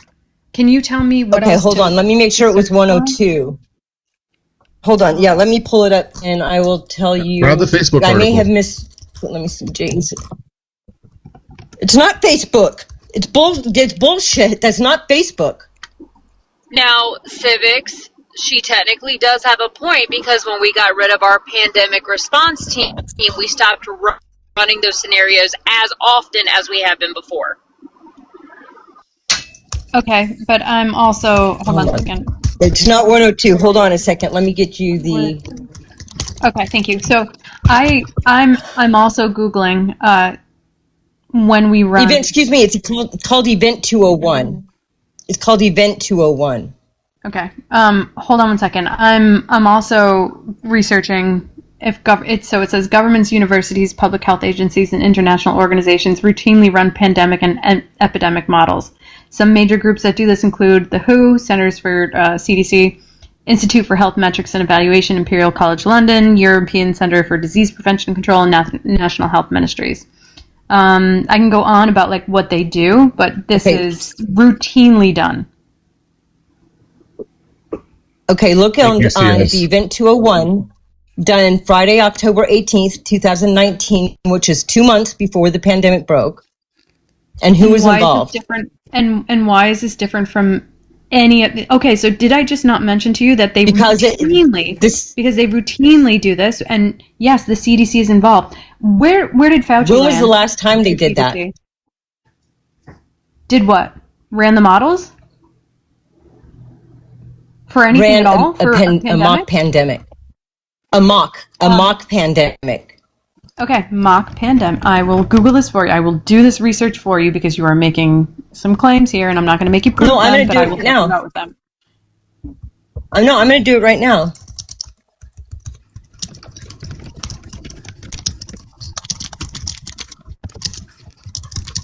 Can you tell me what else? Okay, hold on. Let me make sure it was 102. Hold on. Yeah, let me pull it up and I will tell you. Grab the Facebook I may article. have missed. Let me see, James. It's not Facebook. It's bullshit. That's not Facebook. Now, Civics, she technically does have a point because when we got rid of our pandemic response team, we stopped running those scenarios as often as we have been before. Okay, but I'm also hold on a second. It's not 102. Hold on a second. Let me get you the. Okay, thank you. So I'm also Googling when we run. Excuse me. It's called Event 201. It's called Event 201. Okay. Hold on one second. I'm also researching if it says governments, universities, public health agencies, and international organizations routinely run pandemic and epidemic models. Some major groups that do this include the WHO, Centers for CDC, Institute for Health Metrics and Evaluation, Imperial College London, European Centre for Disease Prevention and Control, and National Health Ministries. I can go on about like what they do, but this is routinely done. Okay, look on the Event 201, done Friday, October 18th, 2019, which is 2 months before the pandemic broke. And who was involved? Is this different? And why is this different from any of the... Okay, so did I just not mention to you that they because they routinely do this, and yes, the CDC is involved. Where did Fauci When was the last time they did that? Did what? Ran the models? For anything at all? For a mock pandemic. A mock pandemic. Okay, mock pandemic. I will Google this for you. I will do this research for you because you are making some claims here, and I'm not going to make you prove No, I'm them, going to but do I it will right now. help you out with them. No, I'm going to do it right now.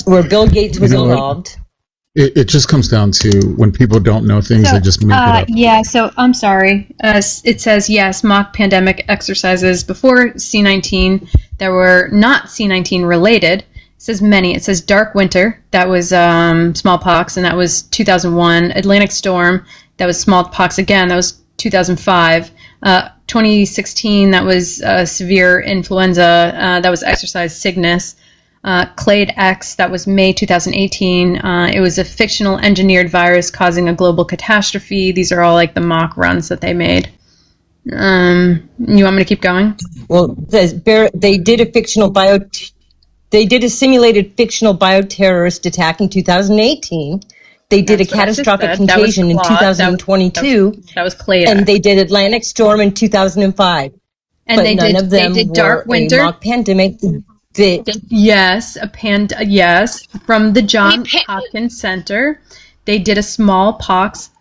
Where Bill Gates was involved. It just comes down to when people don't know things, they just make it up. Yeah, so I'm sorry. It says, yes, mock pandemic exercises before C19 that were not C19 related. It says many. It says Dark Winter, that was smallpox, and that was 2001. Atlantic Storm, that was smallpox again, that was 2005. 2016, that was severe influenza, that was exercise Cygnus. Clade X, that was May 2018. It was a fictional engineered virus causing a global catastrophe. These are all like the mock runs that they made. You want me to keep going? Well, they did a simulated fictional bioterrorist attack in 2018. They did a catastrophic contagion in 2022. That was Clade X. And they did Atlantic Storm in 2005. And but they none of them did were Dark Winter. a mock pandemic. Yes, from the Johns Hopkins Center. They did a smallpox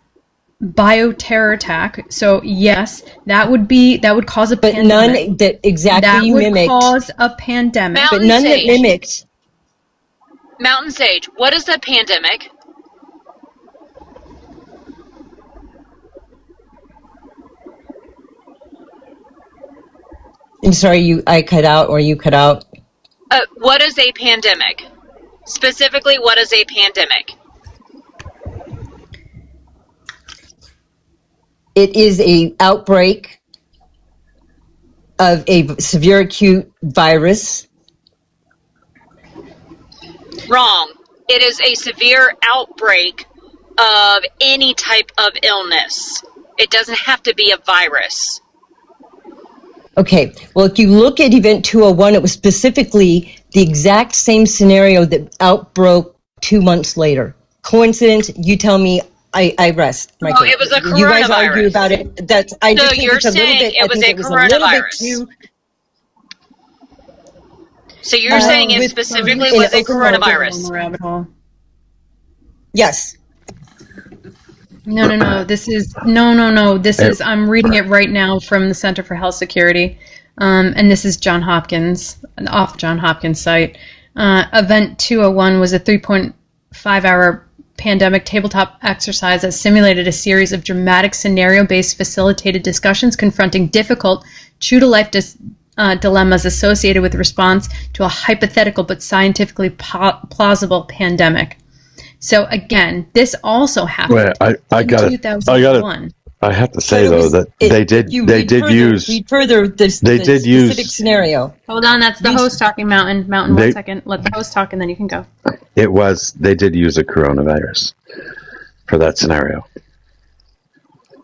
bioterror attack. So yes, that would cause a pandemic. None that exactly mimicked. That would cause a pandemic. Mountain But none Sage. that mimicked. Mountain Sage, what is a pandemic? I'm sorry, I cut out or you cut out. What is a pandemic? Specifically, what is a pandemic? It is a outbreak of a severe acute virus. Wrong. It is a severe outbreak of any type of illness. It doesn't have to be a virus. Okay, well, if you look at Event 201, it was specifically the exact same scenario that outbroke 2 months later. Coincidence? You tell me. I rest. My case. It was a coronavirus. You guys argue about it. I just think you're it's a little saying bit. it was a coronavirus. So you're saying it specifically was a coronavirus? Yes. No. This is no. This is I'm reading it right now from the Center for Health Security, and this is John Hopkins, off John Hopkins site. Event 201 was a 3.5-hour pandemic tabletop exercise that simulated a series of dramatic scenario-based facilitated discussions confronting difficult, true-to-life dilemmas associated with response to a hypothetical but scientifically plausible pandemic. So again, this also happened in 2001. I have to say though that they did use the specific scenario. Hold on, that's the host talking. Mountain. 1 second. Let the host talk, and then you can go. They did use a coronavirus for that scenario.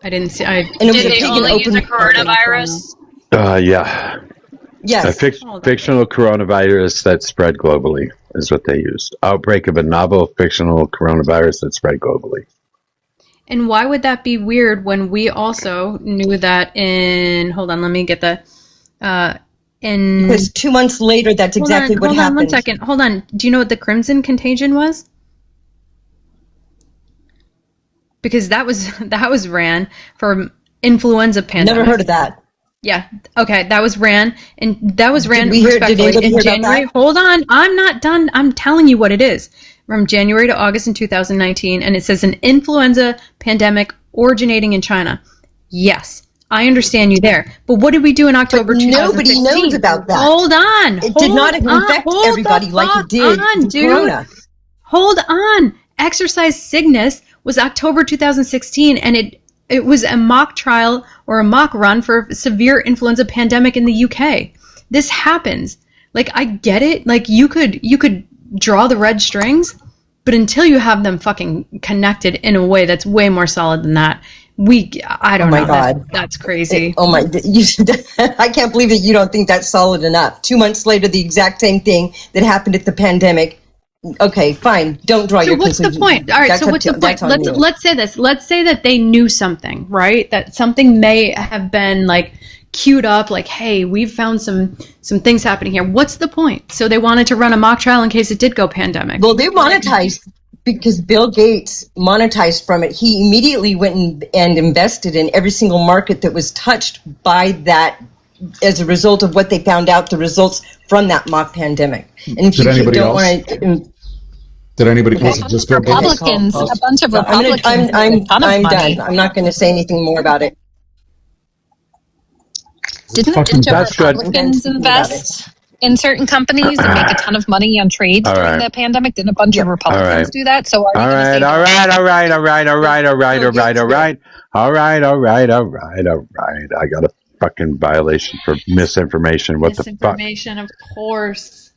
I didn't see. Did they only use a coronavirus? Yeah. Yes. A fictional coronavirus that spread globally is what they used. Outbreak of a novel fictional coronavirus that spread globally. And why would that be weird when we also knew that in... Hold on, let me get the... Because 2 months later, that's exactly what happened. Hold on 1 second. Hold on. Do you know what the Crimson Contagion was? Because that was ran for influenza pandemic. Never heard of that. Yeah. Okay. That was ran respectfully in hear January. Hold on. I'm not done. I'm telling you what it is. From January to August in 2019, and it says an influenza pandemic originating in China. Yes, I understand you there. But what did we do in October 2016? Nobody knows about that. Hold on. It did not affect everybody like it did Corona. Hold on. Exercise Cygnus was October 2016, and it was a mock trial or a mock run for a severe influenza pandemic in the UK. This happens. Like, I get it. Like, you could draw the red strings, but until you have them fucking connected in a way that's way more solid than that, I don't know. Oh my God. That's crazy. I can't believe that you don't think that's solid enough. 2 months later, the exact same thing that happened at the pandemic. Okay, fine. Don't draw your conclusions. What's the point? All right, so what's the point? Let's say this. Let's say that they knew something, right? That something may have been like queued up, like, hey, we've found some things happening here. What's the point? So they wanted to run a mock trial in case it did go pandemic. Well, they monetized because Bill Gates monetized from it. He immediately went and invested in every single market that was touched by that as a result of what they found out, the results from that mock pandemic. And if Did you anybody don't else? want to... Did anybody? Was it just Bill Gates? Republicans, a bunch of Republicans. I'm done. I'm not going to say anything more about it. Didn't a bunch of Republicans invest in certain companies and make a ton of money on trades during the pandemic? Didn't a bunch of Republicans do that? So all right. I got a fucking violation for misinformation. What the fuck? Misinformation, of course.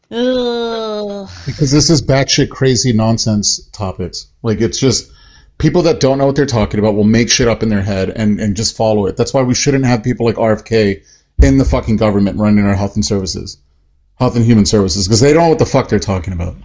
Ugh. Because this is batshit crazy nonsense topics. Like, it's just people that don't know what they're talking about will make shit up in their head and just follow it. That's why we shouldn't have people like RFK in the fucking government running our health and human services, because they don't know what the fuck they're talking about.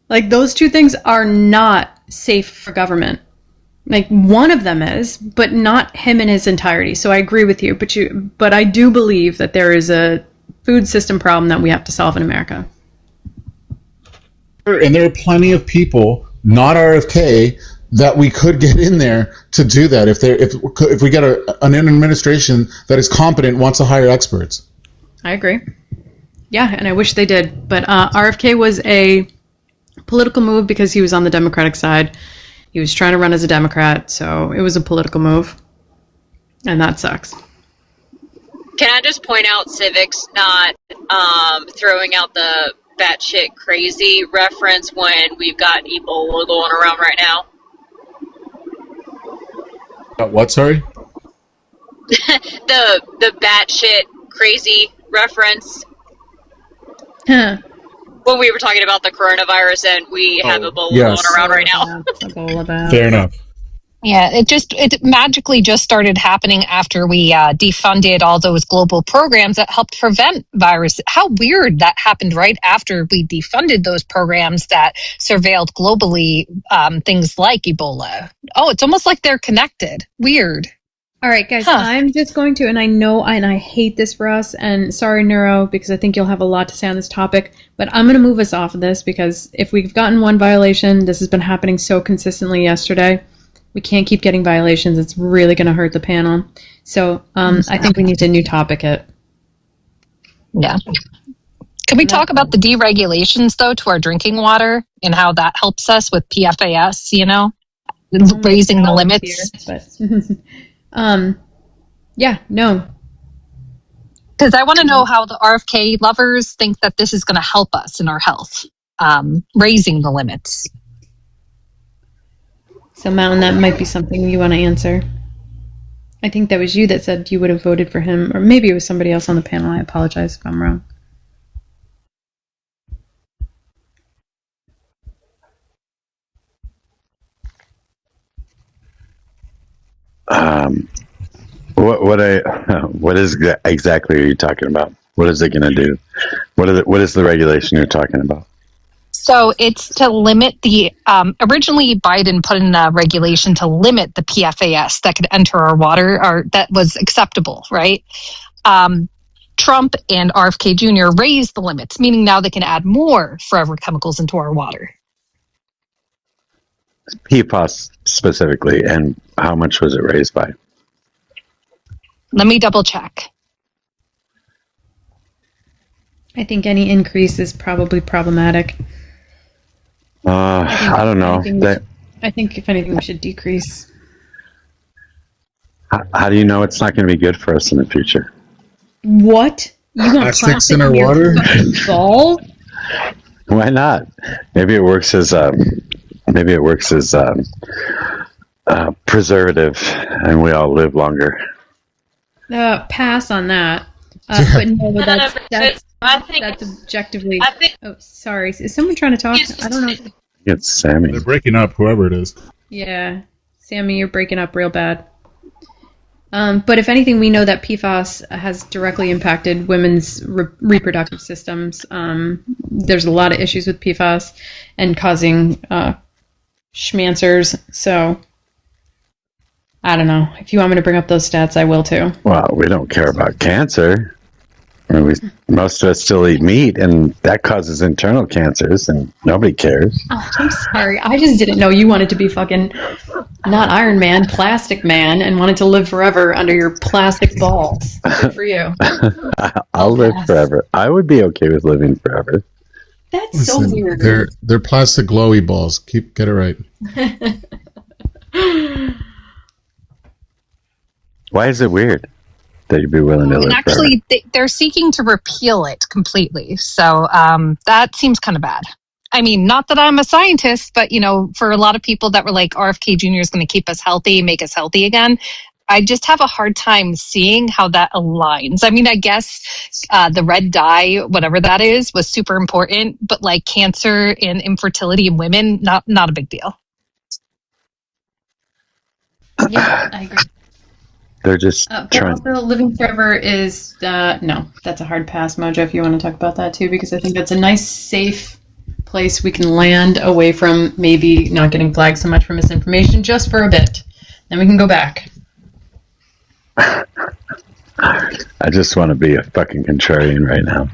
Like those two things are not safe for government. Like one of them is, but not him in his entirety. So I agree with you, but I do believe that there is a food system problem that we have to solve in America. And there are plenty of people, not RFK, that we could get in there to do that if we get an administration that is competent, wants to hire experts. I agree. Yeah, and I wish they did. But RFK was a political move because he was on the Democratic side. He was trying to run as a Democrat, so it was a political move. And that sucks. Can I just point out Civics not throwing out the batshit crazy reference when we've got Ebola going around right now? What, sorry? the batshit crazy reference. Huh. When we were talking about the coronavirus and we have Ebola going around right now. Fair enough. Yeah, it magically just started happening after we defunded all those global programs that helped prevent virus. How weird that happened right after we defunded those programs that surveilled globally things like Ebola. Oh, it's almost like they're connected. Weird. All right, guys, I'm just going to, and I hate this for us, and sorry, Neuro, because I think you'll have a lot to say on this topic, but I'm going to move us off of this because if we've gotten one violation, this has been happening so consistently yesterday, we can't keep getting violations. It's really going to hurt the panel. So I think we need to new topic it. Yeah. Can we talk about the deregulations, though, to our drinking water and how that helps us with PFAS, raising the limits? Yeah, no. Because I want to know how the RFK lovers think that this is going to help us in our health, raising the limits. So, Mountain, that might be something you want to answer. I think that was you that said you would have voted for him, or maybe it was somebody else on the panel. I apologize if I'm wrong. What is exactly are you talking about? What is it going to do? What is the regulation you're talking about? So it's to limit the, originally Biden put in a regulation to limit the PFAS that could enter our water, or that was acceptable, right? Trump and RFK Jr. raised the limits, meaning now they can add more forever chemicals into our water. PFAS specifically, and how much was it raised by? Let me double check. I think any increase is probably problematic. I don't know. I think if anything, we should decrease. How do you know it's not going to be good for us in the future? What? You want plastics in our water? Ball? Why not? Maybe it works as preservative, and we all live longer. Pass on that. But no, that's objectively. Oh, sorry. Is someone trying to talk? I don't know. It's Sammy. They're breaking up, whoever it is. Yeah. Sammy, you're breaking up real bad. But if anything, we know that PFAS has directly impacted women's reproductive systems. There's a lot of issues with PFAS and causing schmancers. So, I don't know. If you want me to bring up those stats, I will too. Well, we don't care about cancer. I mean, most of us still eat meat, and that causes internal cancers, and nobody cares. Oh, I'm sorry. I just didn't know you wanted to be fucking not Iron Man, Plastic Man, and wanted to live forever under your plastic balls. Good for you. I'll live forever. I would be okay with living forever. That's so weird. They're plastic glowy balls. Get it right. Why is it weird that you'd be willing to live And actually, they're seeking to repeal it completely. So that seems kind of bad. I mean, not that I'm a scientist, but, for a lot of people that were like, RFK Jr. is going to keep us healthy, make us healthy again, I just have a hard time seeing how that aligns. I mean, I guess the red dye, whatever that is, was super important, but like cancer and infertility in women, not a big deal. Yeah, I agree. They're just trying. Also, living forever is no, that's a hard pass, Mojo. If you want to talk about that too, because I think that's a nice, safe place we can land away from maybe not getting flagged so much for misinformation just for a bit. Then we can go back. I just want to be a fucking contrarian right now.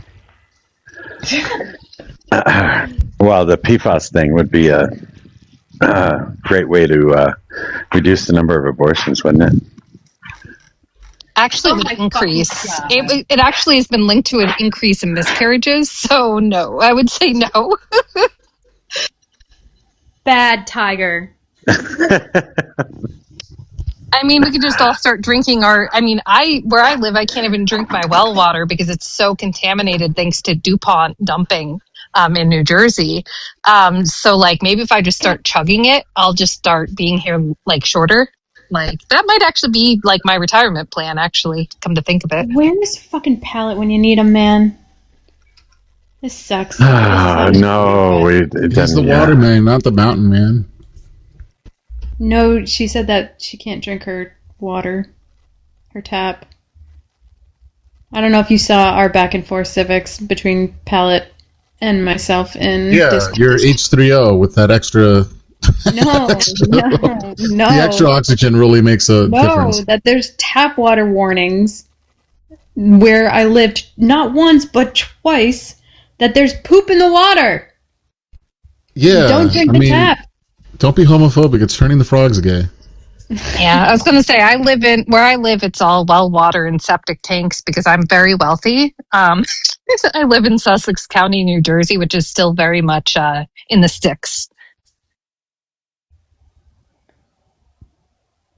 Well, the PFAS thing would be a great way to reduce the number of abortions, wouldn't it? Actually, would increase. It actually has been linked to an increase in miscarriages, so no, I would say no. Bad tiger. I mean, we could just all start drinking where I live, I can't even drink my well water because it's so contaminated thanks to DuPont dumping in New Jersey. So like maybe if I just start chugging it, I'll just start being here like shorter. Like that might actually be like my retirement plan, actually, come to think of it. Where's fucking pallet when you need him, man? This sucks. No, He's the water man, not the mountain man. No, she said that she can't drink her water, her tap. I don't know if you saw our back and forth civics between Pallet and myself in Discord. Your H3O with that extra. No. The extra oxygen really makes a difference. No, that there's tap water warnings where I lived not once but twice that there's poop in the water. Yeah, Don't drink the tap. Don't be homophobic. It's turning the frogs gay. Yeah, I was going to say, where I live, it's all well water and septic tanks because I'm very wealthy. I live in Sussex County, New Jersey, which is still very much in the sticks.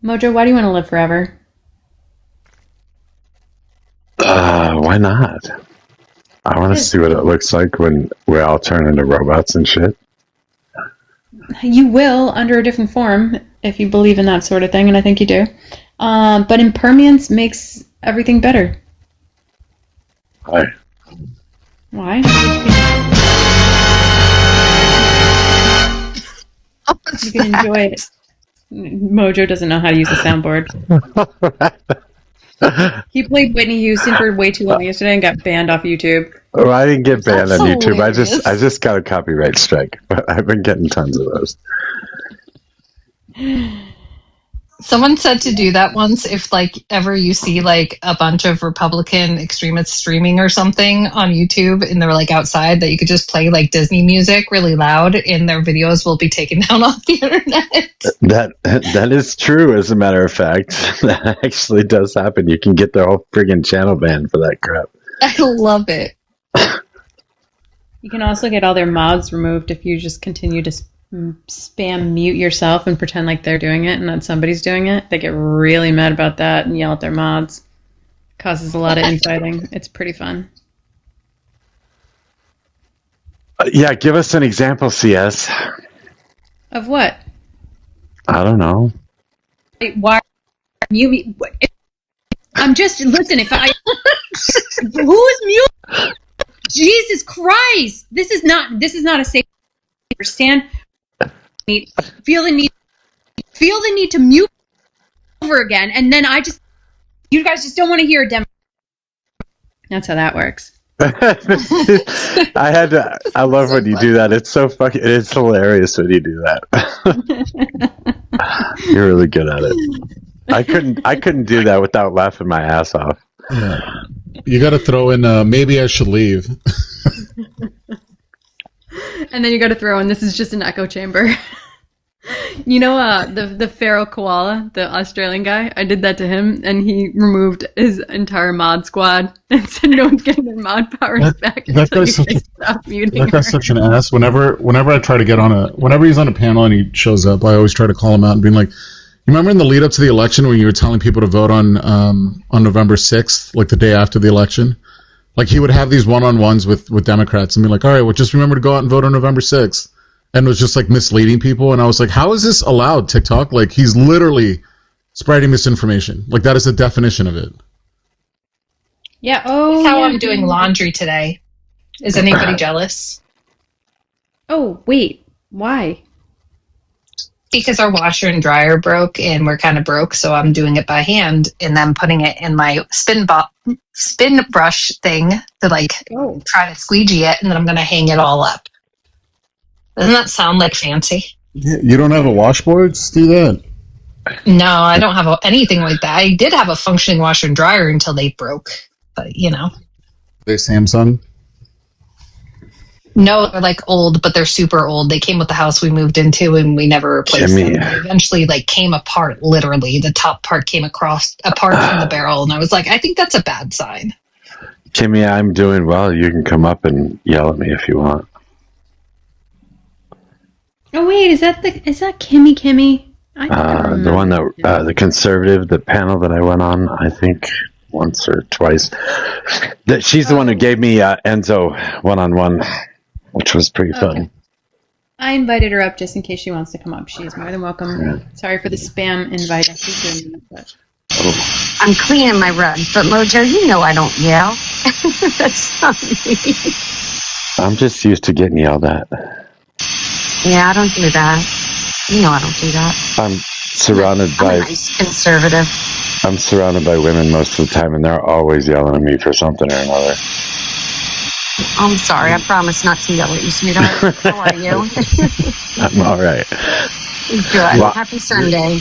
Mojo, why do you want to live forever? Why not? I want to see what it looks like when we all turn into robots and shit. You will, under a different form, if you believe in that sort of thing, and I think you do. But impermanence makes everything better. Why? Why? You can enjoy it. Mojo doesn't know how to use a soundboard. He played Whitney Houston for way too long yesterday and got banned off YouTube. Oh, I didn't get banned That's on YouTube. hilarious. I just got a copyright strike, but I've been getting tons of those. Someone said to do that once if like ever you see like a bunch of Republican extremists streaming or something on YouTube and they're like outside, that you could just play like Disney music really loud and their videos will be taken down off the internet. That is true, as a matter of fact. That actually does happen. You can get their whole friggin' channel banned for that crap. I love it. You can also get all their mods removed if you just continue to spam mute yourself and pretend like they're doing it and that somebody's doing it. They get really mad about that and yell at their mods. Causes a lot of infighting. It's pretty fun. Yeah, give us an example, CS. Of what? I don't know. Why mute me? I'm just listen. If I who is mute? Jesus Christ! This is not a safe. Understand? Feel the need to mute over again, and then I just You guys just don't want to hear a demo. That's how that works. I love when you do that. It's so fucking. It's hilarious when you do that. You're really good at it. I couldn't do that without laughing my ass off. Yeah. You got to throw in. Maybe I should leave. And then you got to throw in. This is just an echo chamber. You know, the feral koala, the Australian guy. I did that to him, and he removed his entire mod squad and said no one's getting their mod powers back until you guys stop muting. That guy's such an ass. Whenever I try to get on whenever he's on a panel and he shows up, I always try to call him out and be like, "You remember in the lead up to the election when you were telling people to vote on November 6th, like the day after the election?" Like he would have these one-on-ones with Democrats and be like, "All right, well, just remember to go out and vote on November 6th." And it was just like misleading people, and I was like, "How is this allowed, TikTok? Like he's literally spreading misinformation. Like that is the definition of it." Yeah. That's how I'm doing laundry today. Is anybody jealous? Oh wait, why? Because our washer and dryer broke, and we're kind of broke, so I'm doing it by hand, and then putting it in my spin brush thing to try to squeegee it, and then I'm going to hang it all up. Doesn't that sound like fancy? Yeah, you don't have a washboard? Just do that. No, I don't have anything like that. I did have a functioning washer and dryer until they broke, but you know. They Samsung? No, they're old, but they're super old. They came with the house we moved into, and we never replaced them. They eventually came apart. Literally, the top part came apart from the barrel, and I was like, I think that's a bad sign. Kimmy, I'm doing well. You can come up and yell at me if you want. Oh wait, is that Kimmy? The one that the conservative, the panel that I went on, I think once or twice. She's the one who gave me Enzo one-on-one, which was pretty fun. I invited her up just in case she wants to come up. She's more than welcome. Yeah. Sorry for the spam invite. I keep doing that, but... I'm cleaning my rug, but Mojo, you know I don't yell. That's not me. I'm just used to getting yelled at. Yeah, I don't do that. You know I don't do that. I'm surrounded by a nice conservative. I'm surrounded by women most of the time, and they're always yelling at me for something or another. I'm sorry. I promise not to yell at you, sweetheart. How are you? I'm all right. Good. Well, Happy Sunday.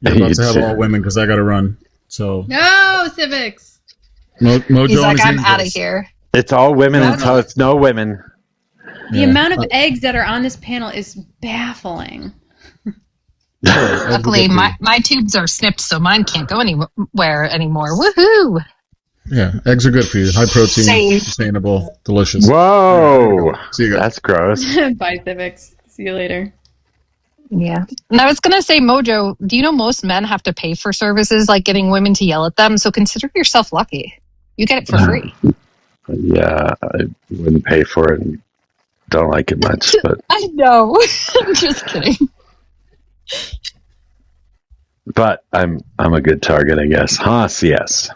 You're about to have all women because I got to run. So No, civics. Mojo He's like, I'm out of English. here. It's all women until it's no women. The amount of eggs that are on this panel is baffling. Luckily, my tubes are snipped, so mine can't go anywhere anymore. Woohoo! Yeah, eggs are good for you. High protein, Same. sustainable, delicious. Whoa! See you guys. That's gross. Bye, civics. See you later. Yeah. And I was going to say, Mojo, do you know most men have to pay for services like getting women to yell at them? So consider yourself lucky. You get it for free. Yeah, I wouldn't pay for it and don't like it much, but I know. I'm just kidding. but I'm a good target, I guess. Huh, CS.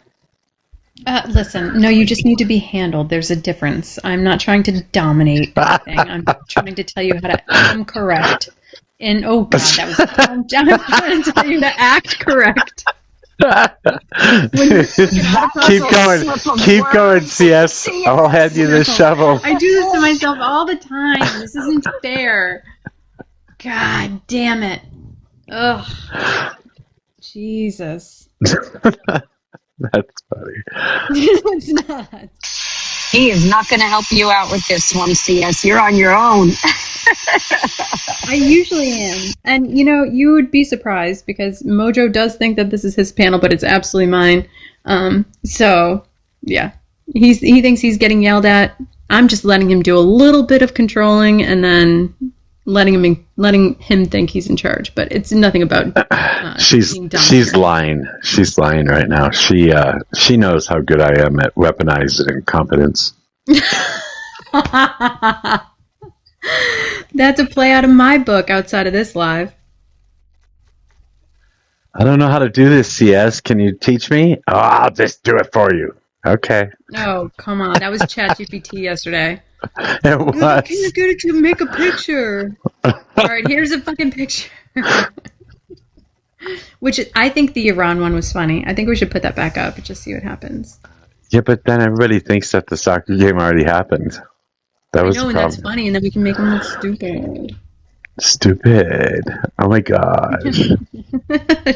Listen, no, you just need to be handled. There's a difference. I'm not trying to dominate anything. I'm trying to tell you how to am correct. And oh god, that was I'm trying to tell you to act correct. Keep going, CS. I'll hand you the shovel. I do this to myself all the time. This isn't fair. God damn it. Ugh. Jesus. That's funny. It's not. He is not going to help you out with this one, CS. You're on your own. I usually am. And, you would be surprised because Mojo does think that this is his panel, but it's absolutely mine. So, yeah. He thinks he's getting yelled at. I'm just letting him do a little bit of controlling and then letting him think he's in charge. But it's nothing about she's lying. She's lying right now. She knows how good I am at weaponized incompetence. That's a play out of my book outside of this live. I don't know how to do this, CS. Can you teach me? Oh, I'll just do it for you. Okay. Oh, come on. That was ChatGPT yesterday. It was. I can't get it to make a picture. All right, here's a fucking picture. Which I think the Iran one was funny. I think we should put that back up and just see what happens. Yeah, but then everybody thinks that the soccer game already happened. That was I know, the and that's problem. funny, and then we can make them look stupid. Stupid. Oh my gosh.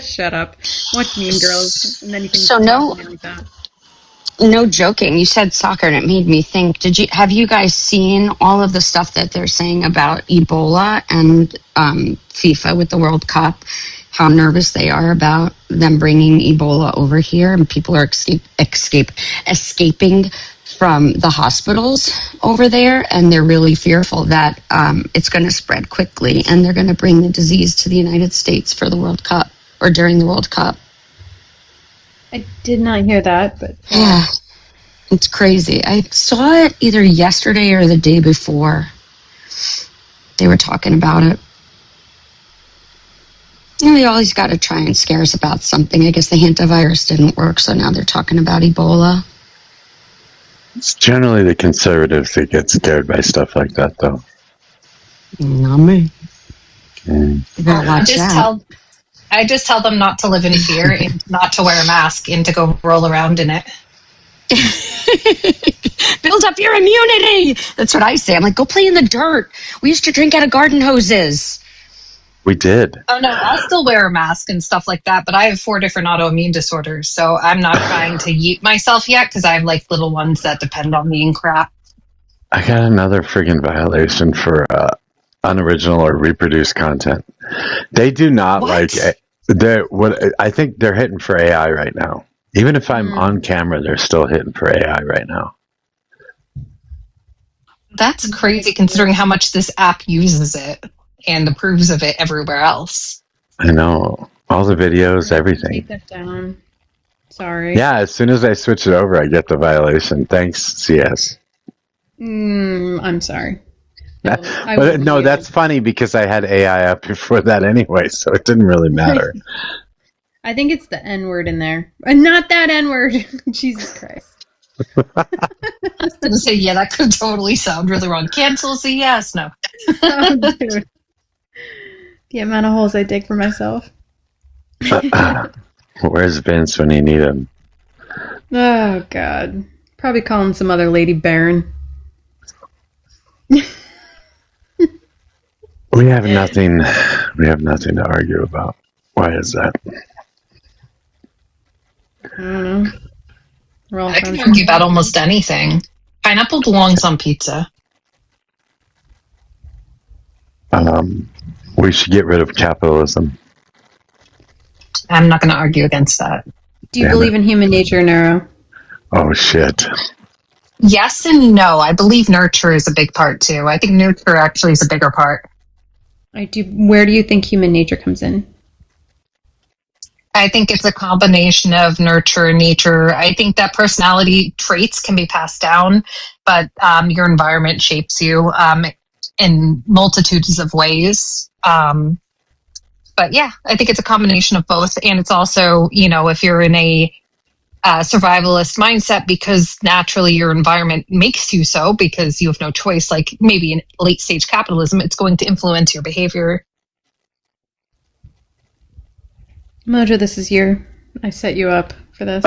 Shut up. Watch Mean Girls, and then you can So talk no- to me like that. No joking. You said soccer, and it made me think. Have you guys seen all of the stuff that they're saying about Ebola and FIFA with the World Cup? How nervous they are about them bringing Ebola over here, and people are escaping from the hospitals over there, and they're really fearful that it's going to spread quickly, and they're going to bring the disease to the United States for the World Cup or during the World Cup. I did not hear that, but Yeah, it's crazy. I saw it either yesterday or the day before. They were talking about it. And they always got to try and scare us about something. I guess the hantavirus didn't work, so now they're talking about Ebola. It's generally the conservatives that get scared by stuff like that, though. Not me. You better watch that. I just tell them not to live in fear and not to wear a mask and to go roll around in it. Build up your immunity. That's what I say. I'm like, go play in the dirt. We used to drink out of garden hoses. We did. Oh no, I'll still wear a mask and stuff like that, but I have 4 different autoimmune disorders, so I'm not trying to yeet myself yet because I have like little ones that depend on me and crap. I got another friggin' violation for unoriginal or reproduced content. They do not like. I think they're hitting for AI right now. Even if I'm on camera, they're still hitting for AI right now. That's crazy considering how much this app uses it and approves of it everywhere else. I know. All the videos, everything. Take that down. Sorry. Yeah, as soon as I switch it over, I get the violation. Thanks, CS. I'm sorry. No, that's funny because I had AI up before that anyway, so it didn't really matter. I think it's the N-word in there. Not that N-word. Jesus Christ. I was going to say, yeah, that could totally sound really wrong. Cancel CS? No. Oh, dude. The amount of holes I dig for myself. Where's Vince when you need him? Oh, God. Probably calling some other lady Baron. We have nothing to argue about. Why is that? I don't know. I can argue about almost anything. Pineapple belongs on pizza. We should get rid of capitalism. I'm not going to argue against that. Do you believe in human nature, Neuro? Oh, shit. Yes and no. I believe nurture is a big part, too. I think nurture actually is a bigger part. I do. Where do you think human nature comes in? I think it's a combination of nurture and nature. I think that personality traits can be passed down, but your environment shapes you in multitudes of ways. But yeah, I think it's a combination of both. And it's also, if you're in a survivalist mindset because naturally your environment makes you so because you have no choice, like maybe in late stage capitalism, it's going to influence your behavior. Mojo, this is I set you up for this.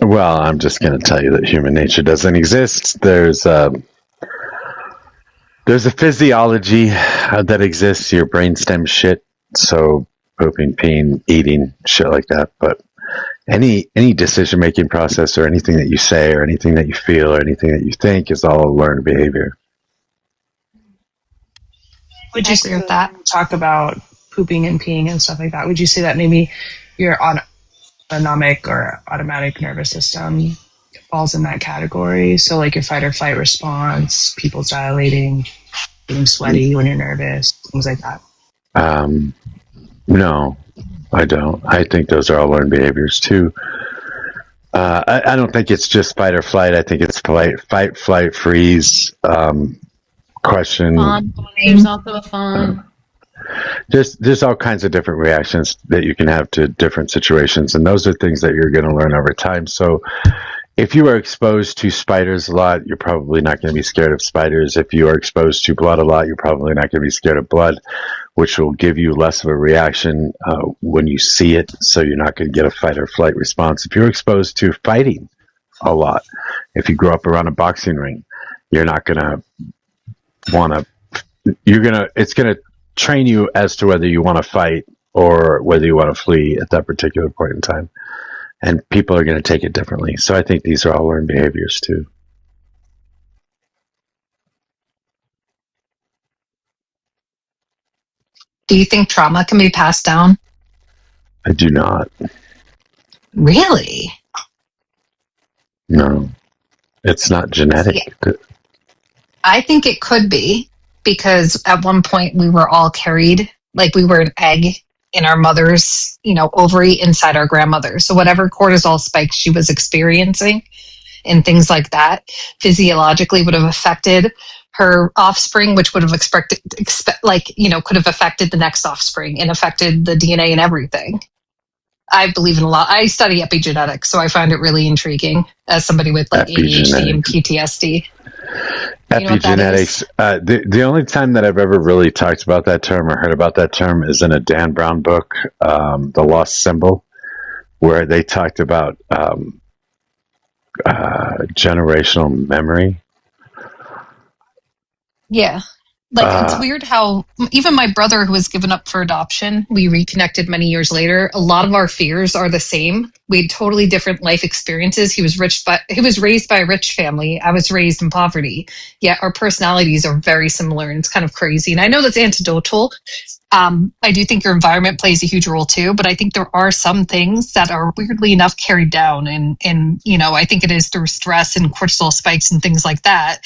Well, I'm just going to tell you that human nature doesn't exist. There's a physiology that exists, your brainstem shit, so pooping, peeing, eating, shit like that. But any decision-making process or anything that you say or anything that you feel or anything that you think is all learned behavior. Would you say that? Talk about pooping and peeing and stuff like that. Would you say that maybe your autonomic or automatic nervous system falls in that category? So like your fight or flight response, pupils dilating, getting sweaty when you're nervous, things like that. No, I don't. I think those are all learned behaviors too. I don't think it's just fight or flight. I think it's fight, flight, freeze, question. Fawn. There's also a fawn. There's all kinds of different reactions that you can have to different situations, and those are things that you're going to learn over time. So if you are exposed to spiders a lot, you're probably not going to be scared of spiders. If you are exposed to blood a lot, you're probably not going to be scared of blood, which will give you less of a reaction when you see it, so you're not going to get a fight or flight response. If you're exposed to fighting a lot, if you grow up around a boxing ring, you're not going to want to, it's going to train you as to whether you want to fight or whether you want to flee at that particular point in time. And people are going to take it differently. So I think these are all learned behaviors too. Do you think trauma can be passed down? I do not. Really? No. It's not genetic. Yeah. I think it could be, because at one point we were all carried like we were an egg in our mother's, ovary inside our grandmother. So whatever cortisol spikes she was experiencing and things like that physiologically would have affected her offspring, which would have could have affected the next offspring and affected the DNA and everything. I believe in a lot. I study epigenetics, so I find it really intriguing as somebody with ADHD and PTSD. Epigenetics. The only time that I've ever really talked about that term or heard about that term is in a Dan Brown book, The Lost Symbol, where they talked about generational memory. Yeah. It's weird how even my brother, who was given up for adoption, we reconnected many years later. A lot of our fears are the same. We had totally different life experiences. He was raised by a rich family. I was raised in poverty. Yet our personalities are very similar, and it's kind of crazy. And I know that's anecdotal. I do think your environment plays a huge role too, but I think there are some things that are weirdly enough carried down, and I think it is through stress and cortisol spikes and things like that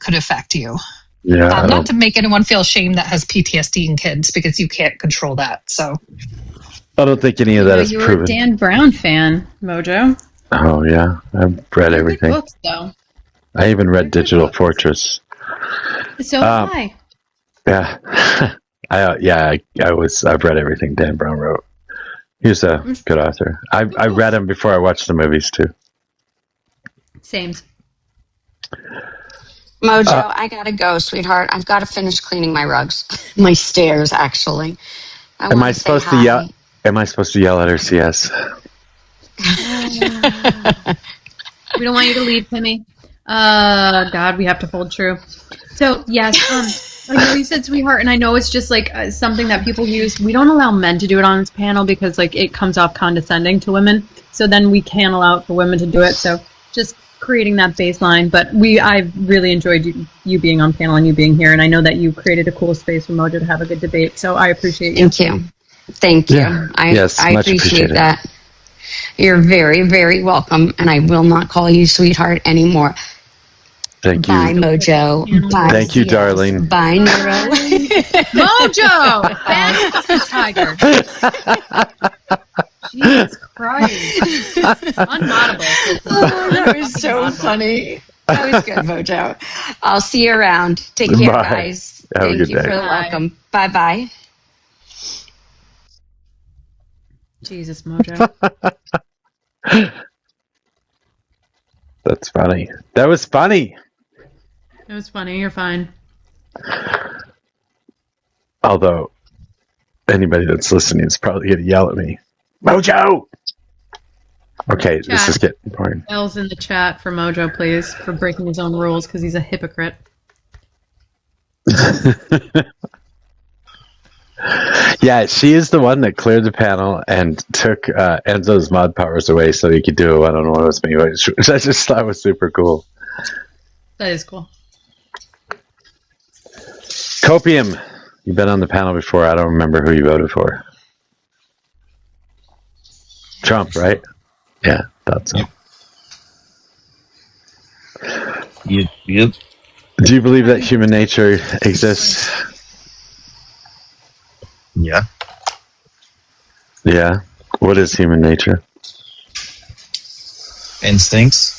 could affect you. Yeah, not to make anyone feel shame that has PTSD in kids, because you can't control that. So I don't think any of that is you were proven. a Dan Brown fan, Mojo. Oh yeah, I've read everything. Good books, though. I even read Digital Fortress. So have I. Yeah, I've read everything Dan Brown wrote. He was a good author. I read him before I watched the movies too. Same. Mojo, I gotta go, sweetheart. I've got to finish cleaning my rugs, my stairs, actually. Am I supposed to yell? Am I supposed to yell at her? CS. We don't want you to leave, Timmy. God, we have to hold true. So yes, I know you said sweetheart, and I know it's just something that people use. We don't allow men to do it on this panel because it comes off condescending to women. So then we can't allow for women to do it. So just creating that baseline, but I've really enjoyed you being on panel and you being here, and I know that you created a cool space for Mojo to have a good debate, so I appreciate you. Thank you. Yeah. I Much appreciate that. You're very, very welcome, and I will not call you sweetheart anymore. Thank you. Bye, Mojo. Bye. Thank you, darling. Bye, Neuro. Mojo! That's the tiger. Jesus Christ. Unmoddable. Oh, that was so funny. That was good, Mojo. I'll see you around. Take care, Bye. guys. Have a Thank good you day. for the welcome. Bye-bye. Jesus, Mojo. That's funny. That was funny. It was funny. You're fine. Although anybody that's listening is probably going to yell at me. Mojo! Okay, this is getting boring. L's in the chat for Mojo, please, for breaking his own rules because he's a hypocrite. Yeah, she is the one that cleared the panel and took Enzo's mod powers away so he could do a one-on-one with me, which I just thought was super cool. That is cool. Copium, you've been on the panel before. I don't remember who you voted for. Trump, right? Yeah, thought so. Yep. Do you believe that human nature exists? Yeah. Yeah. What is human nature? Instincts.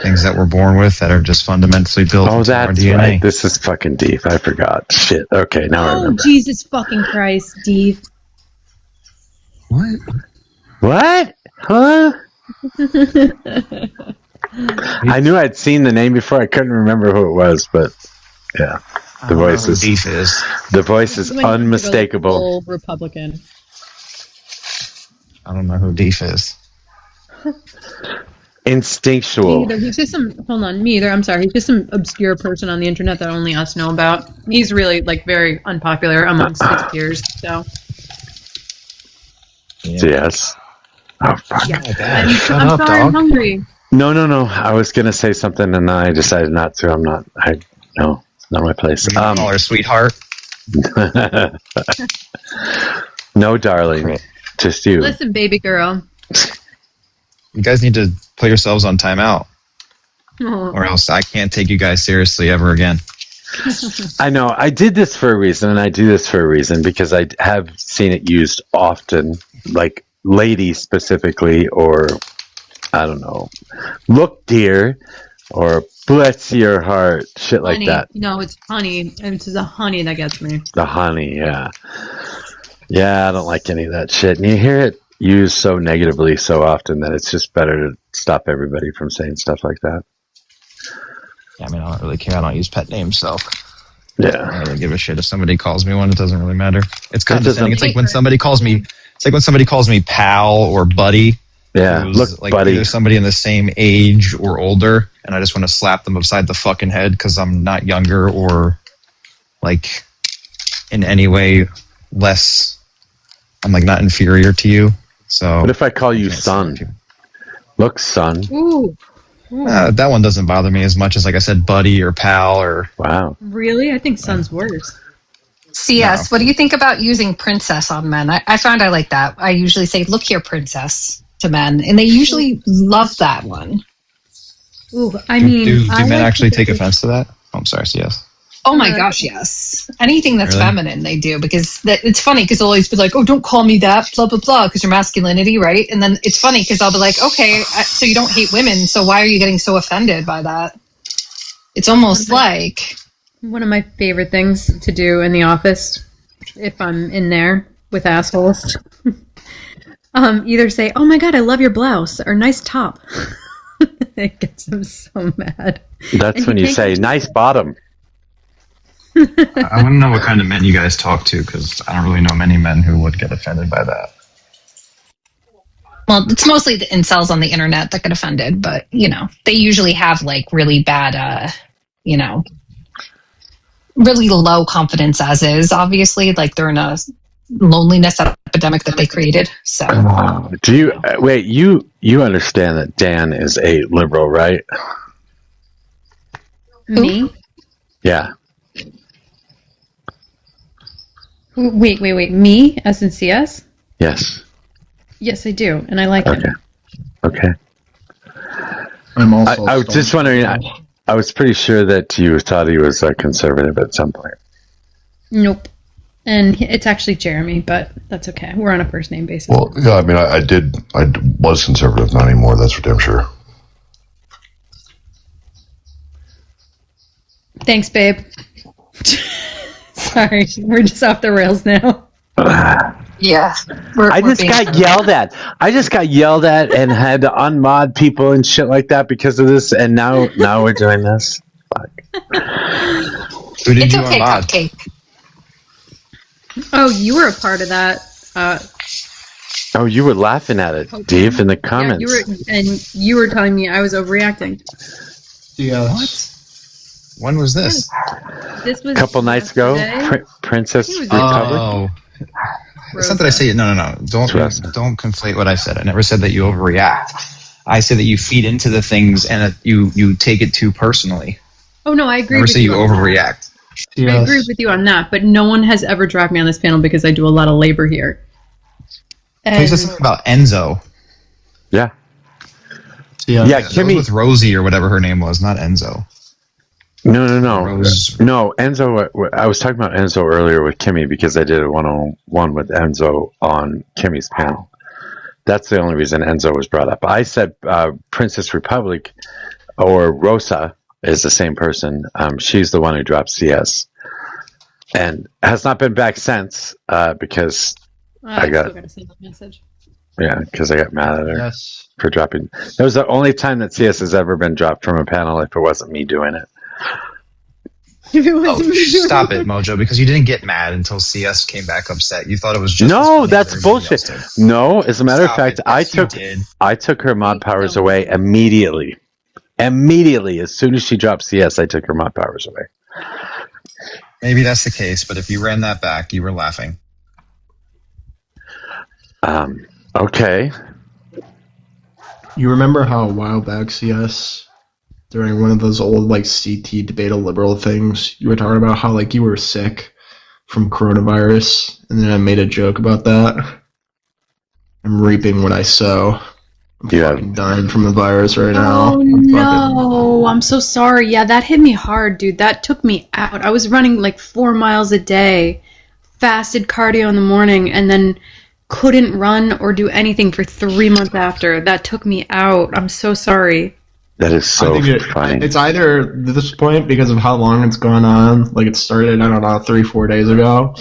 Things that we're born with that are just fundamentally built into our DNA. Right. This is fucking deep. I forgot. Shit. Okay, now I remember. Jesus fucking Christ, Steve. What? What? Huh? I knew I'd seen the name before. I couldn't remember who it was, but yeah, the voice is. The voice is unmistakable. Republican. I don't know who Deef is. Instinctual. Me either. He's just some. Hold on, me either. I'm sorry. He's just some obscure person on the internet that only us know about. He's really very unpopular amongst his peers. So. Yes. Oh, fuck. Yeah. I'm sorry. I'm hungry. No. I was gonna say something and I decided not to. No, it's not my place. Call her sweetheart. No, darling. Just you. Listen, baby girl. You guys need to put yourselves on timeout, Oh. or else I can't take you guys seriously ever again. I know. I did this for a reason, and I do this for a reason because I have seen it used often, like ladies specifically, or I don't know, look, dear, or bless your heart, shit like Honey. that. No, it's honey. And it's the honey that gets me. The honey, yeah. Yeah, I don't like any of that shit. And you hear it used so negatively so often that it's just better to stop everybody from saying stuff like that. Yeah, I mean, I don't really care. I don't use pet names, so yeah, I don't really give a shit if somebody calls me one. It doesn't really matter. It's condescending. It's like when somebody calls me. It's like when somebody calls me pal or buddy. Yeah, look, like buddy. Either somebody in the same age or older, and I just want to slap them upside the fucking head because I'm not younger or like in any way less. I'm like not inferior to you. So. What if I call you son? Look, son. Ooh. That one doesn't bother me as much as, like I said, buddy or pal or. Wow. Really? I think son's worse. CS, what do you think about using princess on men? I found I like that. I usually say, look here, princess, to men. And they usually love that one. Ooh, I mean. Do men actually take offense to that? Oh, I'm sorry, CS. Oh my gosh, yes. Anything that's Really? feminine, they do. Because it's funny because they'll always be like, oh, don't call me that, blah, blah, blah, because your masculinity, right? And then it's funny because I'll be like, okay, so you don't hate women, so why are you getting so offended by that? It's almost like... One of my favorite things to do in the office, if I'm in there with assholes, either say, oh my god, I love your blouse, or nice top. It gets them so mad. That's when you say, nice bottom. I want to know what kind of men you guys talk to, because I don't really know many men who would get offended by that. Well, it's mostly the incels on the internet that get offended, but, they usually have, like, really bad, really low confidence as is, obviously. Like, they're in a loneliness epidemic that they created, so. Do you, wait, you understand that Dan is a liberal, right? Me? Yeah. Wait. Me, as in CS? Yes. Yes, I do, and I like him. Okay. I'm also. I was just wondering. I was pretty sure that you thought he was a conservative at some point. Nope. And it's actually Jeremy, but that's okay. We're on a first name basis. Well, yeah, I mean, I was conservative, not anymore. That's for damn sure. Thanks, babe. Sorry, we're just off the rails now. Yeah. I just got yelled at. I just got yelled at and had to unmod people and shit like that because of this. And now we're doing this. Fuck. Who did It's you okay, unmod? Cupcake. Oh, you were a part of that. Oh, you were laughing at it, Dave, in the comments. Yeah, you were telling me I was overreacting. Yeah. What? When was this? This was a couple nights ago. Princess Republic. Oh. It's not that I say it. No. Don't conflate what I said. I never said that you overreact. I said that you feed into the things and that you take it too personally. Oh no, I agree. I never with say you overreact. I agree with you on that, but no one has ever dropped me on this panel because I do a lot of labor here. Please say something about Enzo. Yeah. Yeah, Kimmy with Rosie or whatever her name was, not Enzo. No. No, Enzo, I was talking about Enzo earlier with Kimmy because I did a one-on-one with Enzo on Kimmy's panel. That's the only reason Enzo was brought up. I said Princess Republic or Rosa is the same person. She's the one who dropped CS. And has not been back since because I got... still gotta send a message. Yeah, because I got mad at her Yes. for dropping. That was the only time that CS has ever been dropped from a panel if it wasn't me doing it. Stop it, Mojo, because you didn't get mad until CS came back upset. You thought it was just No, that's bullshit. No, as a matter of fact, I took her mod powers away immediately. Immediately, as soon as she dropped CS, I took her mod powers away. Maybe that's the case, but if you ran that back, you were laughing. Okay. You remember how a while back, CS, during one of those old like CT debate a liberal things, you were talking about how like you were sick from coronavirus, and then I made a joke about that. I'm reaping what I sow. I'm fucking dying from the virus right now. Oh no, I'm so sorry. Yeah, that hit me hard, dude. That took me out. I was running like 4 miles a day, fasted cardio in the morning, and then couldn't run or do anything for 3 months after. That took me out. I'm so sorry. That is so funny. It's either this point because of how long it's gone on, like it started, I don't know, 3-4 days ago.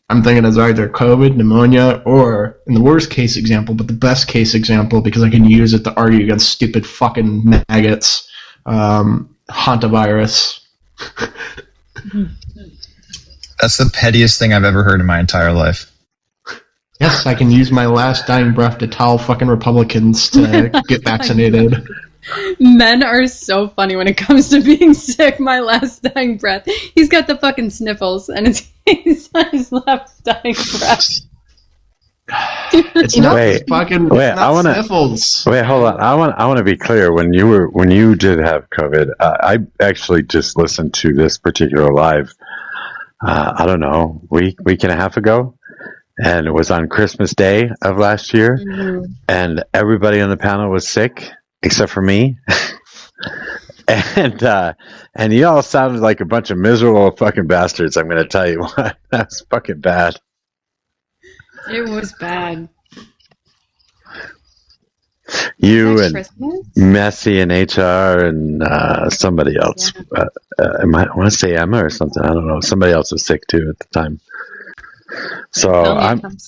I'm thinking it's either COVID, pneumonia, or, in the worst case example, but the best case example, because I can use it to argue against stupid fucking maggots, hantavirus. That's the pettiest thing I've ever heard in my entire life. Yes, I can use my last dying breath to tell fucking Republicans to get vaccinated. Men are so funny when it comes to being sick. My last dying breath. He's got the fucking sniffles, and he's on his last dying breath. It's not fucking sniffles. Wait, hold on. I want to be clear. When you did have COVID, I actually just listened to this particular live. I don't know, week and a half ago, and it was on Christmas Day of last year, and everybody on the panel was sick except for me. And you all sounded like a bunch of miserable fucking bastards. I'm going to tell you what. That's fucking bad. It was bad. You and Christmas? Messi and HR and somebody else. Yeah. I want to say Emma or something. I don't know. Somebody else was sick too at the time. So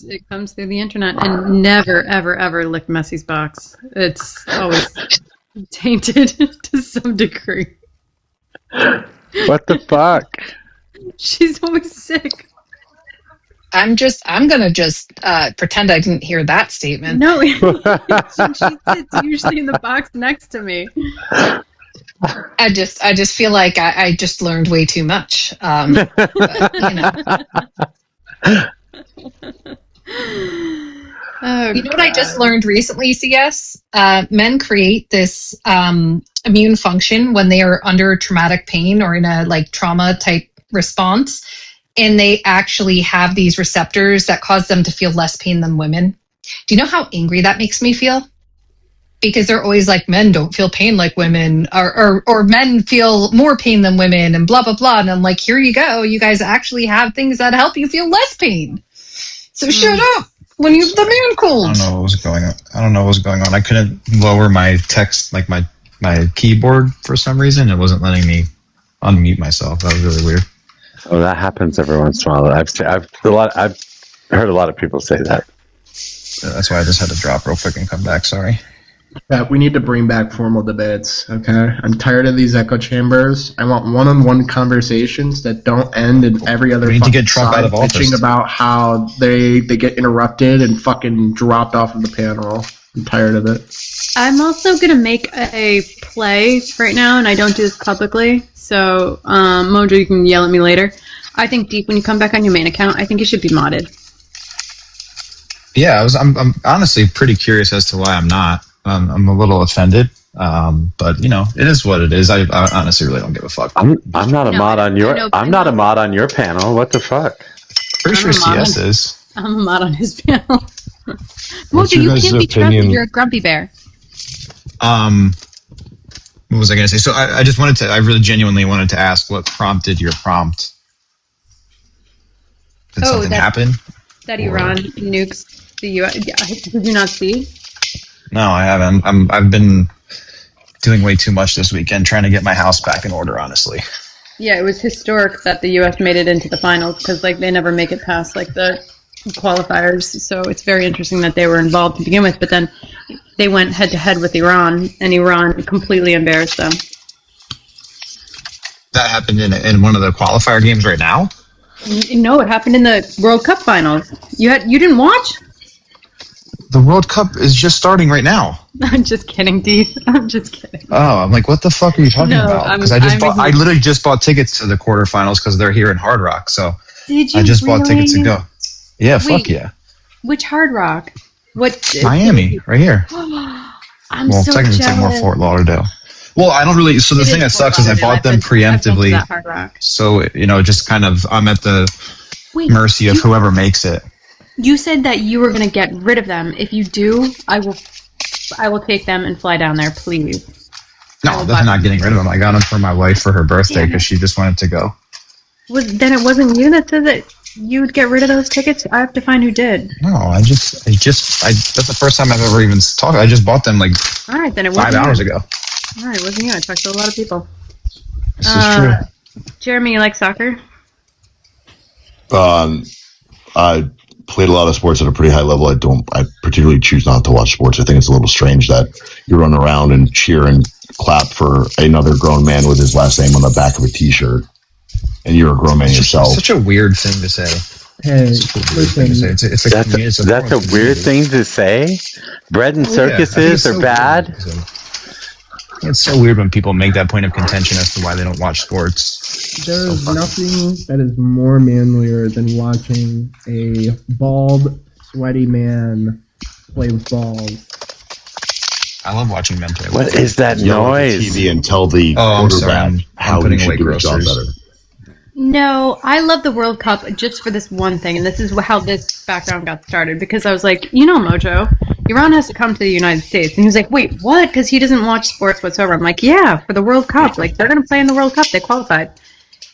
it comes through the internet, and never, ever, ever lick Messi's box. It's always tainted to some degree. What the fuck? She's always sick. I'm gonna pretend I didn't hear that statement. No, she sits usually in the box next to me. I just feel like I just learned way too much. But, you know. You know what I just learned recently, CS? Men create this immune function when they are under traumatic pain or in a like trauma type response, and they actually have these receptors that cause them to feel less pain than women. Do you know how angry that makes me feel? Because they're always like, men don't feel pain like women, or men feel more pain than women, and blah, blah, blah. And I'm like, here you go. You guys actually have things that help you feel less pain. So shut up when you have the man cold. I don't know what was going on. I couldn't lower my text, like my keyboard for some reason. It wasn't letting me unmute myself. That was really weird. Oh, that happens every once in a while. I've heard a lot of people say that. That's why I just had to drop real quick and come back. Sorry. Yeah, we need to bring back formal debates, okay? I'm tired of these echo chambers. I want one-on-one conversations that don't end in every other We need to get Trump out of bitching office. about how they get interrupted and fucking dropped off of the panel. I'm tired of it. I'm also going to make a play right now, and I don't do this publicly, so Mojo, you can yell at me later. I think, Deep, when you come back on your main account, I think you should be modded. Yeah, I'm honestly pretty curious as to why I'm not. I'm a little offended, but you know, it is what it is. I honestly really don't give a fuck. I'm not a mod on your. I'm not a mod on your panel. What the fuck? Pretty sure CS is. I'm a mod on his panel. Mojo, you can't be trusted. You're a grumpy bear. What was I going to say? So I just wanted to. I really genuinely wanted to ask what prompted your prompt. Did something happen? That Iran nukes the U.S. Yeah, did you not see? No, I haven't. I've been doing way too much this weekend trying to get my house back in order, honestly. Yeah, it was historic that the U.S. made it into the finals because like they never make it past like the qualifiers, so it's very interesting that they were involved to begin with. But then they went head to head with Iran, and Iran completely embarrassed them. That happened in one of the qualifier games right now? No, it happened in the World Cup finals. You didn't watch? The World Cup is just starting right now. I'm just kidding, Dee. I'm just kidding. Oh, I'm like, what the fuck are you talking about? Because I literally just bought tickets to the quarterfinals because they're here in Hard Rock. So Did you I just really? bought tickets to go. Yeah, Wait, fuck yeah. Which Hard Rock? What? Miami, right here. I'm Well, so technically it's like more jealous. Fort Lauderdale. Well, I don't really. So the thing that sucks is I bought them preemptively. Hard Rock. So just kind of I'm at the Wait, mercy of whoever makes it. You said that you were going to get rid of them. If you do, I will take them and fly down there, please. No, that's not getting rid of them. I got them for my wife for her birthday because she just wanted to go. Then it wasn't you that said that you would get rid of those tickets? I have to find who did. No, I that's the first time I've ever even talked. I just bought them like All right, then it wasn't 5 hours you. ago. All right, it wasn't you. I talked to a lot of people. This is true. Jeremy, you like soccer? I played a lot of sports at a pretty high level. I particularly choose not to watch sports. I think it's a little strange that you run around and cheer and clap for another grown man with his last name on the back of a t-shirt, and you're a grown man yourself. Such a weird thing to say. Hey, listen, that's a weird thing to say. Bread and circuses are bad. It's so weird when people make that point of contention as to why they don't watch sports. There's nothing that is more manlier than watching a bald, sweaty man play with balls. I love watching men play. What is that noise? TV and tell the quarterback how he should do his job better. No, I love the World Cup just for this one thing, and this is how this background got started, because I was like, Mojo, Iran has to come to the United States. And he was like, wait, what? Because he doesn't watch sports whatsoever. I'm like, yeah, for the World Cup. Like, they're going to play in the World Cup. They qualified.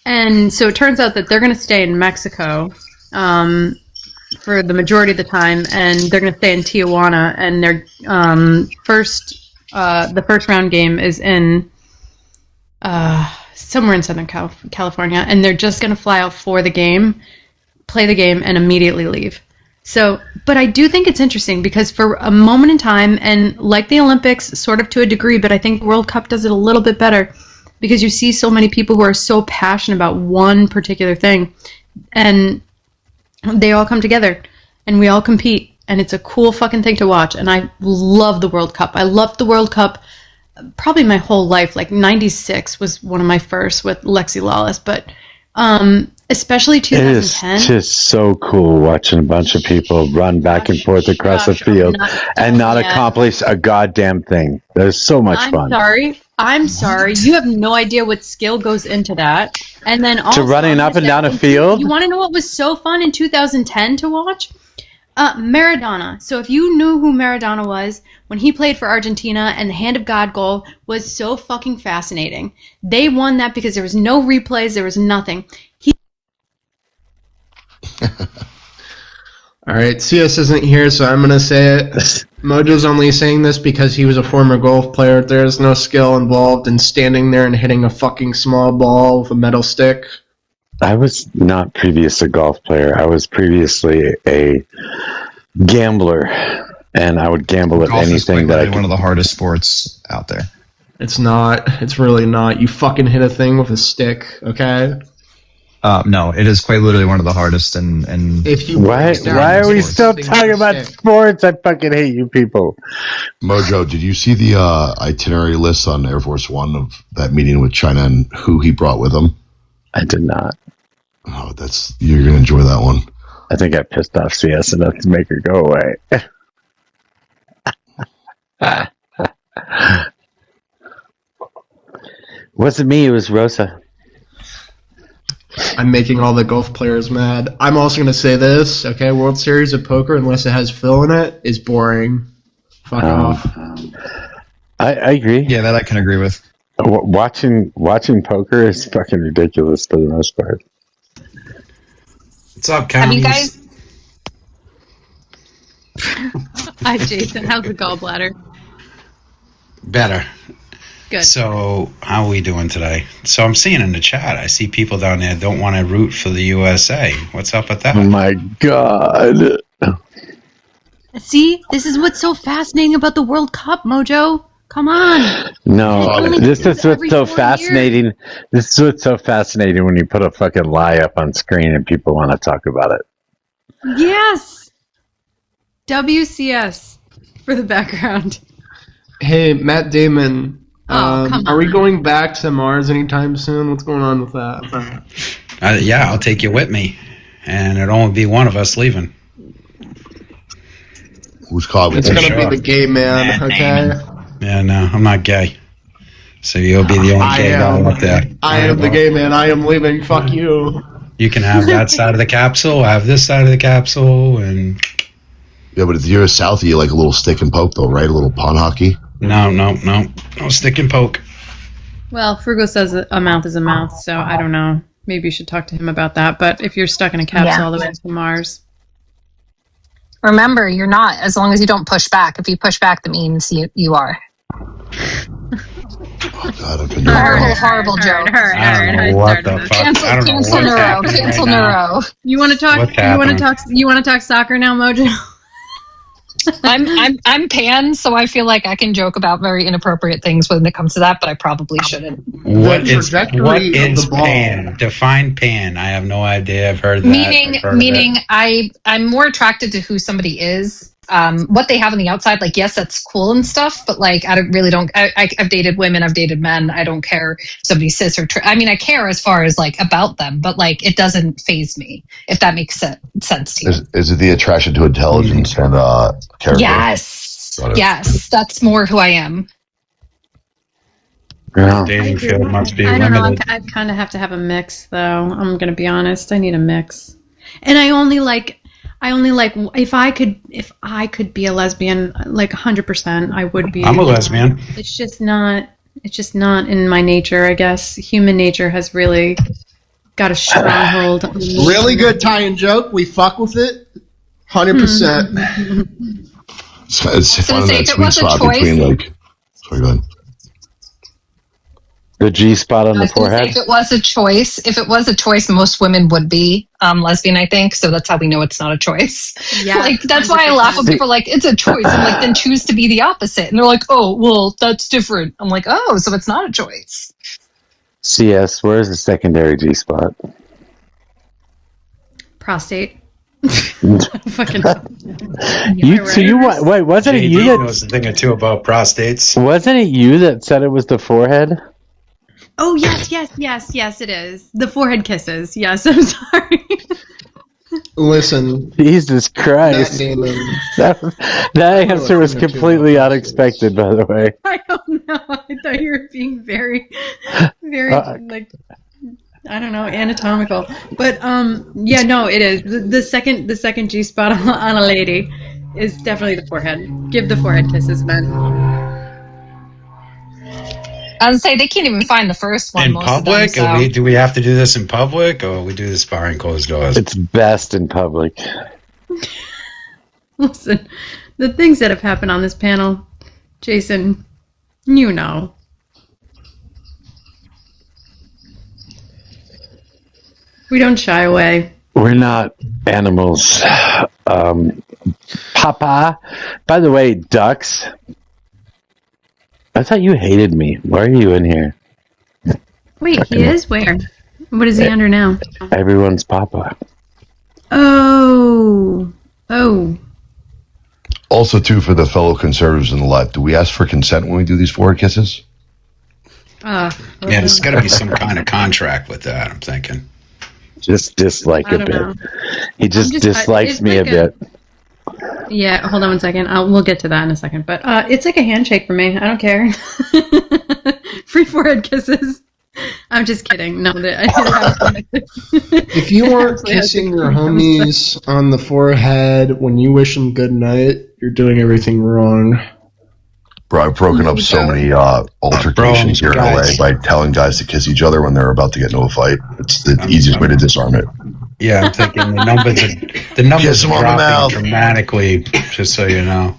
And so it turns out that they're going to stay in Mexico for the majority of the time, and they're going to stay in Tijuana, and their the first round game is in somewhere in Southern California, and they're just going to fly out for the game, play the game, and immediately leave. So, but I do think it's interesting because for a moment in time, and like the Olympics, sort of to a degree, but I think the World Cup does it a little bit better because you see so many people who are so passionate about one particular thing, and they all come together, and we all compete, and it's a cool fucking thing to watch, and I love the World Cup. I loved the World Cup probably my whole life. Like 96 was one of my first with Lexi Lawless, but especially 2010. It is just so cool watching a bunch of people run back and forth across the field and not accomplish a goddamn thing. There's so much fun. I'm sorry. You have no idea what skill goes into that. And then also, to running up and down a field. You want to know what was so fun in 2010 to watch? Maradona. So if you knew who Maradona was when he played for Argentina, and the Hand of God goal was so fucking fascinating. They won that because there was no replays, there was nothing. All right, CS isn't here, so I'm going to say it. Mojo's only saying this because he was a former golf player. There's no skill involved in standing there and hitting a fucking small ball with a metal stick. I was not previously a golf player. I was previously a gambler, and I would gamble at anything that I could. One of the hardest sports out there. It's not. It's really not. You fucking hit a thing with a stick, okay? No, it is quite literally one of the hardest. And if you why are we still talking about sports? I fucking hate you people. Mojo, did you see the itinerary list on Air Force One of that meeting with China and who he brought with him? I did not. Oh, you're gonna enjoy that one. I think I pissed off CS enough to make her go away. Wasn't me, it was Rosa. I'm making all the golf players mad. I'm also going to say this, okay? World Series of Poker, unless it has Phil in it, is boring. Fuck off. I agree. Yeah, that I can agree with. Watching poker is fucking ridiculous for the most part. What's up, Have you guys... Hi, Jason. How's the gallbladder? Better. Good. So, how are we doing today? So, I'm seeing in the chat, I see people down there don't want to root for the USA. What's up with that? Oh my God. See, this is what's so fascinating about the World Cup, Mojo. Come on. No, this is what's so fascinating. This is what's so fascinating when you put a fucking lie up on screen and people want to talk about it. Yes. WCS for the background. Hey, Matt Damon. Come are we going back to Mars anytime soon? What's going on with that? Yeah, I'll take you with me. And it'll only be one of us leaving. Who's caught with It's going to be the gay man, okay? Yeah, no, I'm not gay. So you'll be the only gay guy up there. I am the gay man. I am leaving. Fuck you. You can have that side of the capsule. I have this side of the capsule, and yeah, but if you're a Southie, you like a little stick and poke, though, right? A little pond hockey. No stick and poke. Well, Frugo says a mouth is a mouth, so I don't know. Maybe you should talk to him about that. But if you're stuck in a capsule all the way to Mars. Remember, you're not, as long as you don't push back. If you push back, that means you are. Oh, God, I couldn't do it. Horrible joke. I don't know what the fuck. I don't know what's happening Cancel right neuro. You want to talk? You want to talk soccer now, Mojo? I'm pan, so I feel like I can joke about very inappropriate things when it comes to that, but I probably shouldn't. What is pan? Define pan. I have no idea. I've heard that. Meaning, I'm more attracted to who somebody is. What they have on the outside, like, yes, that's cool and stuff, but like, I've dated women, I've dated men. I don't care if somebody's cis or I care as far as like about them, but like, it doesn't faze me, if that makes sense to you. Is it the attraction to intelligence and character? Yes, that's more who I am. The dating field must be I limited. don't know. I kind of have to have a mix, though. I'm gonna be honest. I need a mix, and I only like if I could be a lesbian, like 100%, I would be. I'm a lesbian. It's just not in my nature, I guess. Human nature has really got a stronghold on me. Really good tie-in joke. We fuck with it. 100%. It's finding that sweet spot between like. Sorry, go ahead. The G spot on the forehead. If it was a choice, most women would be lesbian, I think. So that's how we know it's not a choice. Yeah, like that's why I laugh when people are like, it's a choice. I'm like, then choose to be the opposite. And they're like, oh, well, that's different. I'm like, oh, so it's not a choice. CS, where's the secondary G spot? Prostate. Fucking. Wait, wasn't it you JD that knows a thing or two about prostates? Wasn't it you that said it was the forehead? Oh, yes, it is. The forehead kisses. Yes, I'm sorry. Listen. Jesus Christ. That answer was completely unexpected, by the way. I don't know. I thought you were being very, very, like, I don't know, anatomical. But, yeah, no, it is. The second G-spot on a lady is definitely the forehead. Give the forehead kisses, men. I would say they can't even find the first one. In most public? of them, so. Do we have to do this in public, or we do this behind closed doors? It's best in public. Listen, the things that have happened on this panel, Jason, you know. We don't shy away. We're not animals. Papa. By the way, ducks. I thought you hated me. Why are you in here? Wait, he is where? What is he under now? Everyone's papa. Oh. Also, too, for the fellow conservatives in the left, do we ask for consent when we do these forehead kisses? Yeah, there's got to be some kind of contract with that, I'm thinking. Just dislike a bit. Know. He just dislikes me like a bit. Yeah, hold on one second. We'll get to that in a second. But it's like a handshake for me. I don't care. Free forehead kisses. I'm just kidding. No, if you aren't kissing your homies on the forehead when you wish them good night, you're doing everything wrong. Bro, I've broken up so many altercations here in LA by telling guys to kiss each other when they're about to get into a fight. It's the easiest way to disarm it. Yeah, I'm thinking the numbers are dropping dramatically, just so you know.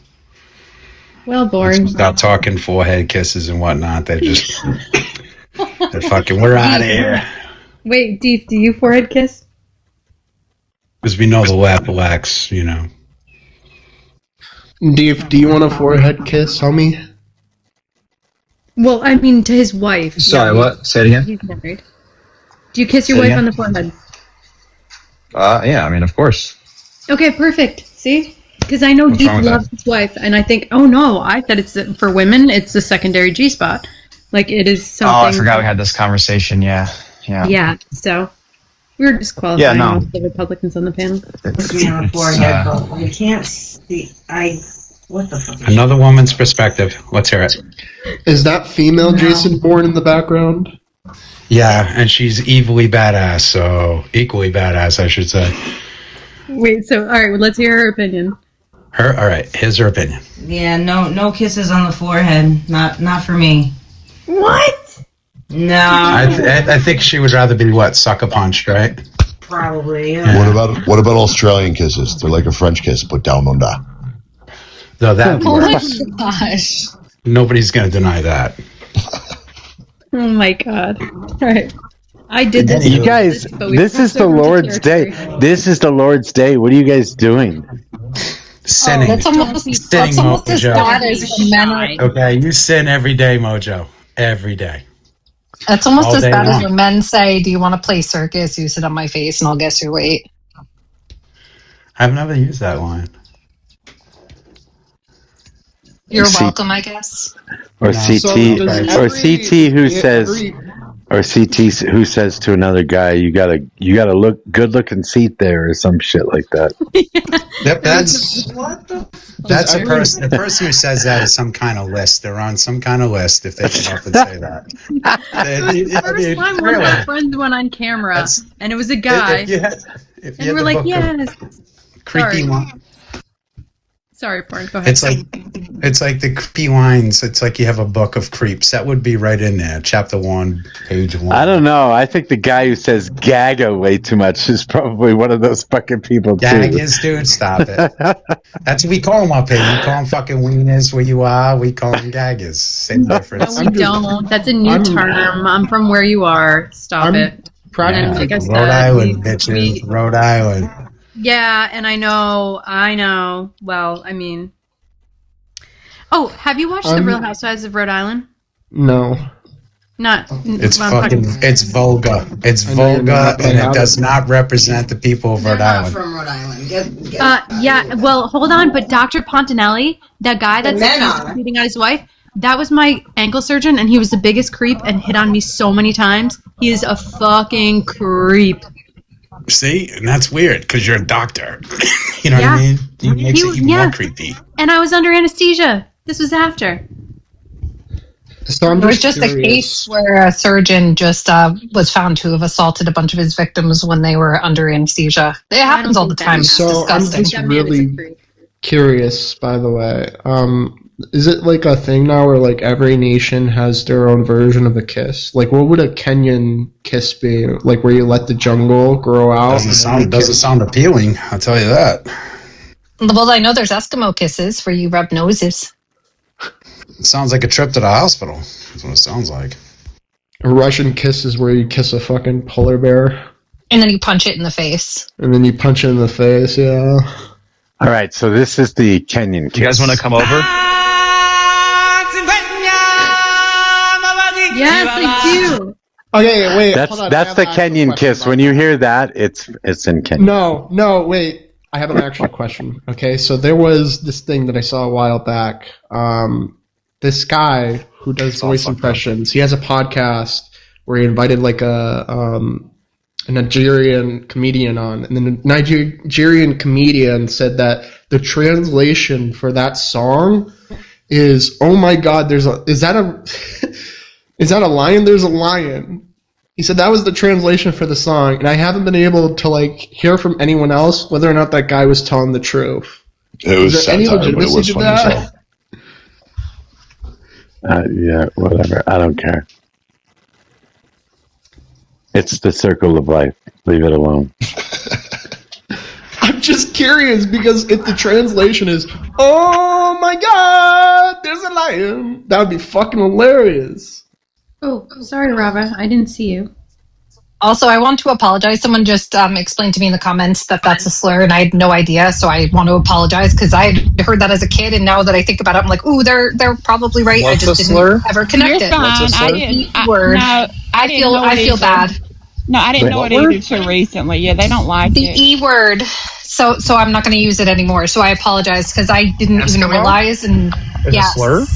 Well, boring. Stop talking forehead kisses and whatnot. They're just, they're fucking, we're out of here. Wait, Deef, do you forehead kiss? Because we know the Laplax, you know. Do you want a forehead kiss, homie? Well, I mean, to his wife. Sorry, what? Say it again. He's married. Do you kiss your Say it wife again? on the forehead? Yeah, I mean, of course. Okay, perfect. See? Because I know What's Deep wrong with loves his wife, and I think, oh no, I thought it's for women, it's the secondary G spot. Like, it is something. Oh, I forgot we had this conversation. Yeah. Yeah, so we were just qualifying Yeah, no. with the Republicans on the panel. Looking on the forehead, but you can't see. What the fuck? Another woman's perspective. Let's hear it. Is that female Jason Bourne in the background? Yeah, and she's evilly badass, so equally badass, I should say. Wait, so, alright, well, let's hear her opinion. All right, here's her opinion. Yeah, no kisses on the forehead. Not for me. What? No. I think she would rather be sucker punched, right? Probably. Yeah. What about Australian kisses? They're like a French kiss, but down under. No, that Oh my works. gosh. Nobody's gonna deny that. Oh my god. Alright. I did this. You guys, but we this is crossed the over into Lord's day. territory. This is the Lord's day. What are you guys doing? Sinning. That's almost as Mojo. bad as when men are. Okay, you sin every day, Mojo. Every day. That's almost All as day bad as long. when men say, "Do you want to play circus? You sit on my face, and I'll guess your weight." I've never used that line. You're See- welcome, I guess. Or No. CT, So does or every- CT who yeah, says, every- or CT who says to another guy, "You got a look good looking seat there," or some shit like that. That's a person. The person who says that is some kind of list. They're on some kind of list if they come up and say that. First time one of my friends went on camera, and it was a guy. If you And had we're the like, book of yes. creepy Sorry. line. Sorry, Porn, go ahead. It's like the creepy lines. It's like you have a book of creeps. That would be right in there. Chapter 1, page 1. I don't know. I think the guy who says "gaga" way too much is probably one of those fucking people too. Gaggers, dude, stop it. That's what we call them up here. You call them fucking wieners where you are. We call them gaggers. Same difference. No, we don't. That's a new term. I'm from where you are. Stop it. And like I said, Rhode Island, bitches. Rhode Island. Yeah, and I know. Well, I mean. Oh, have you watched The Real Housewives of Rhode Island? No. Not. It's well, I'm fucking. talking- It's vulgar. It's I know you're vulgar, not and it allowed does it. not represent the people of Rhode Not Island. from Rhode Island. Get Yeah, well, hold on, but Dr. Pontinelli, that guy The that's men accused are. of beating on his wife, that was my ankle surgeon, and he was the biggest creep and hit on me so many times. He is a fucking creep. See, and that's weird because you're a doctor. You know what Yeah. I mean? It makes He- it even yeah. more creepy. And I was under anesthesia. This was after. So I'm There was just a case where a surgeon just was found to have assaulted a bunch of his victims when they were under anesthesia. It happens all the time. It's So I'm disgusting. just really curious, by the way. Is it like a thing now where like every nation has their own version of a kiss? Like, what would a Kenyan kiss be? Like, where you let the jungle grow out? Doesn't sound appealing. I'll tell you that. Well, I know there's Eskimo kisses where you rub noses. It sounds like a trip to the hospital. That's what it sounds like. A Russian kiss is where you kiss a fucking polar bear And then you punch it in the face. and then you punch it in the face. Yeah. All right, so this is the Kenyan kiss. You guys want to come over? Yes, I do. Okay, wait. That's hold on. I that's have the an actual Kenyan question kiss. about When you hear that, it's in Kenya. No, wait. I have an actual question. Okay, so there was this thing that I saw a while back. This guy who does voice impressions, he has a podcast where he invited like a Nigerian comedian on, and then the Nigerian comedian said that the translation for that song is, "Oh my God, is that a lion? There's a lion." He said that was the translation for the song, and I haven't been able to like hear from anyone else whether or not that guy was telling the truth. It was Is there any satire, but it legitimacy was to funny as that? hell. Yeah, whatever. I don't care. It's the circle of life. Leave it alone. I'm just curious because if the translation is, "Oh my God, Ryan. That would be fucking hilarious. Oh, sorry, Rava. I didn't see you. Also, I want to apologize. Someone just explained to me in the comments that that's a slur, and I had no idea. So I want to apologize because I had heard that as a kid, and now that I think about it, I'm like, ooh, they're probably right. What's I just a didn't slur? ever connect You're it. fine. What's a I slur? didn't. Word. No, I feel bad. No, I didn't know what it word? either till recently. Yeah, they don't like The it. E word. So I'm not going to use it anymore. So I apologize because I didn't even Eskimo? realize. And Is yes. a slur?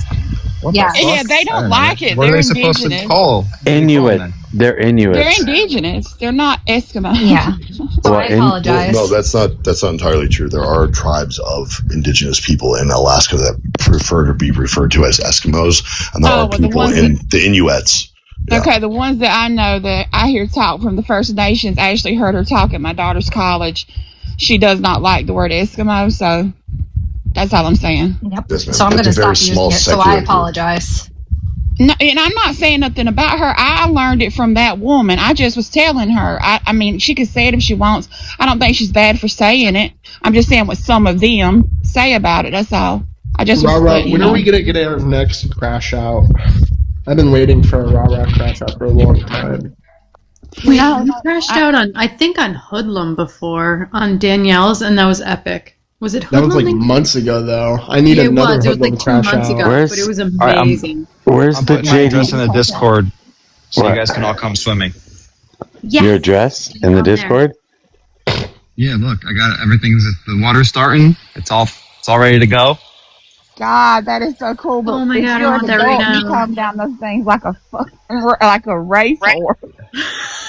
What Yeah. the fuck? Yeah, they don't I don't like know. it. What They're are they supposed to indigenous. call? Inuit. They're Inuit. They're indigenous. They're not Eskimo. Yeah. So I Well, apologize. no, that's not entirely true. There are tribes of indigenous people in Alaska that prefer to be referred to as Eskimos, and there are well, the people ones in the Inuits. Yeah. Okay, the ones that I know that I hear talk from the First Nations, I actually heard her talk at my daughter's college. She does not like the word Eskimo, so that's all I'm saying. Yep. Yes, ma'am. So I'm going It's to a very stop small using it. So secular I group. apologize. No, and I'm not saying nothing about her. I learned it from that woman. I just was telling her. I mean, she could say it if she wants. I don't think she's bad for saying it. I'm just saying what some of them say about it. That's all. I just was letting you When know. are we gonna get our next crash out? I've been waiting for a rah crash out for a long time. We crashed out on, I think, on Hoodlum before, on Danielle's, and that was epic. Was it That Hoodlum? was like months ago, though. I need It another was. It was Hoodlum like 2 crash months out. ago, but it was amazing. Where's I'm the putting my address in JD? the Discord so What? you guys can all come swimming. Yes. Your address in the On there. Discord? Yeah, look, I got everything's the water's starting. It's all ready to go. God, that is so cool. But Oh my if God, I you're want an that right adult, you now. come down those things like a fucking like a racehorse.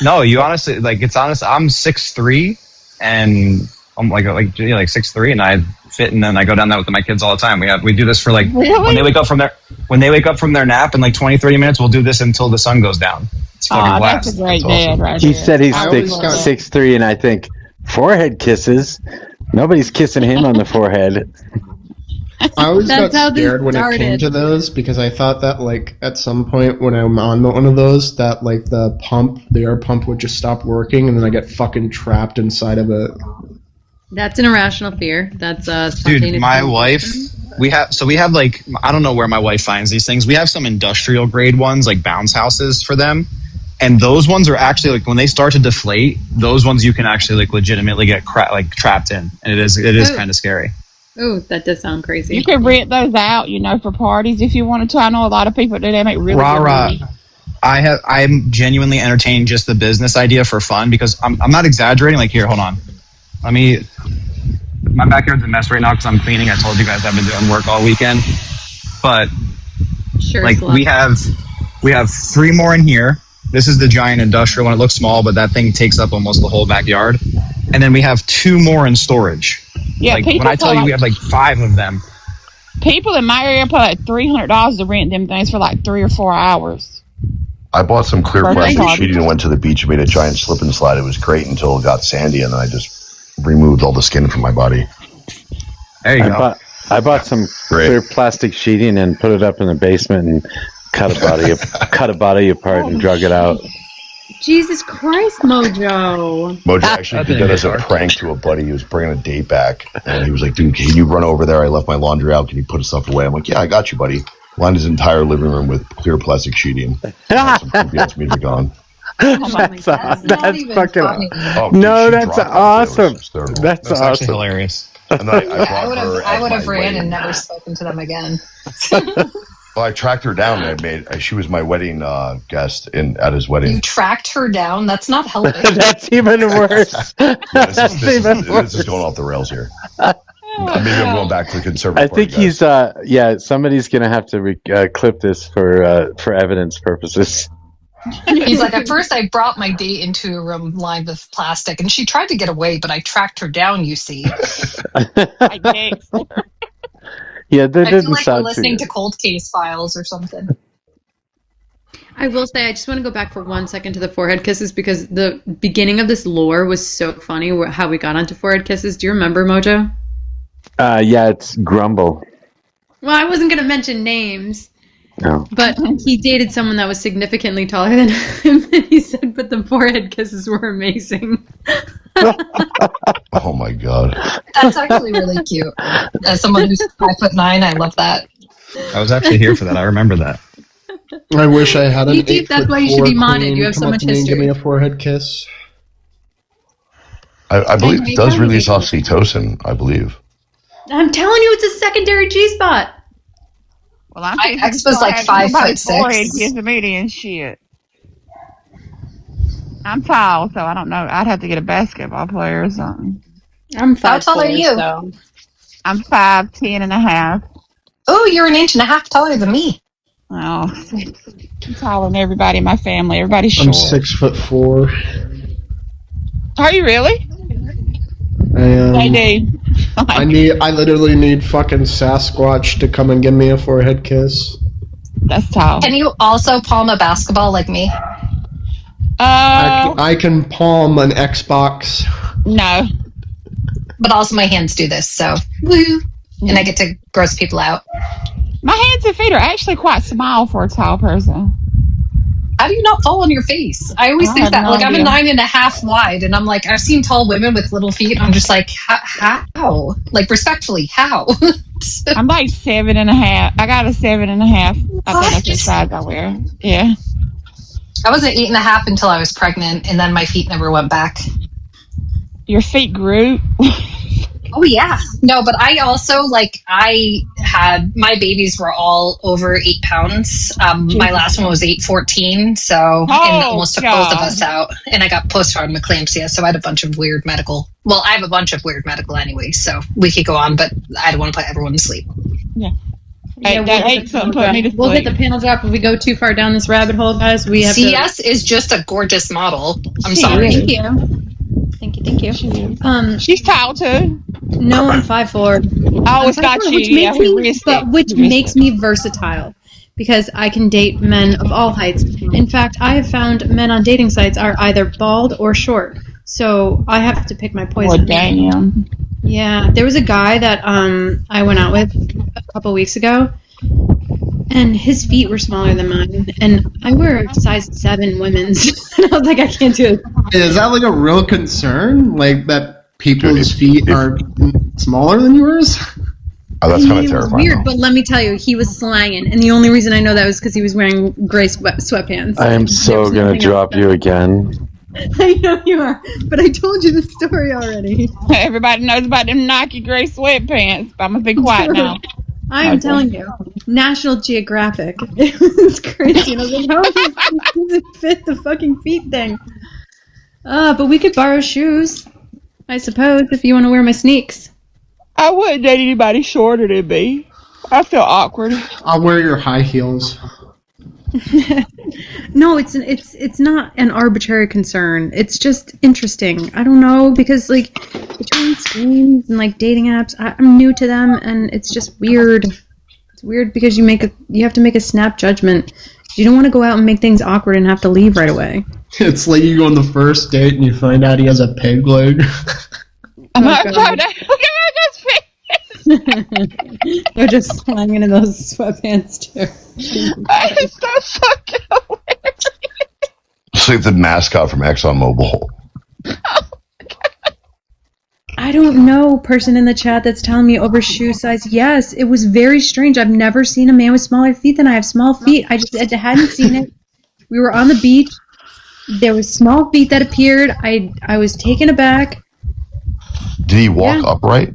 No, you honestly it's honest. I'm 6'3", and I'm like 6'3", and I fit, and then I go down that with my kids all the time. We do this for like when they wake up from their nap in like 20-30 minutes. We'll do this until the sun goes down. It's fucking blast. That's a great That's awesome. dad right He there. said he's I always got- 6'3", and I think forehead kisses. Nobody's kissing him on the forehead. I always got That's how this scared when it came started. to those because I thought that like at some point when I'm on one of those that like the air pump would just stop working and then I get fucking trapped inside of it. That's an irrational fear. That's Dude, spontaneous my combustion. wife, we have like, I don't know where my wife finds these things. We have some industrial grade ones, like bounce houses for them. And those ones are actually like, when they start to deflate, those ones you can actually like legitimately get trapped in. And it is Ooh. kind of scary. Oh, that does sound crazy. You could rent those out, for parties if you wanted to. I know a lot of people do. They make really good money. I'm genuinely entertaining just the business idea for fun because I'm not exaggerating. Like, here, hold on. My backyard's a mess right now because I'm cleaning. I told you guys I've been doing work all weekend. But Sure, like we have 3 more in here. This is the giant industrial one. It looks small, but that thing takes up almost the whole backyard. And then we have 2 more in storage. Yeah, like people when I tell you we have like 5 of them. People in my area pay like $300 to rent them things for like 3 or 4 hours. I bought some clear Birthday plastic party. sheeting and went to the beach and made a giant slip and slide. It was great until it got sandy, and then I just removed all the skin from my body. There you go. I bought some clear plastic sheeting and put it up in the basement and cut a body apart and drug it out. Jesus Christ, Mojo. Mojo actually did that as a prank to a buddy. He was bringing a date back, and he was like, dude, can you run over there? I left my laundry out. Can you put stuff away? I'm like, yeah, I got you, buddy. Lined his entire living room with clear plastic sheeting. Some creepy-ass music on. That's fucking Oh, no, dude, she that's dropped it. awesome. It was hysterical. That's actually awesome. hilarious. And then I brought her I at would have my ran wedding. and never spoken to them again. Well, I tracked her down and she was my wedding guest at his wedding. You tracked her down? That's not helping. That's even worse. That's even worse. This is going off the rails here. Maybe I'm going back to the conservative I think party, guys. he's somebody's gonna have to clip this for evidence purposes. He's like, at first I brought my date into a room lined with plastic, and she tried to get away, but I tracked her down, you see. Yeah, that I didn't feel like we're sound too listening good. to Cold Case Files or something. I will say, I just want to go back for 1 second to the forehead kisses because the beginning of this lore was so funny, how we got onto forehead kisses. Do you remember, Mojo? Yeah, it's Grumble. Well, I wasn't going to mention names, No. but he dated someone that was significantly taller than him, and he said, but the forehead kisses were amazing. Oh my god. That's actually really cute. As someone who's 5'9", I love that. I was actually here for that. I remember that. I wish I had an You think that's why you should be modded. You have so much Give me history. a forehead kiss. I believe it does release oxytocin, I believe. I'm telling you, it's a secondary G spot. Well, I'm My ex was like 5'6". Gives me and shit. I'm tall, so I don't know. I'd have to get a basketball player or something. I'm 5'4". How tall are you? So. I'm 5'10" and a half. Oh, you're an inch and a half taller than me. Oh, I'm taller than everybody in my family. Everybody's short. I'm 6'4". Are you really? I am. I do. I literally need fucking Sasquatch to come and give me a forehead kiss. That's tall. Can you also palm a basketball like me? I can palm an Xbox. No. But also my hands do this, so woo. And I get to gross people out. My hands and feet are actually quite small for a tall person. How do you not fall on your face? I always think that. Like, I'm a 9.5 wide, and I'm like, I've seen tall women with little feet. I'm just like, how? Like, respectfully, how? I'm like 7.5. I got a 7.5. I think that's the size I wear. Yeah. I was at 8.5 until I was pregnant, and then my feet never went back. Your feet grew? Oh, yeah. No, but I also, my babies were all over 8 pounds. My last one was 8'14", and almost took both of us out. And I got postpartum eclampsia, so I had a bunch of weird medical. Well, I have a bunch of weird medical anyway, so we could go on, but I don't want to put everyone to sleep. Yeah. Yeah, we'll hit the panel drop if we go too far down this rabbit hole, guys. We have CS is just a gorgeous model. I'm sorry. Thank you. Thank you. She's tall too. No, I'm 5'4". Oh, it's got you. Which makes me versatile because I can date men of all heights. In fact, I have found men on dating sites are either bald or short. So I have to pick my poison. Oh, damn. Yeah, there was a guy that I went out with a couple weeks ago, and his feet were smaller than mine, and I wear a size 7 women's, and I was like, I can't do it. Is that like a real concern? Like that people's feet are smaller than yours? Oh, that's kind of It was terrifying. weird, but let me tell you, he was slanging, and the only reason I know that was because he was wearing gray sweatpants. I am so going to drop you again. I know you are, but I told you the story already. Everybody knows about them Nike gray sweatpants, but I'm going to be quiet now. I'm telling you, National Geographic. It was crazy. And I was like, how does it fit the fucking feet thing? But we could borrow shoes, I suppose, if you want to wear my sneaks. I wouldn't date anybody shorter than me. I feel awkward. I'll wear your high heels. No, it's not an arbitrary concern. It's just interesting. I don't know, because like between screens and like dating apps, I'm new to them, and it's just weird. It's weird because you have to make a snap judgment. You don't want to go out and make things awkward and have to leave right away. It's like you go on the first date and you find out he has a peg leg. I'm not trying to look at his face. They're just slanging in those sweatpants too. It's so fucking hilarious. It's like the mascot from ExxonMobil. I don't know, person in the chat that's telling me over shoe size. Yes, it was very strange. I've never seen a man with smaller feet than I have small feet. I hadn't seen it. We were on the beach. There was small feet that appeared. I was taken aback. Did he walk upright?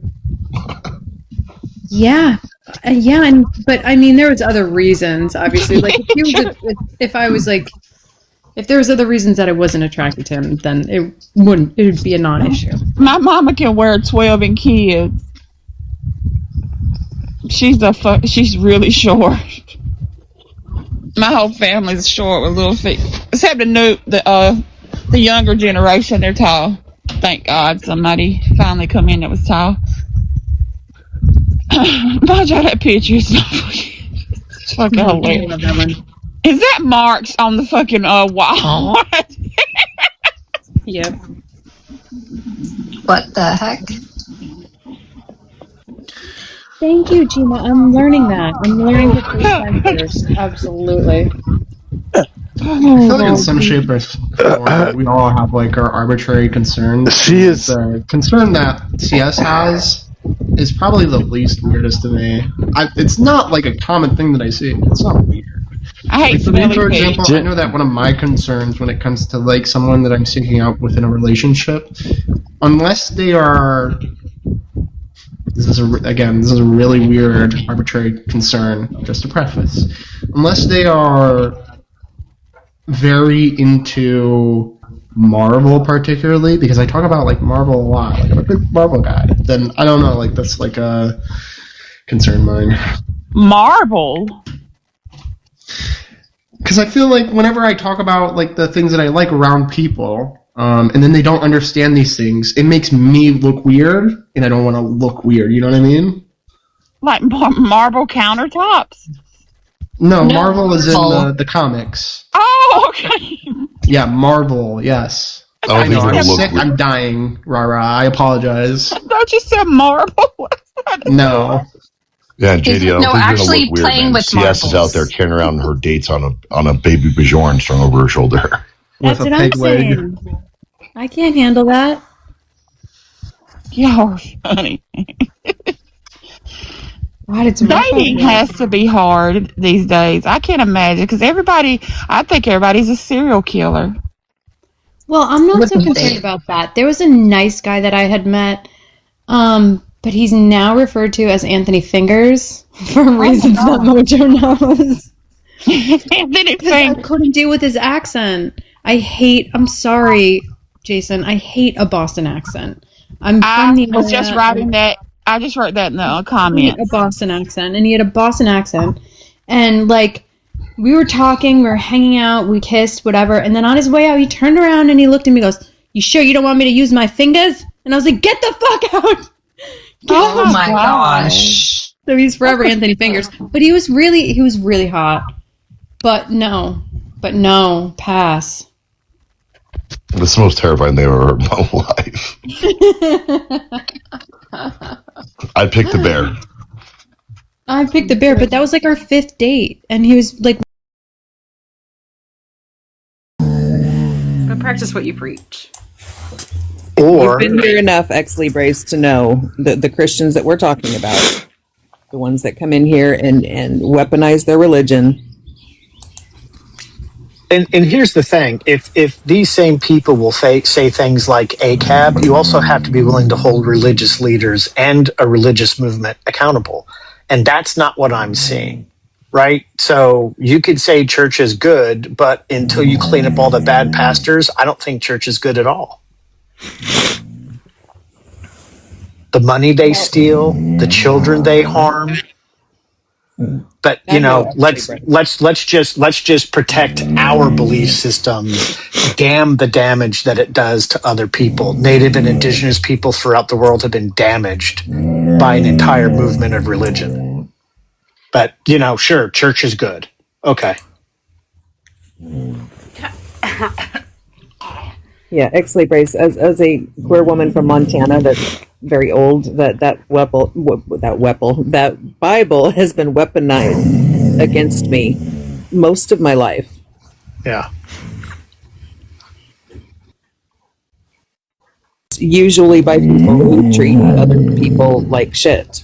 Yeah, but I mean, there was other reasons, obviously. Like, if there was other reasons that I wasn't attracted to him, then it would be a non-issue. My mama can wear 12 and kids. She's really short. My whole family's short with little feet, except the younger generation. They're tall. Thank God somebody finally come in that was tall. Mojo, that picture is fucking hilarious. I love that one. Is that marks on the fucking wall? Yep. What the heck? Thank you, Gina. I'm learning that. I'm learning the FaceTime first. Absolutely. I feel like in some shape or form we all have like our arbitrary concerns. She is the concern that CS has is probably the least weirdest to me. It's not like a common thing that I see. It's not weird. I hate Like, for me, smelly for feet. example, I know that one of my concerns when it comes to like someone that I'm seeking out within a relationship, unless they are, this is a really weird, arbitrary concern. Just to preface, unless they are very into Marvel, particularly, because I talk about like Marvel a lot. Like, I'm a big Marvel guy. Then I don't know, like that's like a concern of mine. Marble. Because I feel like whenever I talk about like the things that I like around people, and then they don't understand these things, it makes me look weird, and I don't want to look weird. You know what I mean? Like marble countertops. No, Marvel is in the comics. Oh, okay. Yeah, Marvel. Yes. I don't think know. I'm it'll look sick. weird. I'm dying. Rah. I apologize. I thought you said marble. No. Yeah, JD, I don't No, think you're gonna actually look weird, playing man. with CS is marbles. out there carrying around her dates on a baby Bjorn strung over her shoulder. That's what I'm saying. I can't handle that. You're funny. What? It's Dating has to be hard these days. I can't imagine because I think everybody's a serial killer. Well, I'm not so concerned about that. There was a nice guy that I had met, but he's now referred to as Anthony Fingers for reasons that Mojo knows. Anthony Fingers. I couldn't deal with his accent. I'm sorry, Jason. I hate a Boston accent. I was just writing that. I just wrote that in the comments. A Boston accent, and he had a Boston accent, and like we were talking, we were hanging out, we kissed, whatever, and then on his way out, he turned around and he looked at me, and goes, "You sure you don't want me to use my fingers?" And I was like, "Get the fuck out!" Oh my gosh! So he's forever Anthony Fingers, but he was really hot. But no, pass. That's the most terrifying thing I've ever heard in my life. I picked the bear. I picked the bear, but that was like our 5th date, and he was like, But practice what you preach. You've been here enough, ex Libres, to know that the Christians that we're talking about, the ones that come in here and weaponize their religion. And here's the thing: if these same people will say things like ACAB, you also have to be willing to hold religious leaders and a religious movement accountable, and that's not what I'm seeing. Right? So you could say church is good, but until you clean up all the bad pastors, I don't think church is good at all. The money they steal, the children they harm. But let's just protect our belief systems. Damn the damage that it does to other people. Native and indigenous people throughout the world have been damaged by an entire movement of religion. But sure, church is good. Okay. Yeah, ex Libres, as a queer woman from Montana that's very old, that Bible has been weaponized against me most of my life. Yeah. Usually by people who treat other people like shit.